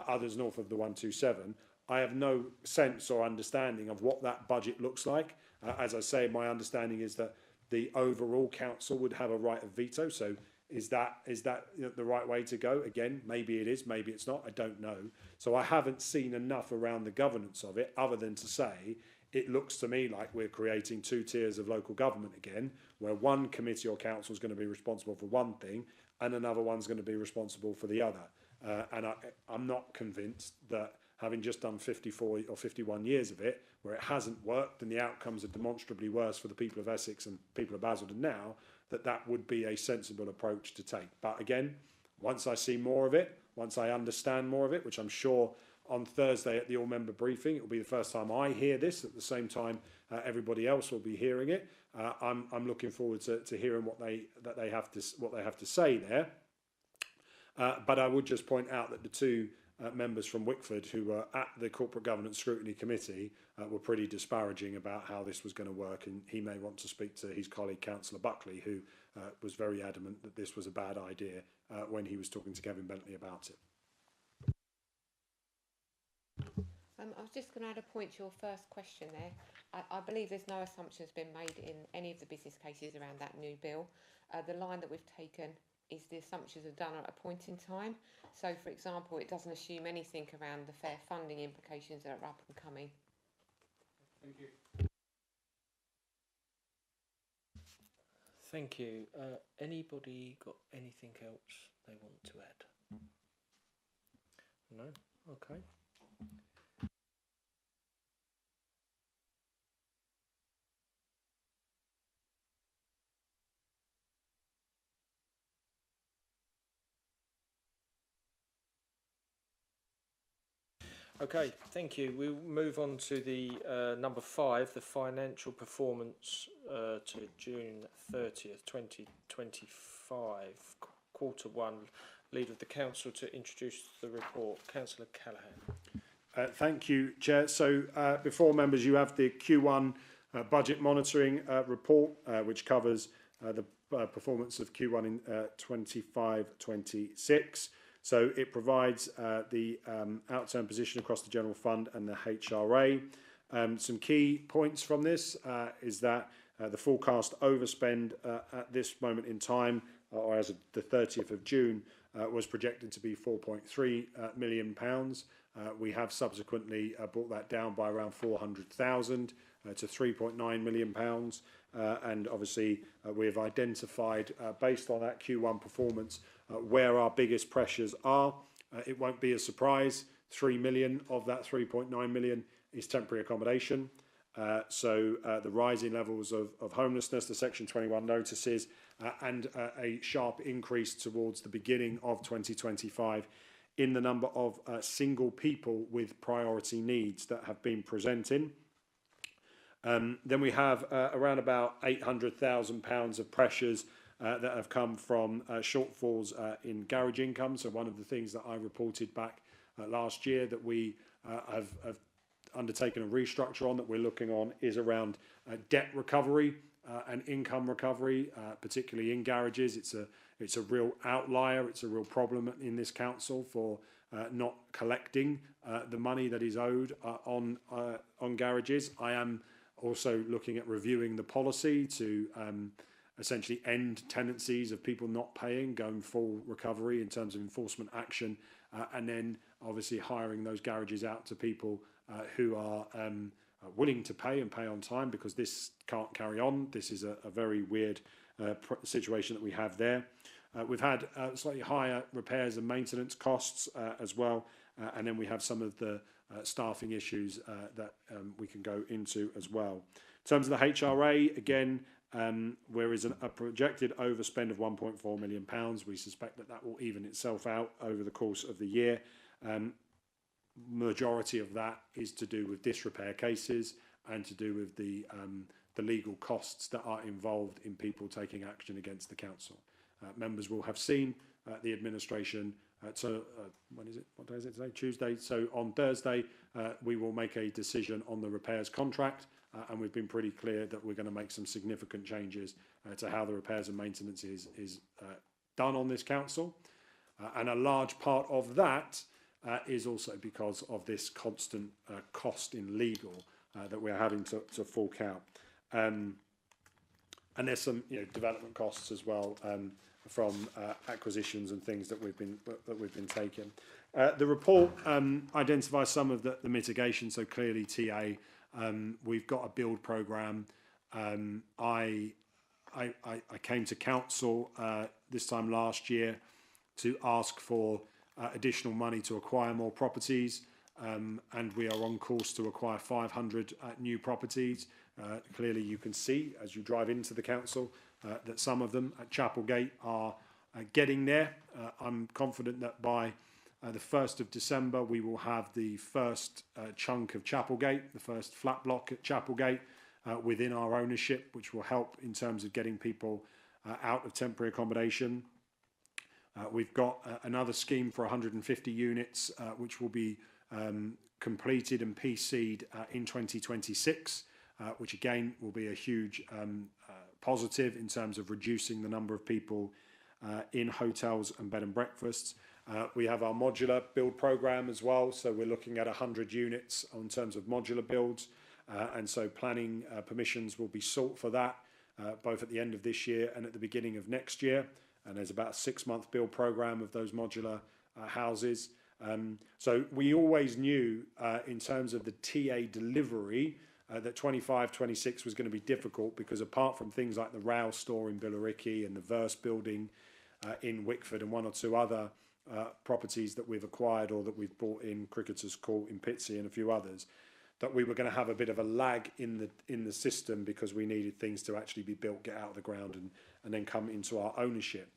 others north of the 127. I have no sense or understanding of what that budget looks like. As I say, my understanding is that the overall council would have a right of veto. So is that the right way to go? Again, maybe it is, maybe it's not, I don't know. So I haven't seen enough around the governance of it other than to say it looks to me like we're creating two tiers of local government again, where one committee or council is going to be responsible for one thing and another one's going to be responsible for the other. And I'm not convinced that having just done 54 or 51 years of it, where it hasn't worked and the outcomes are demonstrably worse for the people of Essex and people of Basildon now, that would be a sensible approach to take. But again, once I see more of it, once I understand more of it, which I'm sure on Thursday at the all-member briefing, it will be the first time I hear this. At the same time, everybody else will be hearing it. I'm looking forward to hearing what they have to say there. But I would just point out that the two members from Wickford who were at the Corporate Governance Scrutiny Committee were pretty disparaging about how this was going to work, and he may want to speak to his colleague Councillor Buckley, who was very adamant that this was a bad idea when he was talking to Kevin Bentley about it. I was just going to add a point to your first question there. I believe there's no assumptions been made in any of the business cases around that new bill. The line that we've taken is the assumptions are done at a point in time. So, for example, it doesn't assume anything around the fair funding implications that are up and coming. Thank you. Thank you. Anybody got anything else they want to add? No? Okay. Okay, thank you. We'll move on to the number 5, the financial performance to June 30th, 2025, quarter 1. Leader of the council to introduce the report, Councillor Callaghan. Thank you, Chair. So before members, you have the Q1 budget monitoring report, which covers the performance of Q1 in 25-26. So it provides the outturn position across the general fund and the HRA. Some key points from this is that the forecast overspend at this moment in time, or as of the 30th of June, was projected to be £4.3 million. We have subsequently brought that down by around 400,000 to £3.9 million. And obviously we have identified, based on that Q1 performance, where our biggest pressures are. It won't be a surprise, 3 million of that 3.9 million is temporary accommodation. So the rising levels of homelessness, the Section 21 notices, and a sharp increase towards the beginning of 2025 in the number of single people with priority needs that have been presenting. Then we have around about £800,000 of pressures that have come from shortfalls in garage income. So one of the things that I reported back last year that we have undertaken a restructure on, that we're looking on, is around debt recovery and income recovery, particularly in garages. It's a real outlier. It's a real problem in this council for not collecting the money that is owed on garages. I am also looking at reviewing the policy to essentially end tenancies of people not paying, going full recovery in terms of enforcement action and then obviously hiring those garages out to people who are willing to pay and pay on time, because this can't carry on. This is a very weird situation that we have there. We've had slightly higher repairs and maintenance costs as well, and then we have some of the staffing issues that we can go into as well. In terms of the HRA, again, there is a projected overspend of £1.4 million. We suspect that will even itself out over the course of the year. Majority of that is to do with disrepair cases and to do with the legal costs that are involved in people taking action against the council. Members will have seen the administration. When is it? What day is it today? Tuesday. So on Thursday, we will make a decision on the repairs contract, and we've been pretty clear that we're going to make some significant changes to how the repairs and maintenance is done on this council. And a large part of that is also because of this constant cost in legal that we're having to fork out. And there's some development costs as well from acquisitions and things that we've been taking. The report identifies some of the mitigation. So clearly, TA, we've got a build programme. I came to council this time last year to ask for additional money to acquire more properties, and we are on course to acquire 500 new properties. Clearly, you can see as you drive into the council that some of them at Chapelgate are getting there. I'm confident that by the 1st of December, we will have the first chunk of Chapelgate, the first flat block at Chapelgate within our ownership, which will help in terms of getting people out of temporary accommodation. We've got another scheme for 150 units, which will be completed and PC'd in 2026, which again will be a huge positive in terms of reducing the number of people in hotels and bed and breakfasts. We have our modular build programme as well, so we're looking at 100 units in terms of modular builds, and so planning permissions will be sought for that both at the end of this year and at the beginning of next year, and there's about a 6-month build programme of those modular houses. So we always knew in terms of the TA delivery that 25-26 was going to be difficult, because apart from things like the Rouse store in Billericay and the Verse building in Wickford and one or two other properties that we've acquired or that we've bought in Cricketers Court in Pitsea and a few others, that we were going to have a bit of a lag in the system, because we needed things to actually be built, get out of the ground, and then come into our ownership.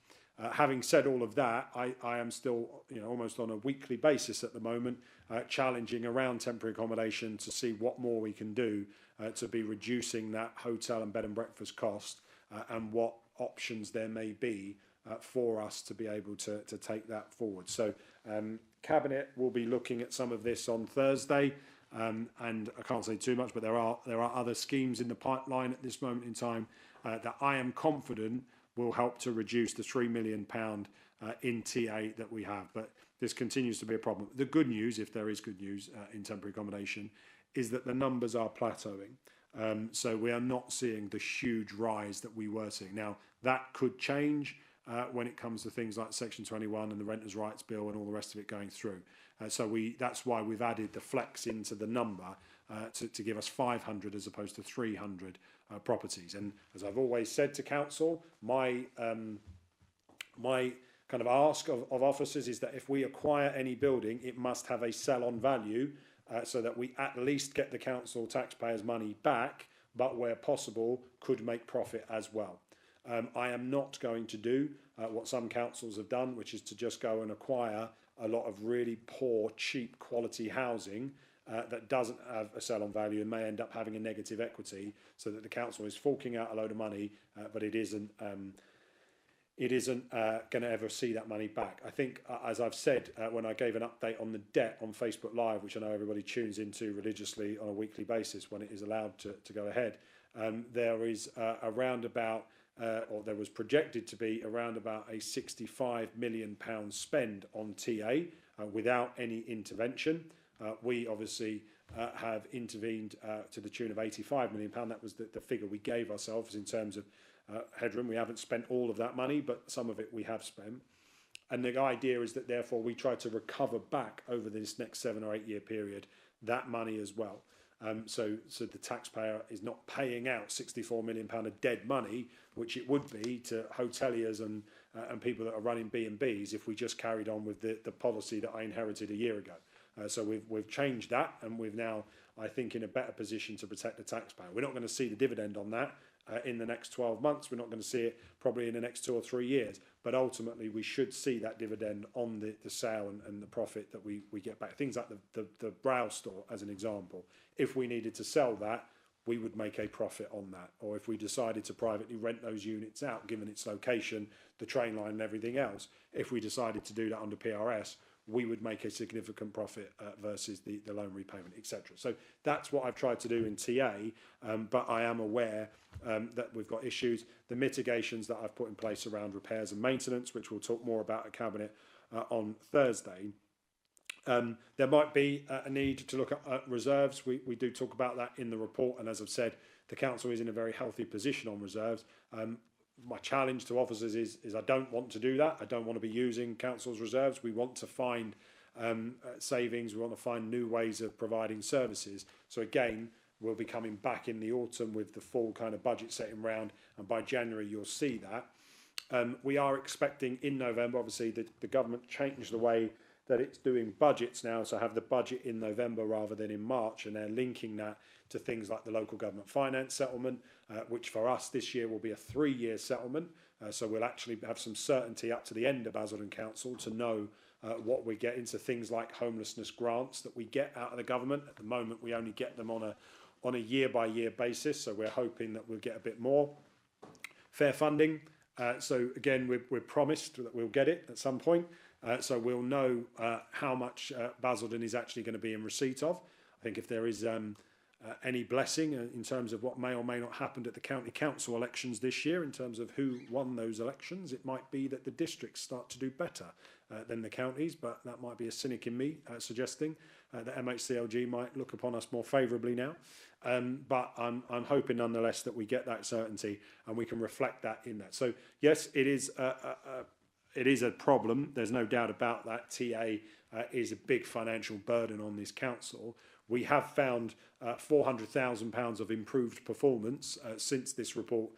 Having said all of that, I am still, almost on a weekly basis at the moment, challenging around temporary accommodation to see what more we can do to be reducing that hotel and bed and breakfast cost, and what options there may be for us to be able to take that forward. So Cabinet will be looking at some of this on Thursday, and I can't say too much, but there are other schemes in the pipeline at this moment in time that I am confident will help to reduce the £3 million in TA that we have. But this continues to be a problem. The good news, if there is good news in temporary accommodation, is that the numbers are plateauing. So we are not seeing the huge rise that we were seeing. Now, that could change when it comes to things like Section 21 and the Renters' Rights Bill and all the rest of it going through. So that's why we've added the flex into the number to give us 500 as opposed to 300 properties. And as I've always said to council, my kind of ask of officers is that if we acquire any building, it must have a sell-on value so that we at least get the council taxpayers' money back, but where possible could make profit as well. I am not going to do what some councils have done, which is to just go and acquire a lot of really poor, cheap quality housing that doesn't have a sell-on value and may end up having a negative equity, so that the council is forking out a load of money, but it isn't going to ever see that money back. I think, as I've said, when I gave an update on the debt on Facebook Live, which I know everybody tunes into religiously on a weekly basis when it is allowed to go ahead, there is around about, or there was projected to be around about a £65 million spend on TA without any intervention. We obviously have intervened to the tune of £85 million. That was the figure we gave ourselves in terms of headroom. We haven't spent all of that money, but some of it we have spent. And the idea is that therefore we try to recover back over this next 7 or 8 year period that money as well. So the taxpayer is not paying out £64 million of dead money, which it would be to hoteliers and people that are running B&Bs if we just carried on with the policy that I inherited a year ago. So we've changed that, and we've now, I think, in a better position to protect the taxpayer. We're not going to see the dividend on that in the next 12 months. We're not going to see it probably in the next 2 or 3 years. But ultimately, we should see that dividend on the sale and the profit that we get back. Things like the Brow store, as an example. If we needed to sell that, we would make a profit on that. Or if we decided to privately rent those units out, given its location, the train line and everything else, if we decided to do that under PRS, we would make a significant profit versus the loan repayment, etc. So that's what I've tried to do in TA, but I am aware that we've got issues. The mitigations that I've put in place around repairs and maintenance, which we'll talk more about at Cabinet on Thursday. There might be a need to look at reserves. We do talk about that in the report, and as I've said, the Council is in a very healthy position on reserves. My challenge to officers is I don't want to do that. I don't want to be using Council's reserves. We want to find savings. We want to find new ways of providing services. So again, we'll be coming back in the autumn with the full kind of budget setting round, and by January you'll see that. We are expecting in November, obviously the government changed the way that it's doing budgets now, so have the budget in November rather than in March, and they're linking that to things like the local government finance settlement, which for us this year will be a 3-year settlement. So we'll actually have some certainty up to the end of Basildon Council to know what we get into things like homelessness grants that we get out of the government. At the moment, we only get them on a year-by-year basis, so we're hoping that we'll get a bit more. Fair funding. So again, we're promised that we'll get it at some point. So we'll know how much Basildon is actually going to be in receipt of. I think if there is any blessing in terms of what may or may not happen at the county council elections this year, in terms of who won those elections, it might be that the districts start to do better than the counties, but that might be a cynic in me suggesting that MHCLG might look upon us more favourably now. But I'm hoping nonetheless that we get that certainty and we can reflect that in that. So yes, it is a problem. There's no doubt about that. TA is a big financial burden on this council. We have found £400,000 of improved performance since this report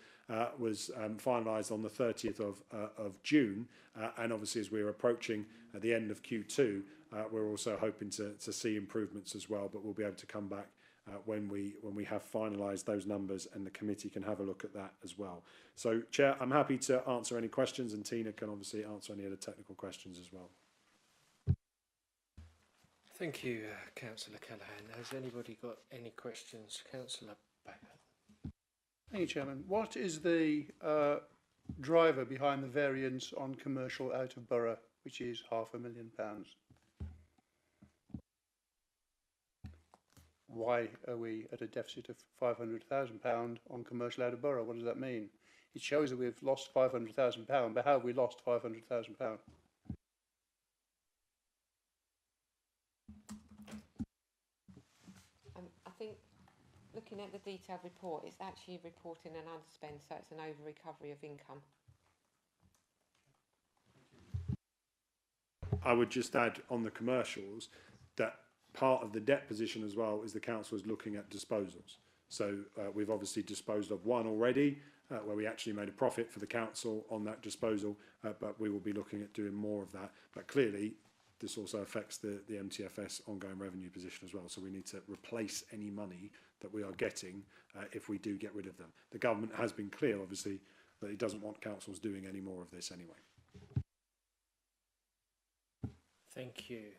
was finalised on the 30th of June. And obviously, as we're approaching the end of Q2, we're also hoping to see improvements as well. But we'll be able to come back when we have finalised those numbers, and the committee can have a look at that as well. So, Chair, I'm happy to answer any questions, and Tina can obviously answer any of the technical questions as well. Thank you, Councillor Callaghan. Has anybody got any questions? Councillor Baker. Thank you, Chairman. What is the driver behind the variance on commercial out of borough, which is £500,000? Why are we at a deficit of £500,000 on commercial out of borough? What does that mean? It shows that we've lost £500,000, but how have we lost £500,000? I think looking at the detailed report, it's actually reporting an underspend, so it's an over-recovery of income. I would just add on the commercials that part of the debt position as well is the council is looking at disposals. So we've obviously disposed of one already, where we actually made a profit for the council on that disposal, but we will be looking at doing more of that. But clearly, this also affects the MTFS ongoing revenue position as well. So we need to replace any money that we are getting if we do get rid of them. The government has been clear, obviously, that it doesn't want councils doing any more of this anyway. Thank you.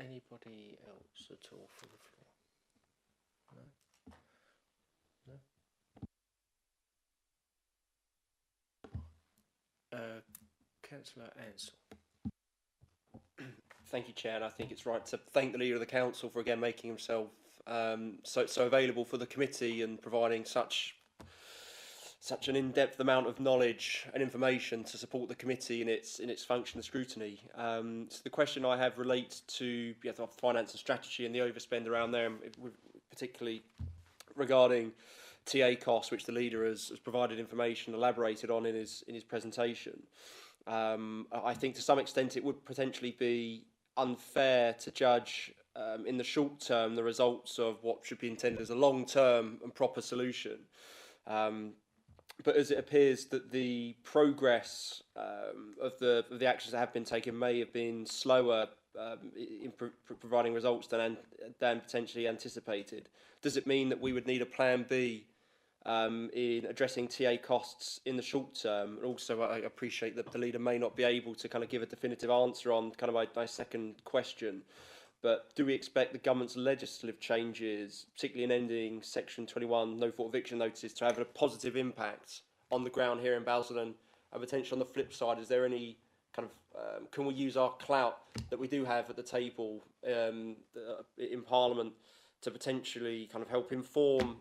Anybody else at all for the floor? No? Councillor Ansell. Thank you, Chair, and I think it's right to thank the Leader of the Council for again making himself so available for the committee and providing such an in-depth amount of knowledge and information to support the committee in its function of scrutiny. So the question I have relates to the finance and strategy and the overspend around there, particularly regarding TA costs, which the Leader has provided information elaborated on in his presentation. I think to some extent it would potentially be unfair to judge in the short term the results of what should be intended as a long-term and proper solution. But as it appears that the progress of the actions that have been taken may have been slower in providing results than potentially anticipated, does it mean that we would need a plan B in addressing TA costs in the short term? And also, I appreciate that the leader may not be able to kind of give a definitive answer on kind of my second question, but do we expect the government's legislative changes, particularly in ending Section 21 no fault eviction notices, to have a positive impact on the ground here in Basildon? And potentially on the flip side, is there any kind of can we use our clout that we do have at the table in Parliament to potentially kind of help inform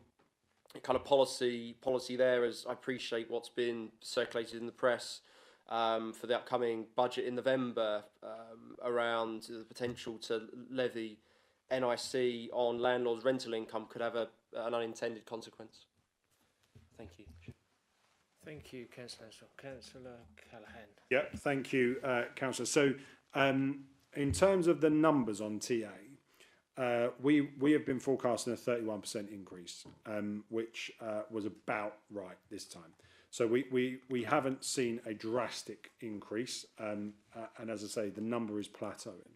kind of policy there? As I appreciate what's been circulated in the press for the upcoming budget in November around the potential to levy NIC on landlords' rental income could have an unintended consequence. Thank you. Thank you, Councillor. Councillor Callaghan. Yeah, thank you, Councillor. So, in terms of the numbers on TA, we have been forecasting a 31% increase, which was about right this time. So we haven't seen a drastic increase, and as I say, the number is plateauing.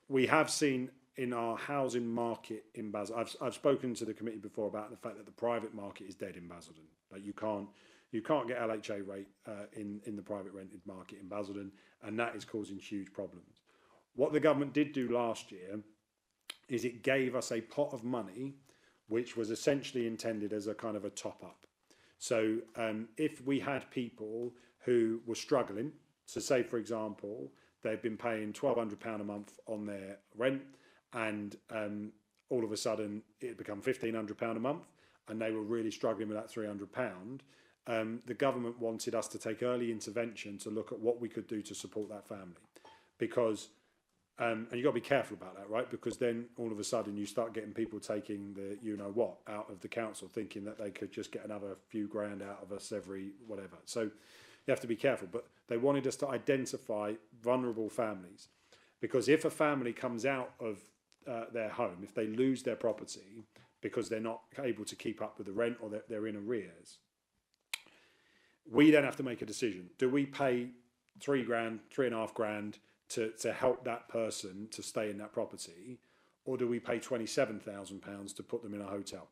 We have seen in our housing market in Basildon, I've spoken to the committee before about the fact that the private market is dead in Basildon. Like you can't get LHA rate in the private rented market in Basildon, and that is causing huge problems. What the government did do last year is it gave us a pot of money which was essentially intended as a kind of a top up. So if we had people who were struggling, so say for example they've been paying £1,200 a month on their rent, and all of a sudden it had become £1,500 a month, and they were really struggling with that £300, the government wanted us to take early intervention to look at what we could do to support that family, because and you've got to be careful about that, right? Because then all of a sudden you start getting people taking the you-know-what out of the council, thinking that they could just get another few grand out of us every whatever. So you have to be careful. But they wanted us to identify vulnerable families, because if a family comes out of their home, if they lose their property because they're not able to keep up with the rent or they're in arrears, we then have to make a decision. Do we pay £3,500 to help that person to stay in that property, or do we pay £27,000 to put them in a hotel?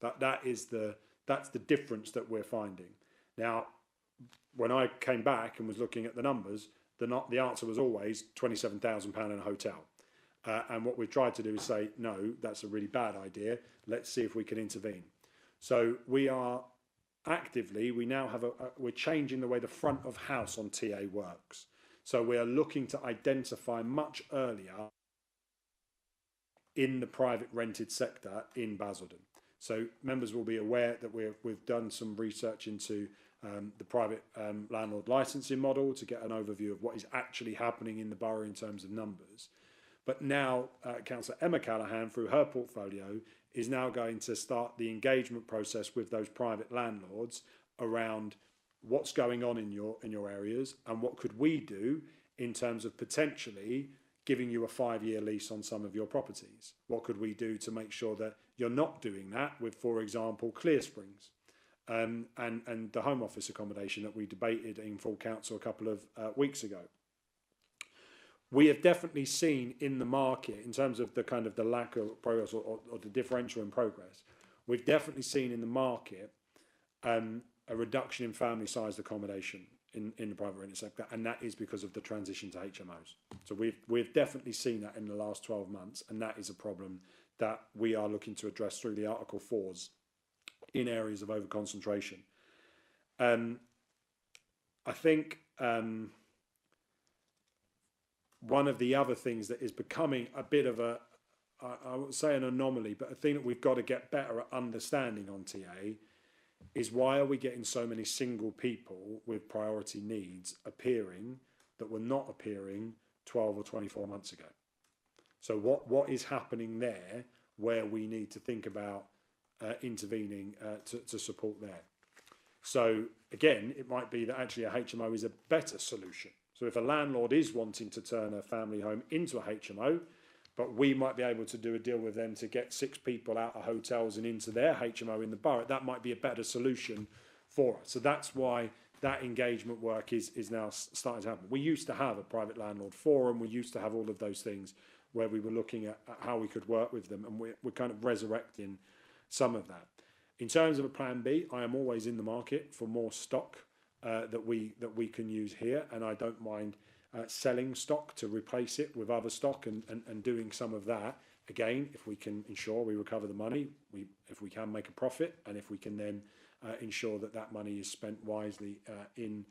That's the difference that we're finding. Now, when I came back and was looking at the numbers, the answer was always £27,000 in a hotel. And what we tried to do is say, no, that's a really bad idea. Let's see if we can intervene. So we are actively, we now have we're changing the way the front of house on TA works. So we are looking to identify much earlier in the private rented sector in Basildon. So members will be aware that we've done some research into the private landlord licensing model to get an overview of what is actually happening in the borough in terms of numbers. But now Councillor Emma Callaghan, through her portfolio, is now going to start the engagement process with those private landlords around what's going on in your areas, and what could we do in terms of potentially giving you a 5-year lease on some of your properties. What could we do to make sure that you're not doing that with, for example, Clear Springs and the Home Office accommodation that we debated in full council a couple of weeks ago. We have definitely seen in the market, in terms of the kind of the lack of progress or the differential in progress, we've definitely seen in the market a reduction in family-sized accommodation in the private rented sector, and that is because of the transition to HMOs. So we've definitely seen that in the last 12 months, and that is a problem that we are looking to address through the Article 4s in areas of overconcentration. I think one of the other things that is becoming a bit of I won't say an anomaly, but a thing that we've got to get better at understanding on TA is why are we getting so many single people with priority needs appearing that were not appearing 12 or 24 months ago? So what is happening there where we need to think about intervening to support there? So again, it might be that actually a HMO is a better solution. So if a landlord is wanting to turn a family home into a HMO, but we might be able to do a deal with them to get 6 people out of hotels and into their HMO in the borough, that might be a better solution for us. So that's why that engagement work is now starting to happen. We used to have a private landlord forum. We used to have all of those things where we were looking at how we could work with them, and we're kind of resurrecting some of that. In terms of a plan B, I am always in the market for more stock that we can use here, and I don't mind selling stock to replace it with other stock and doing some of that. Again, if we can ensure we recover the money, if we can make a profit, and if we can then ensure that that money is spent wisely in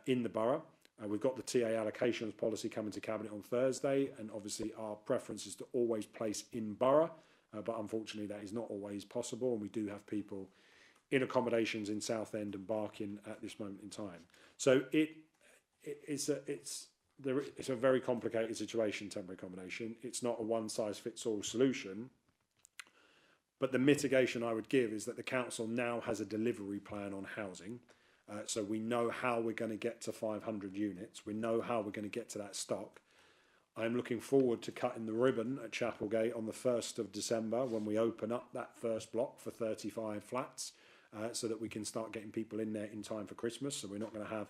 the borough. We've got the TA allocations policy coming to Cabinet on Thursday, and obviously our preference is to always place in borough, but unfortunately that is not always possible, and we do have people in accommodations in Southend and Barking at this moment in time. So it's a very complicated situation, temporary accommodation. It's not a one-size-fits-all solution. But the mitigation I would give is that the council now has a delivery plan on housing. So we know how we're going to get to 500 units. We know how we're going to get to that stock. I'm looking forward to cutting the ribbon at Chapelgate on the 1st of December when we open up that first block for 35 flats so that we can start getting people in there in time for Christmas. So we're not going to have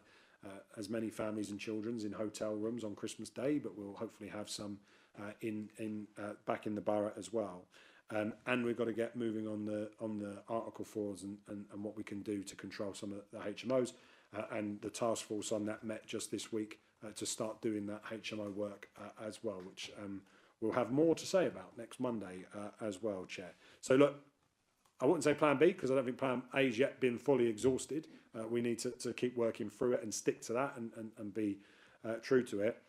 as many families and children in hotel rooms on Christmas Day, but we'll hopefully have some back in the borough as well. And we've got to get moving on the Article 4s and what we can do to control some of the HMOs. And the task force on that met just this week to start doing that HMO work as well, which we'll have more to say about next Monday as well, Chair. So look, I wouldn't say Plan B because I don't think Plan A's yet been fully exhausted. We need to keep working through it and stick to that and be true to it.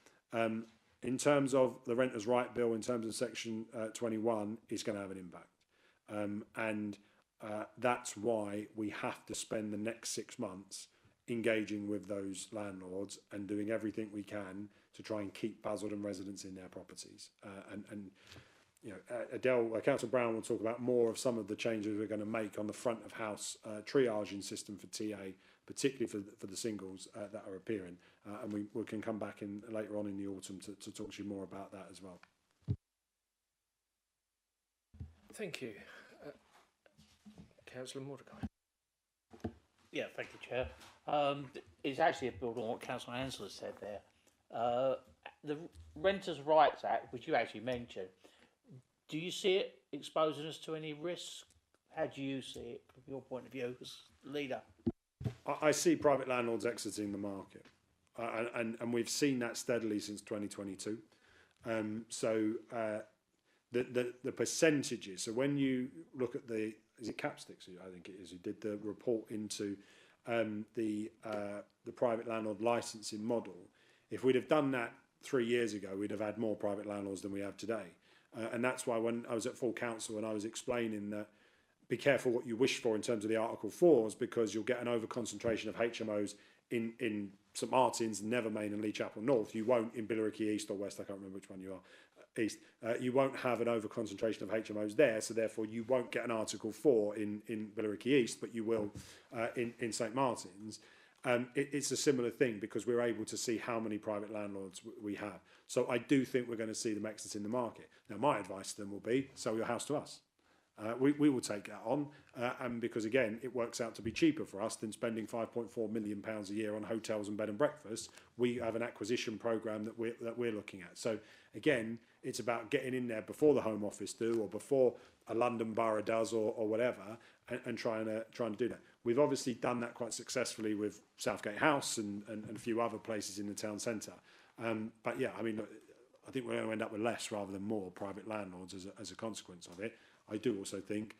In terms of the Renters' Right Bill, in terms of Section 21, it's going to have an impact. And that's why we have to spend the next 6 months engaging with those landlords and doing everything we can to try and keep Basildon residents in their properties. And you know, Councillor Brown will talk about more of some of the changes we're going to make on the front of house triaging system for TA, particularly for the singles that are appearing. And we can come back in later on in the autumn to talk to you more about that as well. Thank you. Councillor Mordecai. Yeah, thank you, Chair. It's actually a build on what Councillor Ansell said there. The Renters' Rights Act, which you actually mentioned, do you see it exposing us to any risk? How do you see it from your point of view as leader? I see private landlords exiting the market, and we've seen that steadily since 2022. The percentages. So when you look at is it Capsticks? I think it is. Who did the report into the private landlord licensing model? If we'd have done that 3 years ago, we'd have had more private landlords than we have today. And that's why when I was at full council and I was explaining that be careful what you wish for in terms of the Article 4s, because you'll get an over-concentration of HMOs in St Martin's, Nevermain and Lee Chapel North. You won't in Billericay East or West, I can't remember which one you are, East. You won't have an over-concentration of HMOs there, so therefore you won't get an Article 4 in Billericay East, but you will in St Martin's. It's a similar thing because we're able to see how many private landlords we have. So I do think we're going to see them exiting the market. Now, my advice to them will be, sell your house to us. We will take that on, and because again, it works out to be cheaper for us than spending £5.4 million a year on hotels and bed and breakfast. We have an acquisition programme that we're looking at. So again, it's about getting in there before the Home Office do, or before a London borough does, or whatever, and trying to do that. We've obviously done that quite successfully with Southgate House and a few other places in the town centre. But yeah, I mean, I think we're going to end up with less rather than more private landlords as a consequence of it. I do also think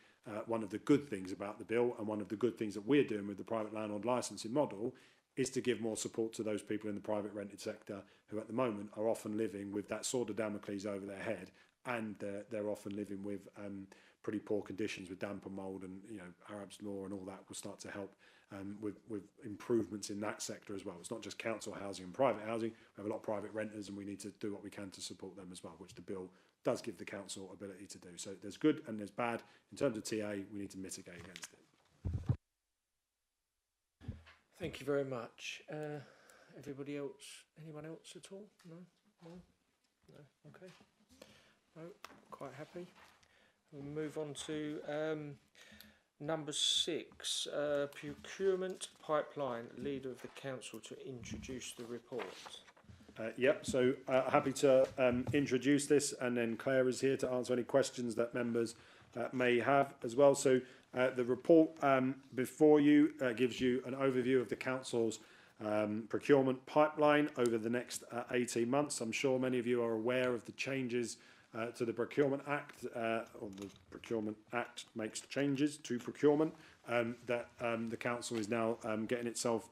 one of the good things about the bill, and one of the good things that we're doing with the private landlord licensing model, is to give more support to those people in the private rented sector who at the moment are often living with that sword of Damocles over their head, and they're often living with pretty poor conditions with damp and mould, and Arab's Law and all that will start to help with improvements in that sector as well. It's not just council housing and private housing. We have a lot of private renters, and we need to do what we can to support them as well, which the bill does give the council ability to do. So there's good and there's bad. In terms of TA, we need to mitigate against it. Thank you very much. Everybody else? Anyone else at all? No? No? No? Okay. No? Quite happy. We'll move on to number 6, procurement pipeline. Leader of the council to introduce the report. Yep, so happy to introduce this, and then Claire is here to answer any questions that members may have as well. So the report before you gives you an overview of the council's procurement pipeline over the next 18 months. I'm sure many of you are aware of the changes to the Procurement Act, or the Procurement Act makes changes to procurement, that the council is now getting itself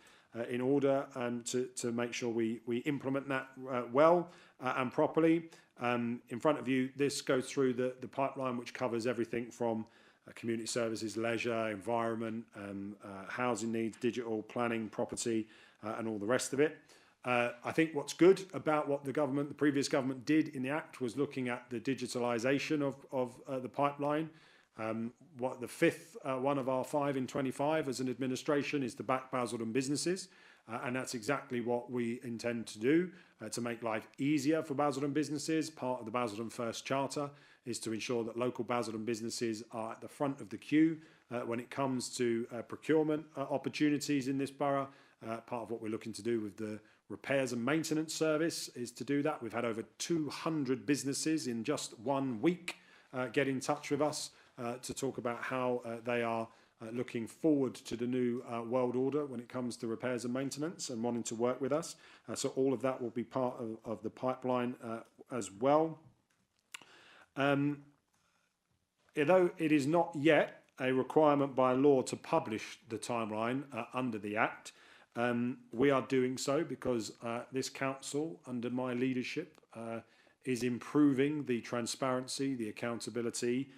in order to make sure we implement that well and properly. In front of you, this goes through the pipeline, which covers everything from community services, leisure, environment, housing needs, digital planning, property, and all the rest of it. I think what's good about what the previous government did in the Act was looking at the digitalisation of the pipeline. What the fifth one of our 5 in 25 as an administration is to back Basildon businesses, and that's exactly what we intend to do to make life easier for Basildon businesses. Part of the Basildon First Charter is to ensure that local Basildon businesses are at the front of the queue when it comes to procurement opportunities in this borough. Part of what we're looking to do with the repairs and maintenance service is to do that. We've had over 200 businesses in just 1 week get in touch with us to talk about how they are looking forward to the new world order when it comes to repairs and maintenance and wanting to work with us. So all of that will be part of the pipeline as well. Although it is not yet a requirement by law to publish the timeline under the Act, we are doing so because this council, under my leadership, is improving the transparency, the accountability,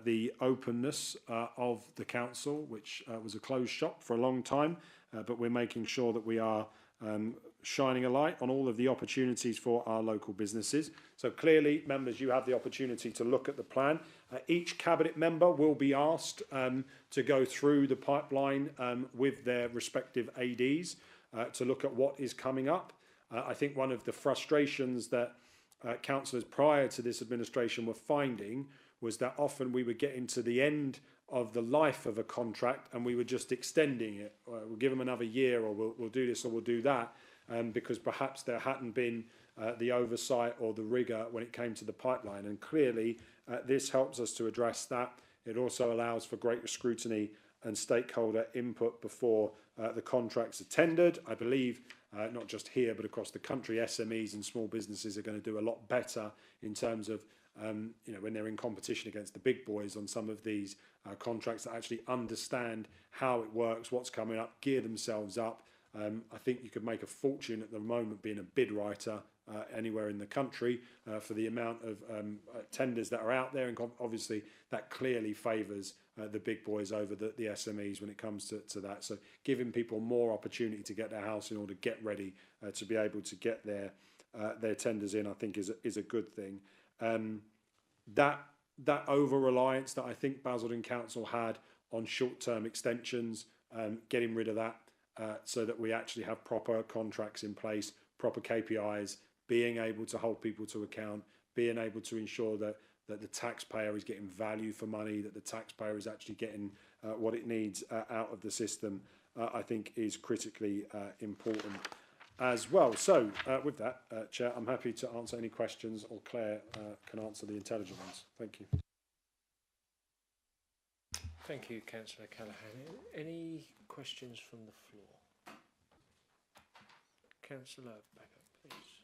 the openness of the council, which was a closed shop for a long time, but we're making sure that we are shining a light on all of the opportunities for our local businesses. So clearly, members, you have the opportunity to look at the plan. Each cabinet member will be asked to go through the pipeline with their respective ADs to look at what is coming up. I think one of the frustrations that councillors prior to this administration were finding was that often we were getting to the end of the life of a contract and we were just extending it. We'll give them another year, or we'll do this or we'll do that, because perhaps there hadn't been the oversight or the rigour when it came to the pipeline. And clearly this helps us to address that. It also allows for greater scrutiny and stakeholder input before the contracts are tendered. I believe not just here but across the country, SMEs and small businesses are going to do a lot better in terms of when they're in competition against the big boys on some of these contracts, that actually understand how it works, what's coming up, gear themselves up. I think you could make a fortune at the moment being a bid writer anywhere in the country for the amount of tenders that are out there, and obviously that clearly favours the big boys over the SMEs when it comes to that. So giving people more opportunity to get their house in order, get ready to be able to get their tenders in, I think is a good thing. That over-reliance that I think Basildon Council had on short-term extensions, getting rid of that so that we actually have proper contracts in place, proper KPIs, being able to hold people to account, being able to ensure that the taxpayer is getting value for money, that the taxpayer is actually getting what it needs out of the system, I think is critically important as well. So with that, Chair, I'm happy to answer any questions, or Claire can answer the intelligent ones. Thank you. Thank you, Councillor Callaghan. Any questions from the floor? Councillor Becker, please.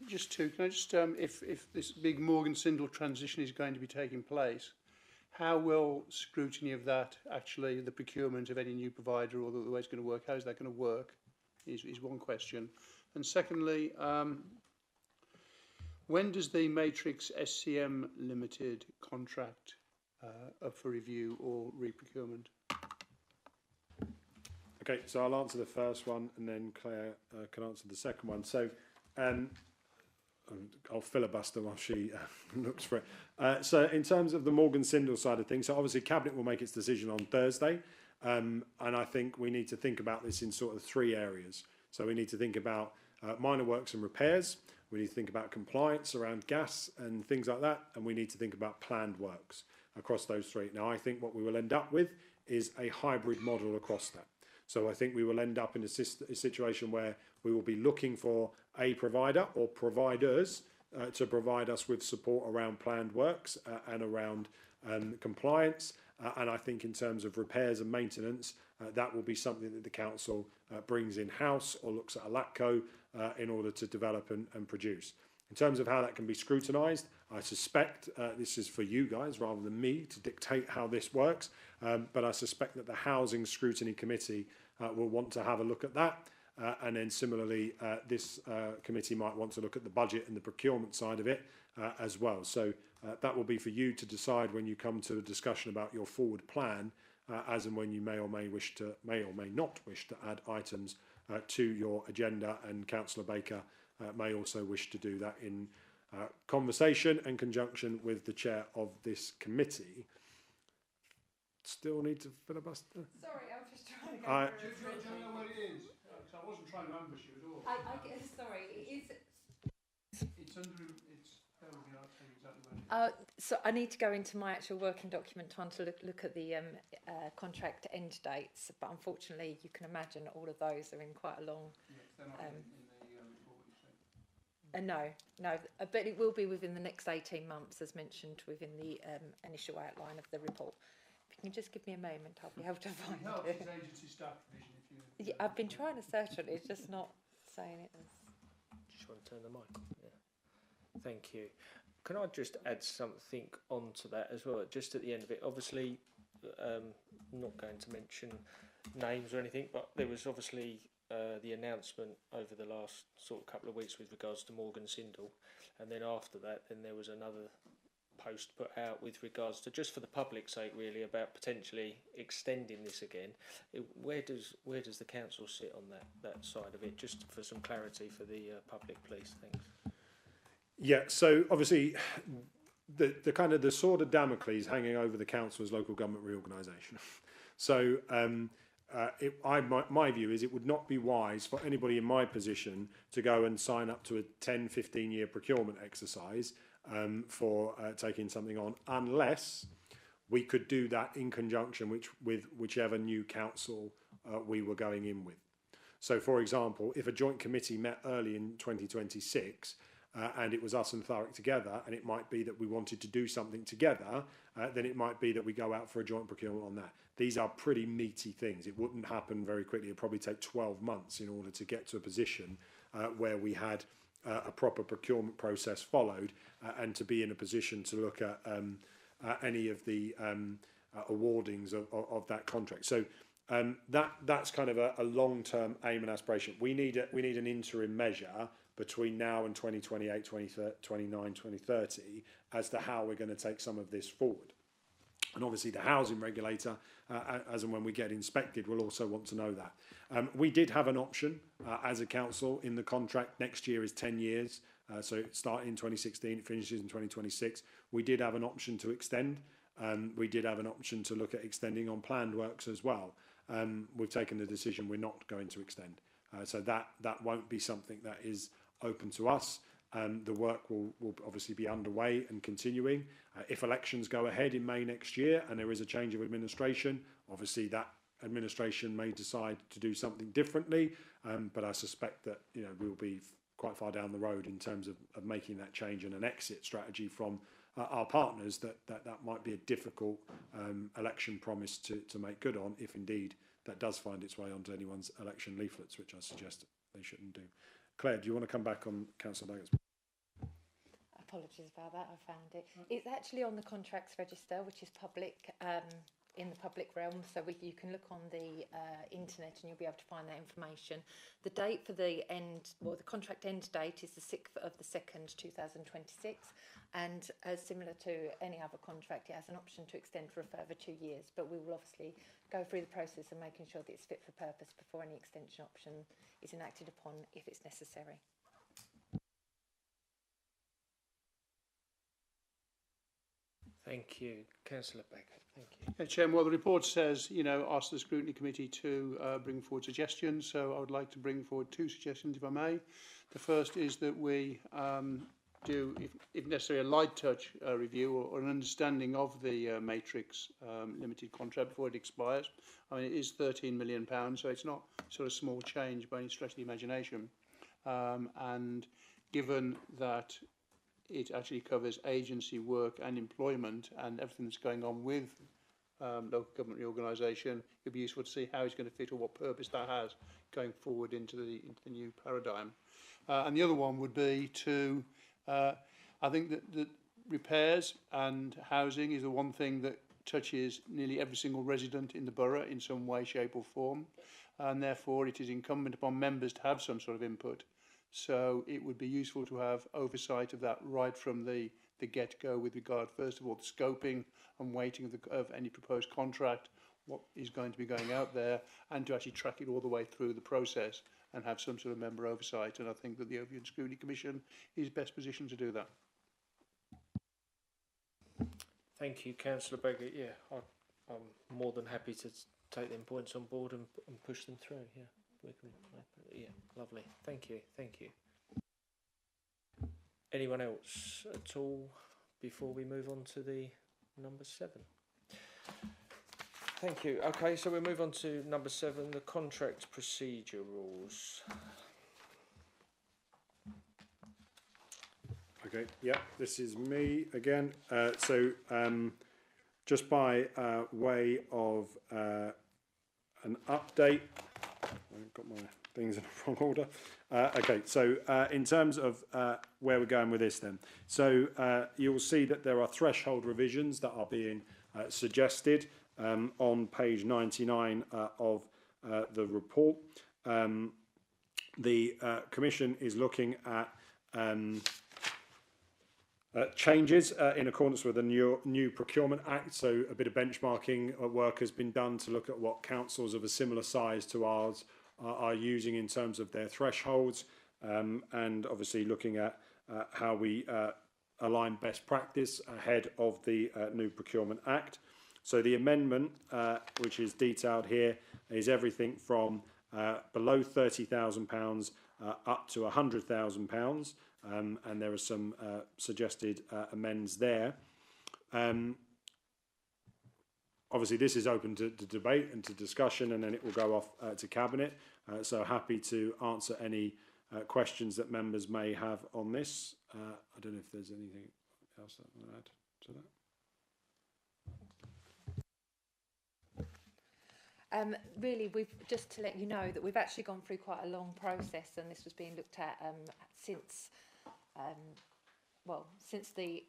Just two. Can I just, if this big Morgan Sindall transition is going to be taking place, how will scrutiny of that, actually, the procurement of any new provider or the way it's going to work, how is that going to work, is one question. And secondly, when does the Matrix SCM Limited contract up for review or re-procurement? Okay, so I'll answer the first one and then Claire can answer the second one. So I'll filibuster while she looks for it. So in terms of the Morgan Sindall side of things, so obviously Cabinet will make its decision on Thursday. And I think we need to think about this in sort of 3 areas. So we need to think about minor works and repairs. We need to think about compliance around gas and things like that. And we need to think about planned works across those 3. Now, I think what we will end up with is a hybrid model across that. So I think we will end up in a situation where we will be looking for a provider or providers to provide us with support around planned works and around compliance. And I think in terms of repairs and maintenance, that will be something that the council brings in-house or looks at a LATCO in order to develop and produce. In terms of how that can be scrutinised, I suspect this is for you guys rather than me to dictate how this works, but I suspect that the Housing Scrutiny Committee will want to have a look at that. And then similarly, this committee might want to look at the budget and the procurement side of it as well. So that will be for you to decide when you come to a discussion about your forward plan, as and when you may or may not wish to add items to your agenda, and Councillor Baker may also wish to do that in conversation and conjunction with the chair of this committee. Still need to filibuster? Sorry, I was just trying to Do you know where it is? I wasn't trying to ambush you at all. sorry, it is. It's under. I'll tell you exactly where it is. So I need to go into my actual working document trying to look at the contract end dates, but unfortunately you can imagine all of those are in quite a long... They're not in the report you said. No, but it will be within the next 18 months, as mentioned within the initial outline of the report. If you can just give me a moment, I'll be able to find it. It's agency staff provision. Yeah, I've been trying to search on it, it's just not saying it as... Just want to turn the mic on. Yeah. Thank you. Can I just add something onto that as well, just at the end of it? Obviously, not going to mention names or anything, but there was obviously the announcement over the last sort of couple of weeks with regards to Morgan Sindall, and then after that, then there was another post put out with regards to, just for the public's sake really, about potentially extending this again. Where does the council sit on that side of it, just for some clarity for the public, please? Thanks. Yeah, so obviously the kind of the sword of Damocles hanging over the council's local government reorganisation. So my view is it would not be wise for anybody in my position to go and sign up to a 10-15 year procurement exercise for taking something on, unless we could do that in conjunction with whichever new council we were going in with. So, for example, if a joint committee met early in 2026 and it was us and Thurrock together, and it might be that we wanted to do something together, then it might be that we go out for a joint procurement on that. These are pretty meaty things. It wouldn't happen very quickly. It'd probably take 12 months in order to get to a position where we had a proper procurement process followed, and to be in a position to look at any of the awardings of that contract. So that's kind of a long-term aim and aspiration. We need an interim measure between now and 2028, 2029, 2030 as to how we're going to take some of this forward. And obviously the housing regulator, as and when we get inspected, will also want to know that. We did have an option as a council in the contract. Next year is 10 years, so it started in 2016, it finishes in 2026. We did have an option to extend. We did have an option to look at extending on planned works as well. We've taken the decision we're not going to extend. So that won't be something that is open to us. The work will obviously be underway and continuing. If elections go ahead in May next year and there is a change of administration, obviously that administration may decide to do something differently, but I suspect that we'll be quite far down the road in terms of making that change and an exit strategy from our partners. That might be a difficult election promise to make good on, if indeed that does find its way onto anyone's election leaflets, which I suggest they shouldn't do. Claire, do you want to come back on Councillor Baggett's? Apologies about that, I found it. It's actually on the contracts register, which is public, in the public realm, so you can look on the internet and you'll be able to find that information. The date for the contract end date is the 6th of the 2nd, 2026, and as similar to any other contract, it has an option to extend for a further 2 years, but we will obviously go through the process of making sure that it's fit for purpose before any extension option is enacted upon, if it's necessary. Thank you. Councillor Beckett, thank you. Yeah, Chairman, well, the report says, ask the Scrutiny Committee to bring forward suggestions. So I would like to bring forward 2 suggestions, if I may. The first is that we do, if necessary, a light touch review or an understanding of the Matrix limited contract before it expires. I mean, it is £13 million, so it's not sort of small change by any stretch of the imagination. And given that it actually covers agency work and employment and everything that's going on with local government reorganisation, it'd be useful to see how it's going to fit or what purpose that has going forward into the new paradigm. And the other one would be to, I think that repairs and housing is the one thing that touches nearly every single resident in the borough in some way, shape or form, and therefore it is incumbent upon members to have some sort of input. So it would be useful to have oversight of that right from the get-go with regard, first of all, the scoping and weighting of any proposed contract, what is going to be going out there, and to actually track it all the way through the process and have some sort of member oversight. And I think that the Overview and Scrutiny Commission is best positioned to do that. Thank you, Councillor Beckett. Yeah, I'm more than happy to take them points on board and push them through. Yeah, we can. Yeah, lovely. Thank you. Thank you. Anyone else at all before we move on to the number 7? Thank you. Okay, so we'll move on to number 7, the contract procedure rules. Okay, yeah, this is me again. Just by way of an update, I've got my things in the wrong order. In terms of where we're going with this then. So you'll see that there are threshold revisions that are being suggested on page 99 of the report. The Commission is looking at changes in accordance with the new Procurement Act. So a bit of benchmarking work has been done to look at what councils of a similar size to ours are using in terms of their thresholds, and obviously looking at how we align best practice ahead of the new Procurement Act. So the amendment, which is detailed here, is everything from below £30,000 up to £100,000. And there are some suggested amends there. Obviously, this is open to debate and to discussion, and then it will go off to Cabinet. So happy to answer any questions that members may have on this. I don't know if there's anything else that I want to add to that. Really, we've just to let you know that we've actually gone through quite a long process, and this was being looked at since the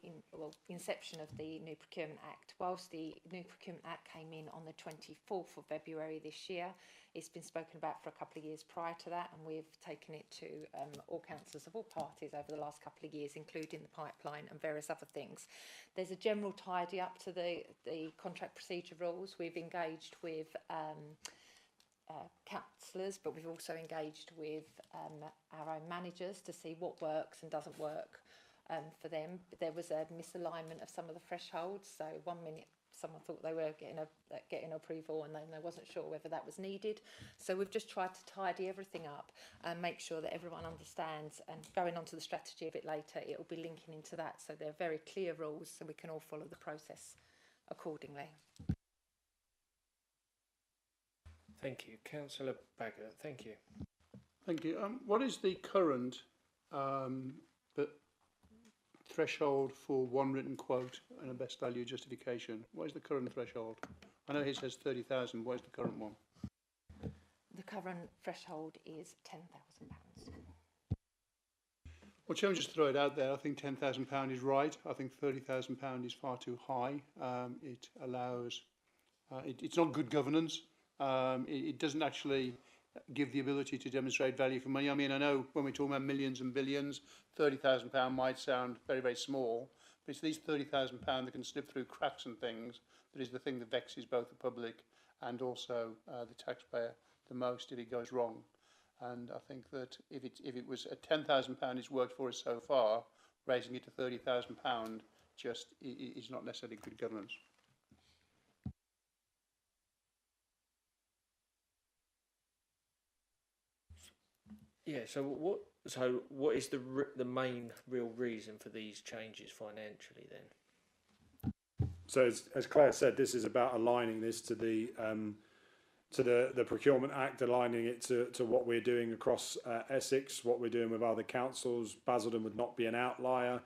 inception of the new Procurement Act. Whilst the new Procurement Act came in on the 24th of February this year, it's been spoken about for a couple of years prior to that, and we've taken it to all councillors of all parties over the last couple of years, including the pipeline and various other things. There's a general tidy up to the contract procedure rules. We've engaged with councillors, but we've also engaged with our own managers to see what works and doesn't work for them. There was a misalignment of some of the thresholds, so 1 minute someone thought they were getting approval and then they wasn't sure whether that was needed. So we've just tried to tidy everything up and make sure that everyone understands, and going on to the strategy a bit later, it will be linking into that, so they're very clear rules so we can all follow the process accordingly. Thank you. Councillor Baggett, thank you. Thank you. What is the current threshold for one written quote and a best value justification? What is the current threshold? I know it says 30,000. What is the current one? The current threshold is £10,000. Well, Chairman, just to throw it out there, I think £10,000 is right. I think £30,000 is far too high. It allows, it's not good governance. It doesn't actually give the ability to demonstrate value for money. I mean, I know when we're talking about millions and billions, £30,000 might sound very, very small, but it's these £30,000 that can slip through cracks and things that is the thing that vexes both the public and also the taxpayer the most if it goes wrong. And I think that if it was £10,000 it's worked for us so far, raising it to £30,000 just is not necessarily good governance. Yeah. So what is the main real reason for these changes financially then? So as Claire said, this is about aligning this to the Procurement Act, aligning it to what we're doing across Essex, what we're doing with other councils. Basildon would not be an outlier.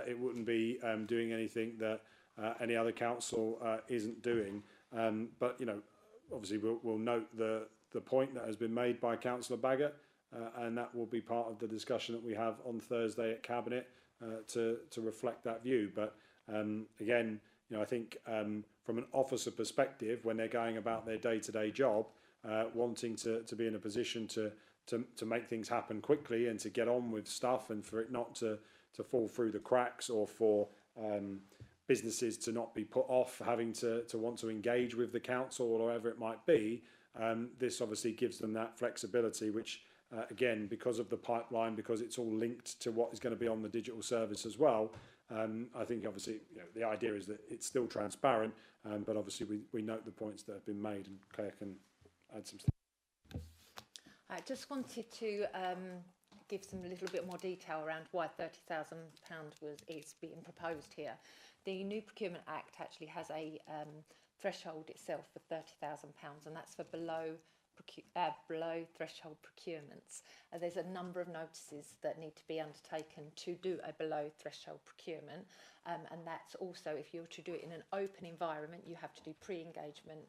It wouldn't be doing anything that any other council isn't doing. But you know, obviously we'll note the point that has been made by Councillor Baggott, and that will be part of the discussion that we have on Thursday at Cabinet to reflect that view. But again, you know, I think from an officer perspective, when they're going about their day-to-day job, wanting to be in a position to make things happen quickly and to get on with stuff, and for it not to fall through the cracks, or for businesses to not be put off having to want to engage with the council or whatever it might be, this obviously gives them that flexibility, which again, because of the pipeline, because it's all linked to what is going to be on the digital service as well, I think obviously, you know, the idea is that it's still transparent, but obviously we note the points that have been made, and Claire can add some stuff. I just wanted to give some little bit more detail around why £30,000 is being proposed here. The new Procurement Act actually has a threshold itself for £30,000, and that's for below threshold procurements. There's a number of notices that need to be undertaken to do a below threshold procurement, and that's also, if you're to do it in an open environment, you have to do pre-engagement,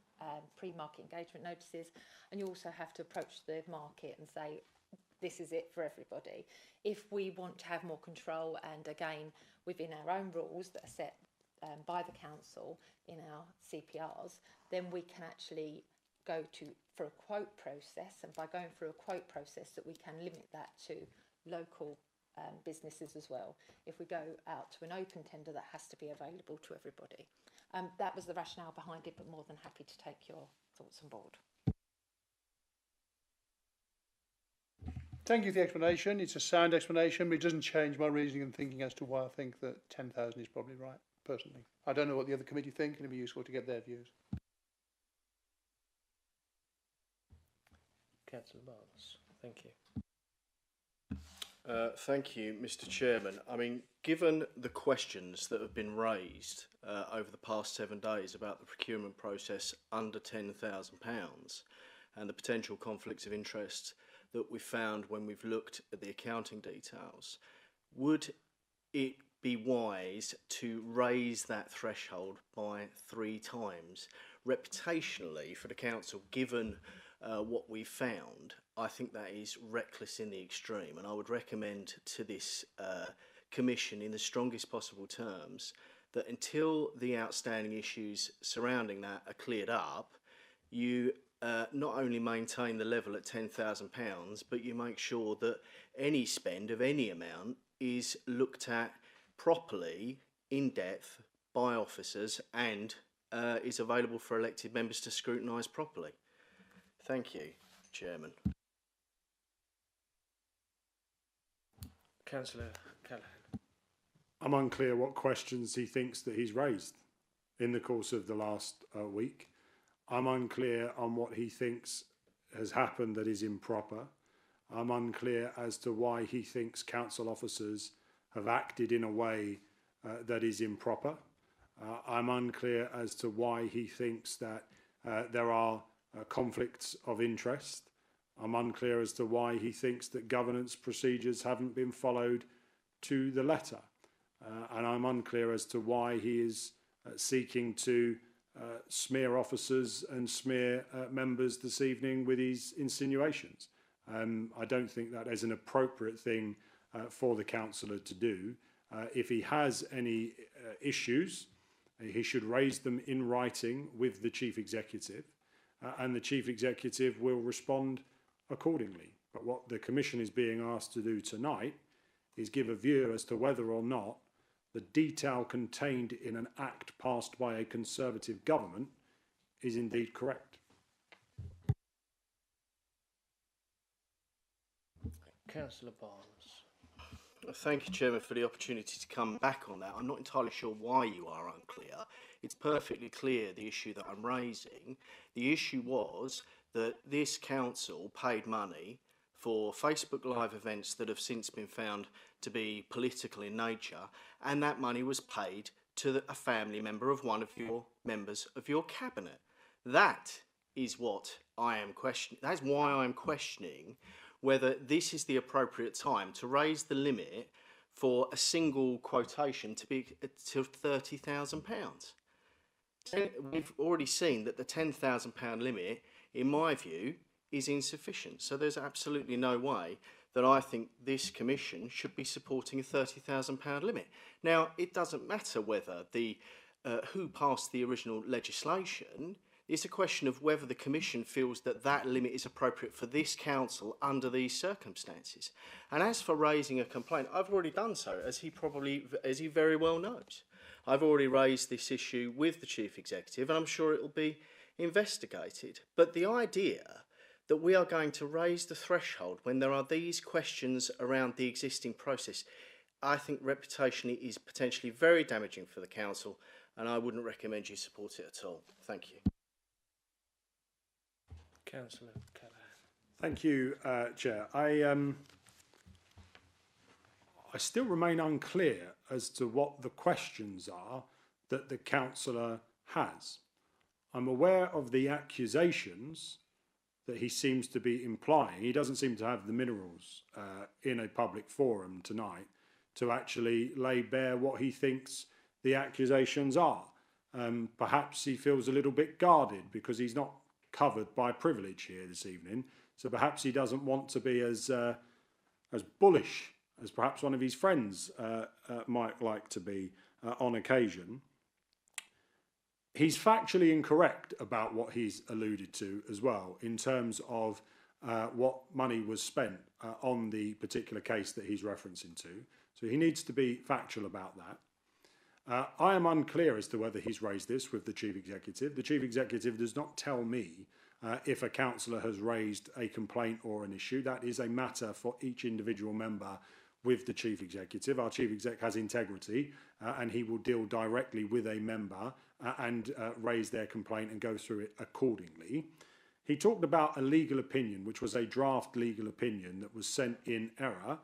pre-market engagement notices, and you also have to approach the market and say, this is it for everybody. If we want to have more control, and again within our own rules that are set by the council in our CPRs, then we can actually go for a quote process, and by going through a quote process that we can limit that to local businesses as well. If we go out to an open tender, that has to be available to everybody. That was the rationale behind it, but more than happy to take your thoughts on board. Thank you for the explanation. It's a sound explanation, but it doesn't change my reasoning and thinking as to why I think that 10,000 is probably right, personally. I don't know what the other committee think, and it'd be useful to get their views. Councillor Barnes, thank you. Thank you, Mr. Chairman. I mean, given the questions that have been raised over the past 7 days about the procurement process under £10,000 and the potential conflicts of interest that we found when we've looked at the accounting details, would it be wise to raise that threshold by 3 times? Reputationally for the council, given what we found, I think that is reckless in the extreme, and I would recommend to this Commission in the strongest possible terms that until the outstanding issues surrounding that are cleared up, you not only maintain the level at £10,000, but you make sure that any spend of any amount is looked at properly, in depth, by officers, and is available for elected members to scrutinise properly. Thank you, Chairman. Councillor Callaghan. I'm unclear what questions he thinks that he's raised in the course of the last week. I'm unclear on what he thinks has happened that is improper. I'm unclear as to why he thinks council officers have acted in a way that is improper. I'm unclear as to why he thinks that there are conflicts of interest. I'm unclear as to why he thinks that governance procedures haven't been followed to the letter. And I'm unclear as to why he is seeking to smear officers and smear members this evening with his insinuations. I don't think that is an appropriate thing for the councillor to do. If he has any issues, he should raise them in writing with the Chief Executive, and the Chief Executive will respond accordingly. But what the Commission is being asked to do tonight is give a view as to whether or not the detail contained in an act passed by a Conservative government is indeed correct. Councillor Barnes. Thank you, Chairman, for the opportunity to come back on that. I'm not entirely sure why you are unclear. It's perfectly clear the issue that I'm raising. The issue was that this council paid money for Facebook Live events that have since been found to be political in nature, and that money was paid to a family member of one of your members of your cabinet. That is what I am questioning. That's why I'm questioning whether this is the appropriate time to raise the limit for a single quotation to be to £30,000. We've already seen that the £10,000 limit, in my view, is insufficient. So there's absolutely no way that I think this commission should be supporting a £30,000 limit. Now, it doesn't matter whether who passed the original legislation. It's a question of whether the Commission feels that that limit is appropriate for this council under these circumstances. And as for raising a complaint, I've already done so, as he very well knows. I've already raised this issue with the Chief Executive, and I'm sure it will be investigated. But the idea that we are going to raise the threshold when there are these questions around the existing process, I think reputationally is potentially very damaging for the council, and I wouldn't recommend you support it at all. Thank you. Councillor Callaghan. Thank you, Chair. I still remain unclear as to what the questions are that the councillor has. I'm aware of the accusations that he seems to be implying. He doesn't seem to have the minerals in a public forum tonight to actually lay bare what he thinks the accusations are. Perhaps he feels a little bit guarded because he's not covered by privilege here this evening, so perhaps he doesn't want to be as bullish as perhaps one of his friends might like to be on occasion. He's factually incorrect about what he's alluded to as well in terms of what money was spent on the particular case that he's referencing to. So he needs to be factual about that. I am unclear as to whether he's raised this with the Chief Executive. The Chief Executive does not tell me if a councillor has raised a complaint or an issue. That is a matter for each individual member with the Chief Executive. Our Chief Exec has integrity and he will deal directly with a member and raise their complaint and go through it accordingly. He talked about a legal opinion, which was a draft legal opinion that was sent in error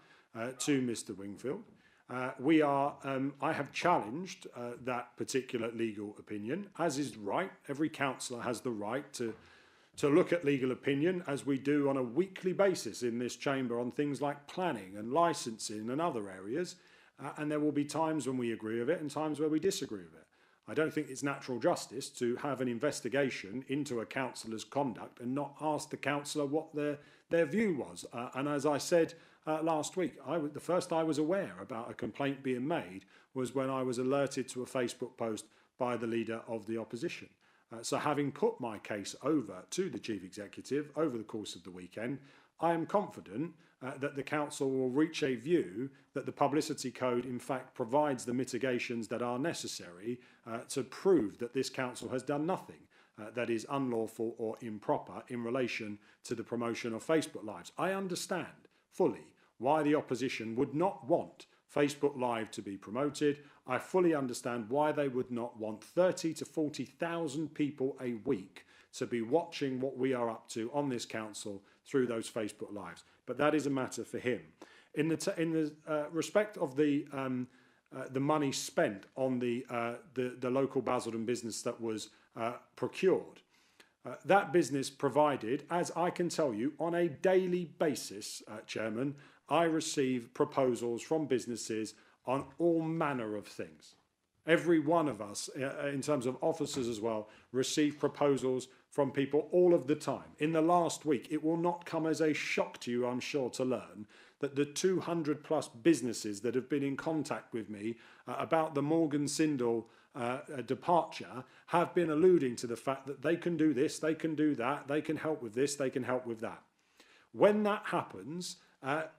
to Mr. Wingfield. I have challenged that particular legal opinion, as is right. Every councillor has the right to look at legal opinion, as we do on a weekly basis in this chamber on things like planning and licensing and other areas. And there will be times when we agree with it and times where we disagree with it. I don't think it's natural justice to have an investigation into a councillor's conduct and not ask the councillor what their view was. And as I said last week, the first I was aware about a complaint being made was when I was alerted to a Facebook post by the leader of the opposition. So having put my case over to the Chief Executive over the course of the weekend, I am confident that the council will reach a view that the Publicity Code in fact provides the mitigations that are necessary to prove that this council has done nothing that is unlawful or improper in relation to the promotion of Facebook Lives. I understand fully why the opposition would not want Facebook Live to be promoted. I fully understand why they would not want 30 to 40,000 people a week to be watching what we are up to on this council through those Facebook Lives. But that is a matter for him. In the respect of the money spent on the local Basildon business that was procured, that business provided, as I can tell you, on a daily basis, Chairman, I receive proposals from businesses on all manner of things. Every one of us, in terms of officers as well, receive proposals from people all of the time. In the last week, it will not come as a shock to you, I'm sure, to learn that the 200 plus businesses that have been in contact with me about the Morgan Sindall departure have been alluding to the fact that they can do this, they can do that, they can help with this, they can help with that. When that happens,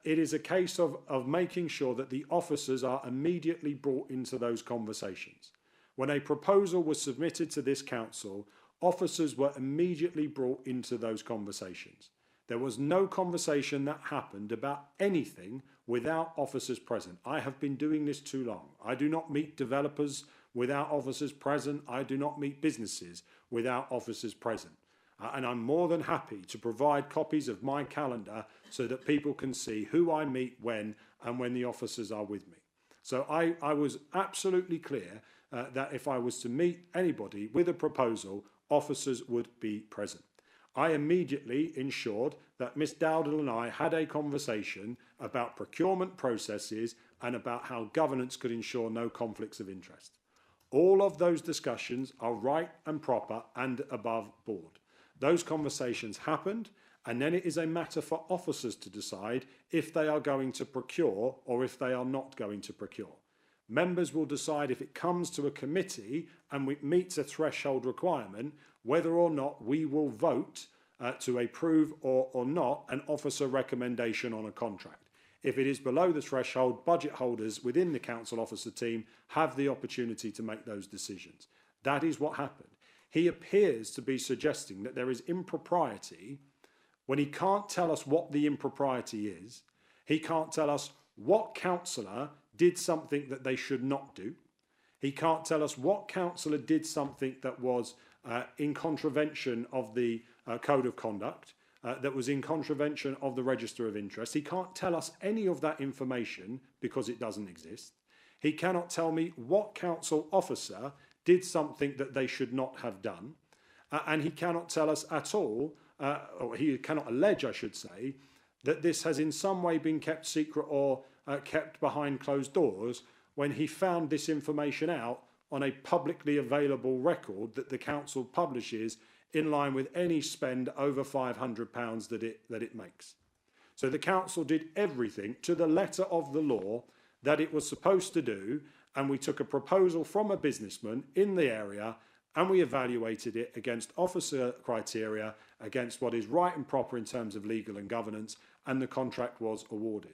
it is a case of making sure that the officers are immediately brought into those conversations. When a proposal was submitted to this council, officers were immediately brought into those conversations. There was no conversation that happened about anything without officers present. I have been doing this too long. I do not meet developers without officers present. I do not meet businesses without officers present. And I'm more than happy to provide copies of my calendar so that people can see who I meet when and when the officers are with me. So I was absolutely clear that if I was to meet anybody with a proposal, officers would be present. I immediately ensured that Miss Dowdall and I had a conversation about procurement processes and about how governance could ensure no conflicts of interest. All of those discussions are right and proper and above board. Those conversations happened, and then it is a matter for officers to decide if they are going to procure or if they are not going to procure. Members will decide if it comes to a committee and it meets a threshold requirement, whether or not we will vote to approve or not an officer recommendation on a contract. If it is below the threshold, budget holders within the council officer team have the opportunity to make those decisions. That is what happened. He appears to be suggesting that there is impropriety when he can't tell us what the impropriety is. He can't tell us what councillor did something that they should not do. He can't tell us what councillor did something that was in contravention of the Code of Conduct, that was in contravention of the Register of Interest. He can't tell us any of that information because it doesn't exist. He cannot tell me what council officer did something that they should not have done. And he cannot tell us at all, or he cannot allege, I should say, that this has in some way been kept secret or kept behind closed doors when he found this information out on a publicly available record that the council publishes in line with any spend over £500 that it makes. So the council did everything to the letter of the law that it was supposed to do, and we took a proposal from a businessman in the area and we evaluated it against officer criteria, against what is right and proper in terms of legal and governance, and the contract was awarded.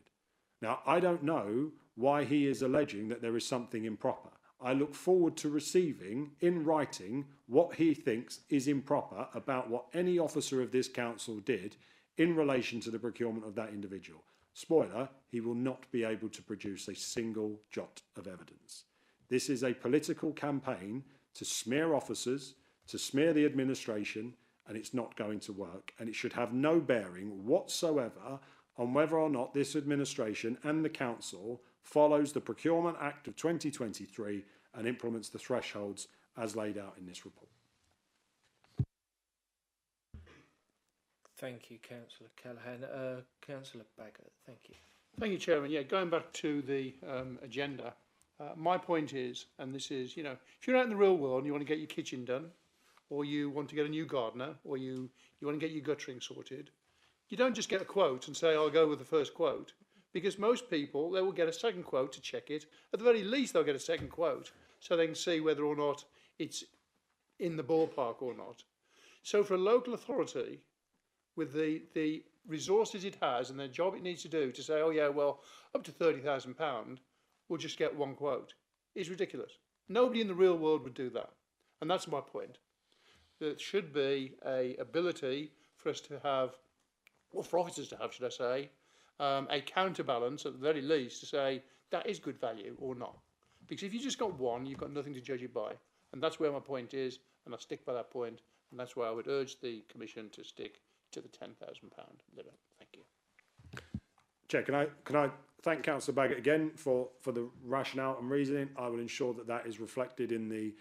Now, I don't know why he is alleging that there is something improper. I look forward to receiving in writing what he thinks is improper about what any officer of this council did in relation to the procurement of that individual. Spoiler, he will not be able to produce a single jot of evidence. This is a political campaign to smear officers, to smear the administration, and it's not going to work. And it should have no bearing whatsoever on whether or not this administration and the council follows the Procurement Act of 2023 and implements the thresholds as laid out in this report. Thank you, Councillor Callaghan. Councillor Baggott, thank you. Thank you, Chairman. Yeah, going back to the agenda, my point is, and this is, you know, if you're out in the real world and you want to get your kitchen done, or you want to get a new gardener, or you want to get your guttering sorted, you don't just get a quote and say, I'll go with the first quote, because most people, they will get a second quote to check it. At the very least, they'll get a second quote so they can see whether or not it's in the ballpark or not. So for a local authority, with the resources it has and the job it needs to do, to say, oh yeah, well, up to £30,000, we'll just get one quote, is ridiculous. Nobody in the real world would do that. And that's my point. There should be an ability for us to have, or for officers to have, should I say, a counterbalance at the very least to say that is good value or not. Because if you just got one, you've got nothing to judge it by. And that's where my point is, and I stick by that point, and that's why I would urge the Commission to stick to the £10,000 limit. Thank you. Chair, can I thank Councillor Baggott again for the rationale and reasoning. I will ensure that that is reflected in the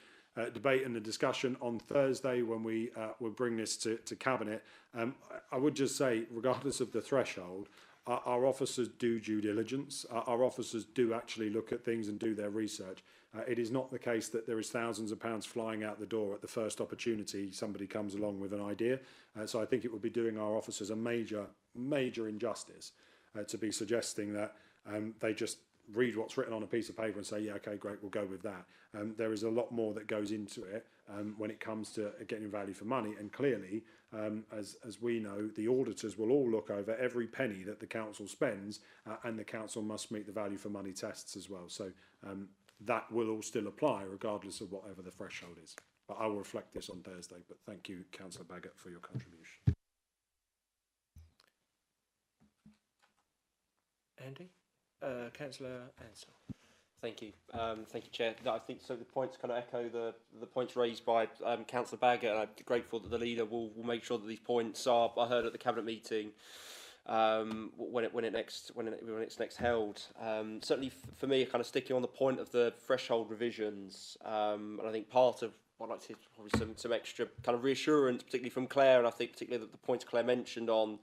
debate and the discussion on Thursday when we will bring this to Cabinet. I would just say, regardless of the threshold, our officers do due diligence. Our officers do actually look at things and do their research. It is not the case that there is thousands of pounds flying out the door at the first opportunity somebody comes along with an idea. So I think it would be doing our officers a major injustice to be suggesting that they just read what's written on a piece of paper and say, yeah, okay, great, we'll go with that. There is a lot more that goes into it when it comes to getting value for money. And clearly, as we know, the auditors will all look over every penny that the council spends, and the council must meet the value for money tests as well. So that will all still apply regardless of whatever the threshold is. But I will reflect this on Thursday. But thank you, Councillor Baggott, for your contribution. Andy? Councillor Ansell. Thank you. Thank you, Chair. No, I think so. The points kind of echo the points raised by Councillor Baggett, and I'm grateful that the leader will make sure that these points are heard at the cabinet meeting when it's next held. Certainly for me, kind of sticking on the point of the threshold revisions, and I think part of what I'd like to see is probably some extra kind of reassurance, particularly from Claire, and I think particularly that the points Claire mentioned on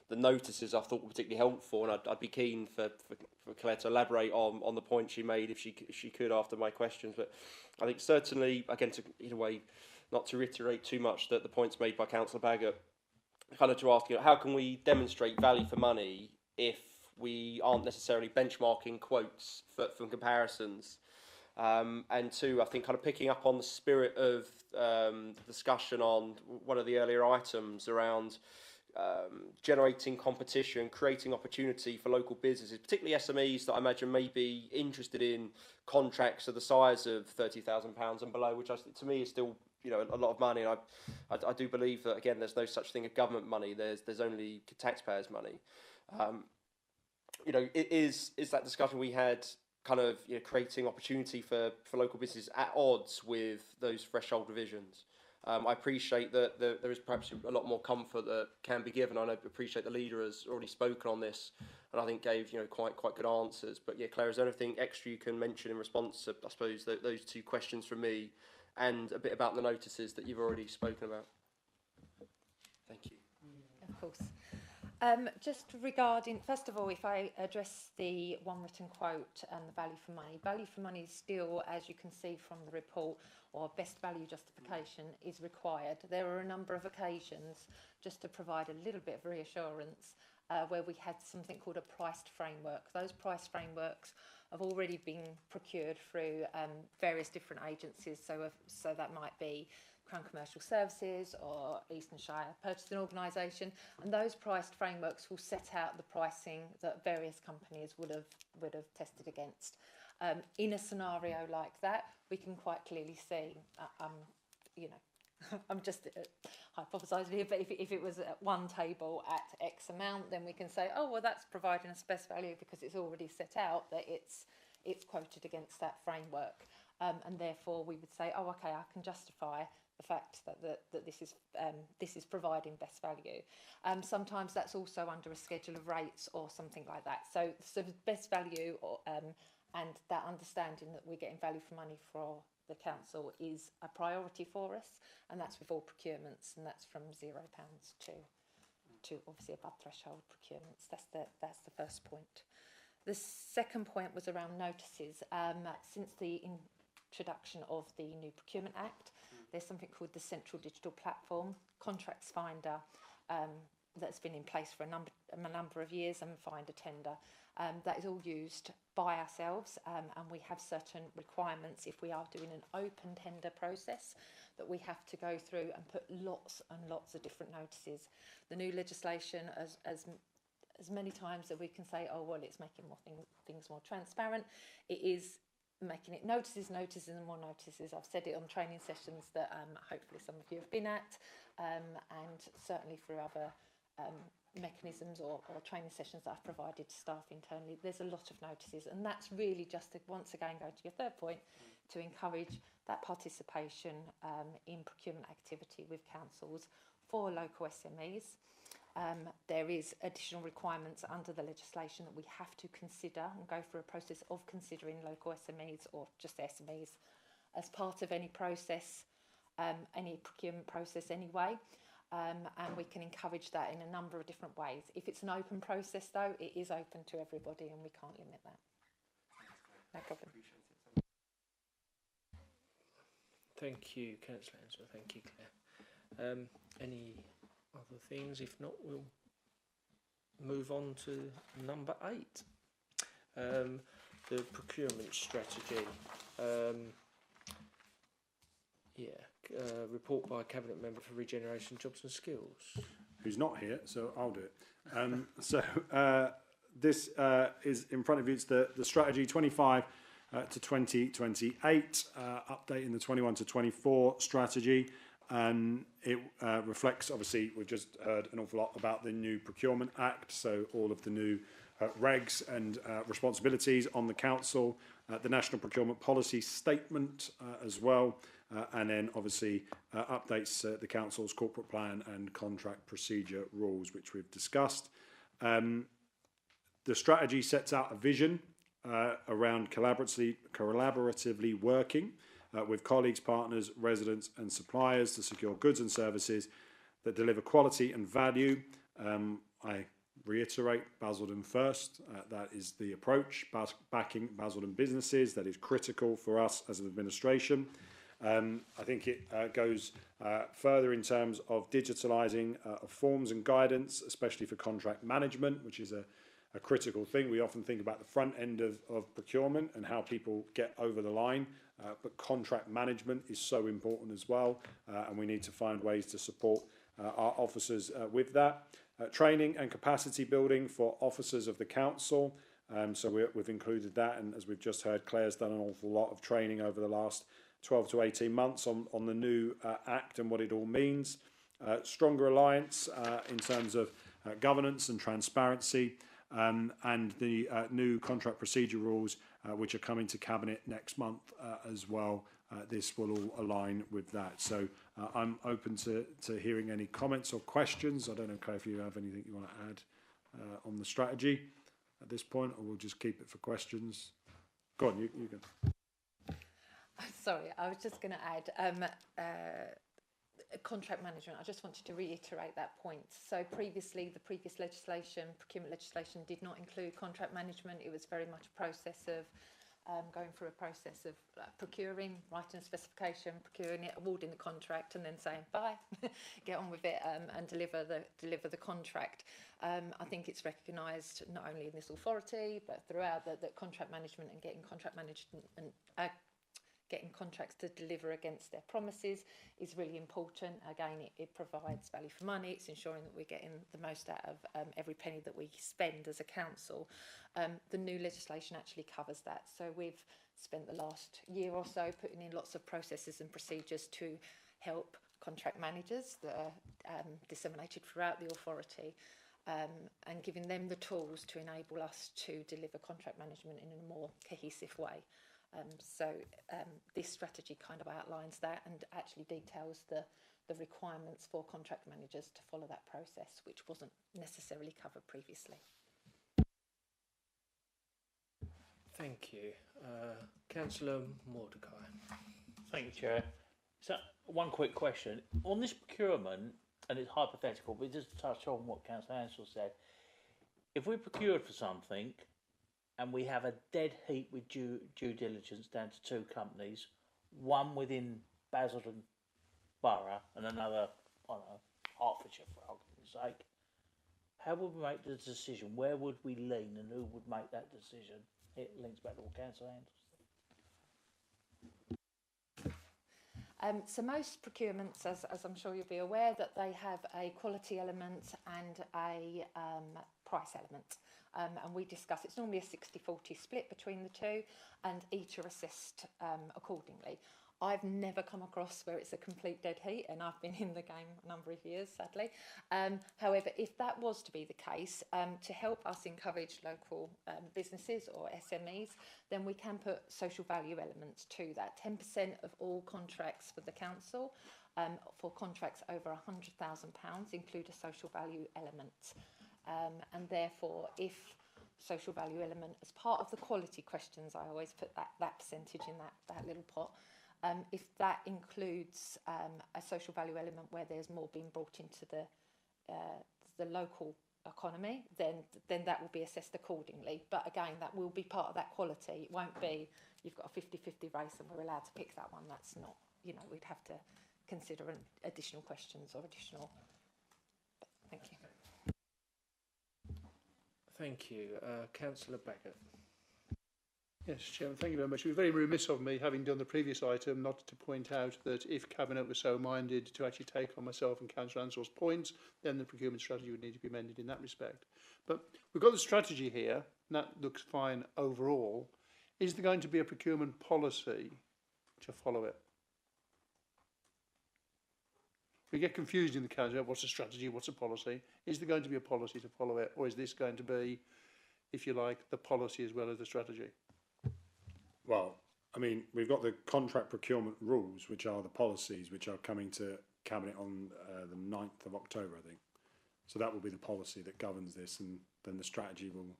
the notices I thought were particularly helpful, and I'd be keen for Claire to elaborate on the point she made if she could after my questions. But I think certainly, again, in a way, not to reiterate too much, that the points made by Councillor Baggett, kind of to ask, how can we demonstrate value for money if we aren't necessarily benchmarking quotes from comparisons? And two, I think kind of picking up on the spirit of the discussion on one of the earlier items around generating competition, creating opportunity for local businesses, particularly SMEs that I imagine may be interested in contracts of the size of £30,000 and below, which to me is still a lot of money. And I do believe that, again, there's no such thing as government money. There's only taxpayers' money. It is that discussion we had, kind of creating opportunity for local businesses at odds with those threshold revisions. I appreciate that there is perhaps a lot more comfort that can be given. I appreciate the leader has already spoken on this, and I think gave quite good answers. But yeah, Claire, is there anything extra you can mention in response to, I suppose, those two questions from me, and a bit about the notices that you've already spoken about? Thank you. Of course. Just regarding, first of all, if I address the one written quote and the value for money is still, as you can see from the report, or best value justification is required. There are a number of occasions, just to provide a little bit of reassurance, where we had something called a priced framework. Those price frameworks have already been procured through various different agencies, so that might be Crown Commercial Services or Eastern Shire Purchasing Organisation, and those priced frameworks will set out the pricing that various companies would have tested against. In a scenario like that, we can quite clearly see, I'm just hypothesising here, but if it was at one table at X amount, then we can say, oh, well, that's providing us best value because it's already set out that it's quoted against that framework. And therefore we would say, oh, okay, I can justify the fact that this is providing best value. Sometimes that's also under a schedule of rates or something like that. So best value and that understanding that we're getting value for money for the council is a priority for us, and that's with all procurements, and that's from £0 to obviously above threshold procurements. That's the first point. The second point was around notices. Since the introduction of the new Procurement Act, there's something called the Central Digital Platform, Contracts Finder, that's been in place for a number of years, and Finder Tender. That is all used by ourselves, and we have certain requirements if we are doing an open tender process that we have to go through and put lots and lots of different notices. The new legislation, as many times that we can say, oh, well, it's making things more transparent, it is making it notices and more notices. I've said it on training sessions that hopefully some of you have been at, and certainly through other mechanisms or training sessions that I've provided to staff internally. There's a lot of notices, and that's really just to, once again, go to your third point, to encourage that participation in procurement activity with councils for local SMEs. There is additional requirements under the legislation that we have to consider and go through a process of considering local SMEs or just SMEs as part of any process, any procurement process anyway. And we can encourage that in a number of different ways. If it's an open process, though, it is open to everybody, and we can't limit that. No problem. Thank you, Councillor Ansell. Thank you, Claire. Any other things? If not, we'll move on to number 8. The procurement strategy. Report by Cabinet Member for Regeneration, Jobs and Skills. Who's not here, so I'll do it. This is in front of you. It's the strategy 25 to 2028, updating the 21 to 24 strategy. It reflects, obviously, we've just heard an awful lot about the new Procurement Act, so all of the new regs and responsibilities on the council, the National Procurement Policy Statement as well, and then obviously updates the council's corporate plan and contract procedure rules, which we've discussed. The strategy sets out a vision around collaboratively working with colleagues, partners, residents and suppliers to secure goods and services that deliver quality and value. I reiterate Basildon first. That is the approach. Backing Basildon businesses, that is critical for us as an administration. I think it goes further in terms of digitalising of forms and guidance, especially for contract management, which is a critical thing. We often think about the front end of procurement and how people get over the line, but contract management is so important as well, and we need to find ways to support our officers with that. Training and capacity building for officers of the council, so we've included that, and as we've just heard, Claire's done an awful lot of training over the last 12 to 18 months on the new Act and what it all means. Stronger alliance in terms of governance and transparency, and the new contract procedure rules which are coming to Cabinet next month as well. This will all align with that. So I'm open to hearing any comments or questions. I don't know, Claire, if you have anything you want to add on the strategy at this point, or we'll just keep it for questions. Go on, you can. Sorry, I was just going to add contract management. I just wanted to reiterate that point. So previously, the previous legislation, procurement legislation, did not include contract management. It was very much a process of going through a process of procuring, writing a specification, procuring it, awarding the contract, and then saying bye, get on with it, and deliver the contract. I think it's recognised not only in this authority but throughout that contract management and getting contract management and getting contracts to deliver against their promises is really important. Again, it provides value for money. It's ensuring that we're getting the most out of every penny that we spend as a council. The new legislation actually covers that. So we've spent the last year or so putting in lots of processes and procedures to help contract managers that are disseminated throughout the authority, and giving them the tools to enable us to deliver contract management in a more cohesive way. So this strategy kind of outlines that and actually details the requirements for contract managers to follow that process, which wasn't necessarily covered previously. Thank you. Councillor Mordecai. Thank you, Chair. So one quick question. On this procurement, and it's hypothetical, but just to touch on what Councillor Ansell said, if we procured for something and we have a dead heat with due diligence down to two companies, one within Basildon Borough and another, I don't know, Hertfordshire for argument's sake, how would we make the decision? Where would we lean and who would make that decision? It links back to what Councillor Ansell said. So most procurements, as I'm sure you'll be aware, that they have a quality element and a price element. And we discuss, it's normally a 60-40 split between the two, and each are assessed accordingly. I've never come across where it's a complete dead heat, and I've been in the game a number of years, sadly. However, if that was to be the case, to help us encourage local businesses or SMEs, then we can put social value elements to that. 10% of all contracts for the council, for contracts over £100,000, include a social value element. And therefore, if social value element, as part of the quality questions, I always put that percentage in that little pot. If that includes a social value element where there's more being brought into the local economy, then that will be assessed accordingly. But again, that will be part of that quality. It won't be you've got a 50-50 race and we're allowed to pick that one. That's not, we'd have to consider additional questions or additional. Thank you. Thank you. Councillor Baggott. Yes, Chairman, thank you very much. It was very remiss of me, having done the previous item, not to point out that if Cabinet was so minded to actually take on myself and Councillor Ansell's points, then the procurement strategy would need to be amended in that respect. But we've got the strategy here, and that looks fine overall. Is there going to be a procurement policy to follow it? We get confused in the Council, what's a strategy, what's a policy? Is there going to be a policy to follow it, or is this going to be if you like, the policy as well as the strategy? Well, I mean, we've got the contract procurement rules, which are the policies, which are coming to Cabinet on the 9th of October, I think. So that will be the policy that governs this, and then the strategy will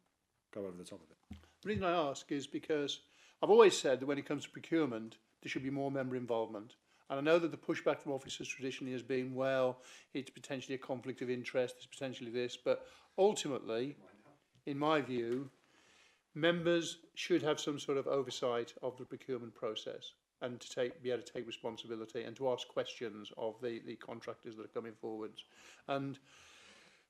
go over the top of it. The reason I ask is because I've always said that when it comes to procurement, there should be more member involvement. And I know that the pushback from officers traditionally has been, well, it's potentially a conflict of interest, it's potentially this, but ultimately, in my view, members should have some sort of oversight of the procurement process and to be able to take responsibility and to ask questions of the contractors that are coming forwards. And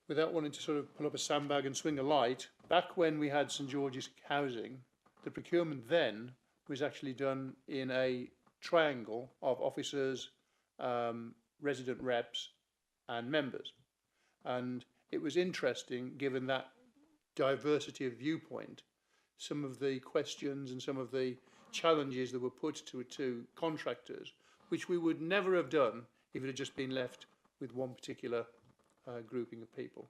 without wanting to sort of pull up a sandbag and swing a light, back when we had St George's Housing, the procurement then was actually done in a triangle of officers, resident reps and members. And it was interesting, given that diversity of viewpoint, some of the questions and some of the challenges that were put to contractors, which we would never have done if it had just been left with one particular grouping of people.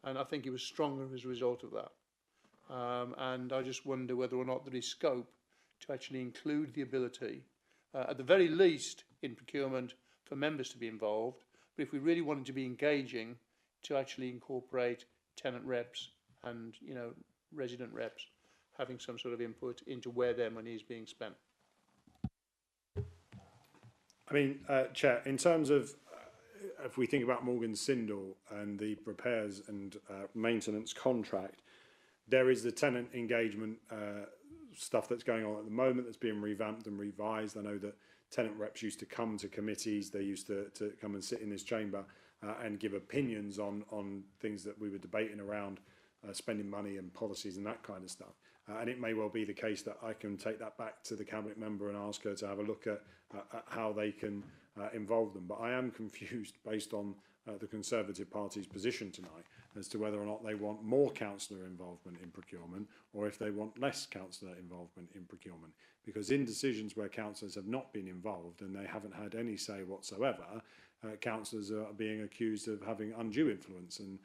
And I think it was stronger as a result of that. And I just wonder whether or not there is scope to actually include the ability, at the very least in procurement, for members to be involved, but if we really wanted to be engaging, to actually incorporate tenant reps and, you know, resident reps having some sort of input into where their money is being spent. I mean, Chair, in terms of, if we think about Morgan Sindall and the repairs and maintenance contract, there is the tenant engagement stuff that's going on at the moment that's being revamped and revised. I know that tenant reps used to come to committees, they used to come and sit in this chamber and give opinions on things that we were debating around spending money and policies and that kind of stuff. And it may well be the case that I can take that back to the Cabinet member and ask her to have a look at how they can involve them. But I am confused based on the Conservative Party's position tonight as to whether or not they want more councillor involvement in procurement or if they want less councillor involvement in procurement. Because in decisions where councillors have not been involved and they haven't had any say whatsoever, councillors are being accused of having undue influence and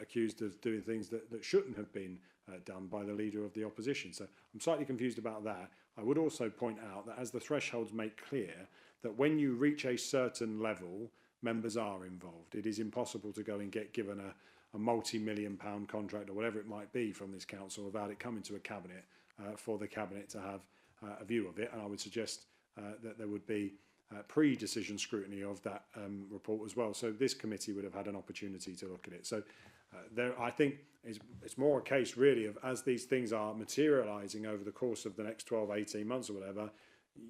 accused of doing things that shouldn't have been done by the leader of the opposition. So I'm slightly confused about that. I would also point out that as the thresholds make clear, that when you reach a certain level, members are involved. It is impossible to go and get given a multi-million-pound contract or whatever it might be from this council without it coming to a cabinet for the cabinet to have a view of it. And I would suggest that there would be pre-decision scrutiny of that report as well. So this committee would have had an opportunity to look at it. So I think it's more a case really of, as these things are materialising over the course of the next 12, 18 months or whatever,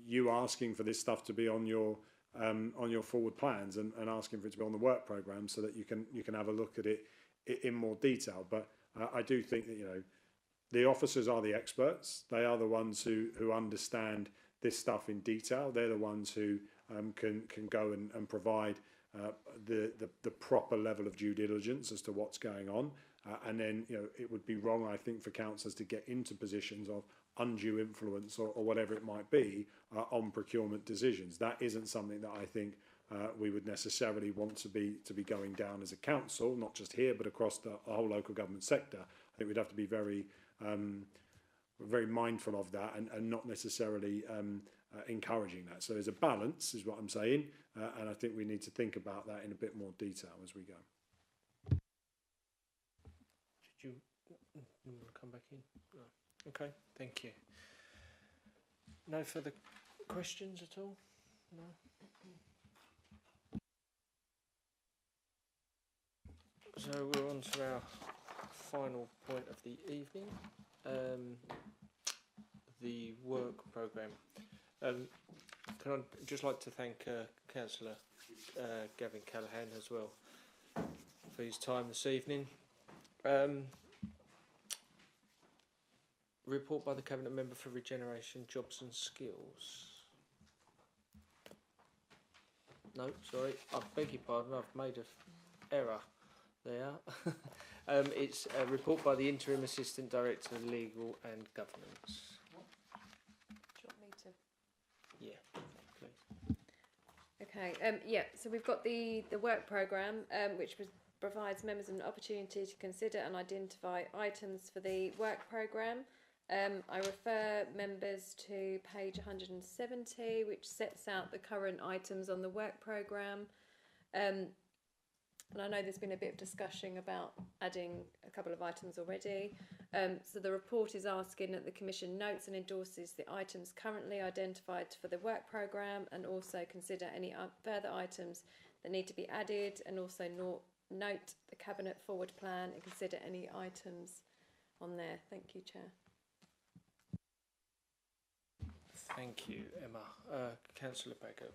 you asking for this stuff to be on your forward plans and asking for it to be on the work programme so that you can have a look at it in more detail. But I do think that, you know, the officers are the experts. They are the ones who understand this stuff in detail. They're the ones who can go and provide the proper level of due diligence as to what's going on. And then, you know, it would be wrong, I think, for councillors to get into positions of undue influence or whatever it might be on procurement decisions. That isn't something that I think we would necessarily want to be going down as a council, not just here but across the whole local government sector. I think we'd have to be very mindful of that and not necessarily encouraging that. So there's a balance, is what I'm saying, and I think we need to think about that in a bit more detail as we go. Did you want to come back in? No. Okay, thank you. No further questions at all? No? So we're on to our final point of the evening, the work programme. Can I just like to thank Councillor Gavin Callaghan as well for his time this evening. Report by the Cabinet Member for Regeneration, Jobs and Skills. No, sorry, I beg your pardon, I've made an error there. It's a report by the Interim Assistant Director of Legal and Governance. Do you want me to? Yeah, please. Okay, yeah, so we've got the work programme, which was provides members an opportunity to consider and identify items for the work programme. I refer members to page 170, which sets out the current items on the work programme. And I know there's been a bit of discussion about adding a couple of items already. So the report is asking that the Commission notes and endorses the items currently identified for the work programme, and also consider any further items that need to be added, and also note the Cabinet forward plan and consider any items on there. Thank you, Chair. Thank you, Emma. Councillor Baggett.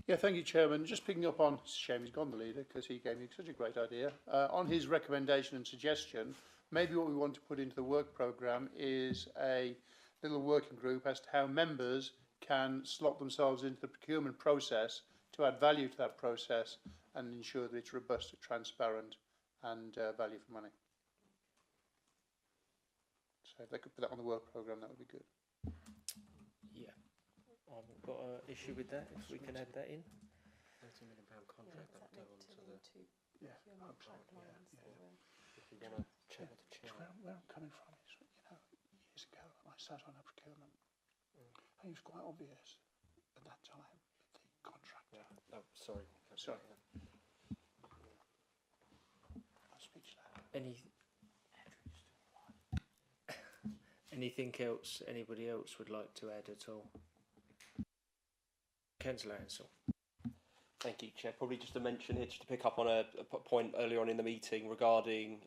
Yeah, thank you, Chairman. Just picking up on, it's a shame he's gone, the leader, because he gave me such a great idea. On his recommendation and suggestion, maybe what we want to put into the work programme is a little working group as to how members can slot themselves into the procurement process to add value to that process and ensure that it's robust, transparent and value for money. So if they could put that on the work programme, that would be good. Yeah, I haven't got an issue with that, if we can add that in. £30 million contract that will go on to the... Yeah, I hope so. If we want to check the chair. Where I'm coming from is, you know, years ago I sat on a procurement and it was quite obvious at that time that the contractor... Oh, sorry. Sorry. I'll speak slow. Anything else anybody else would like to add at all? Councillor Ansell. Thank you, Chair. Probably just to mention here, just to pick up on a point earlier on in the meeting regarding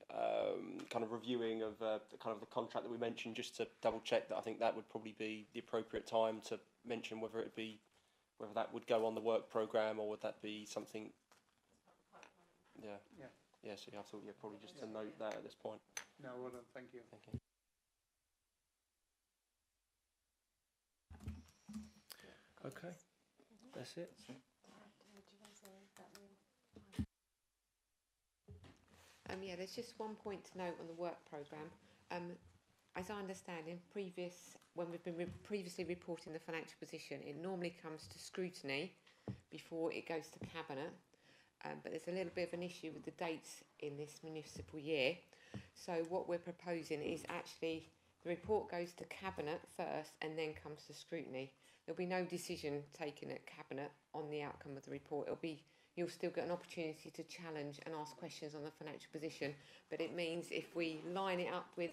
kind of reviewing of kind of the contract that we mentioned, just to double check that I think that would probably be the appropriate time to mention whether that would go on the work programme or would that be something. Yeah. So I thought probably just to note that at this point. No, well done. Thank you. Thank you. Okay, that's it. Yeah, there's just one point to note on the work programme. As I understand, when we've been previously reporting the financial position, it normally comes to scrutiny before it goes to Cabinet. But there's a little bit of an issue with the dates in this municipal year. So what we're proposing is actually the report goes to Cabinet first and then comes to scrutiny. There'll be no decision taken at Cabinet on the outcome of the report. You'll still get an opportunity to challenge and ask questions on the financial position, but it means if we line it up with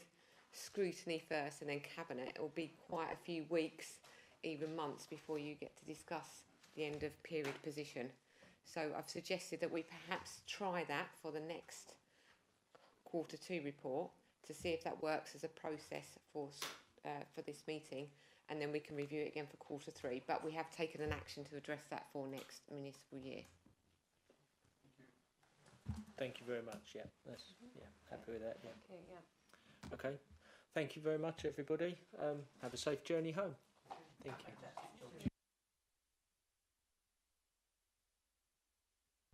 scrutiny first and then Cabinet, it will be quite a few weeks, even months, before you get to discuss the end of period position. So I've suggested that we perhaps try that for the next Q2 report to see if that works as a process for this meeting, and then we can review it again for Q3. But we have taken an action to address that for next municipal year. Thank you very much. Yeah, happy with that. Yeah. Okay, yeah. Okay. Thank you very much, everybody. Have a safe journey home. Thank you.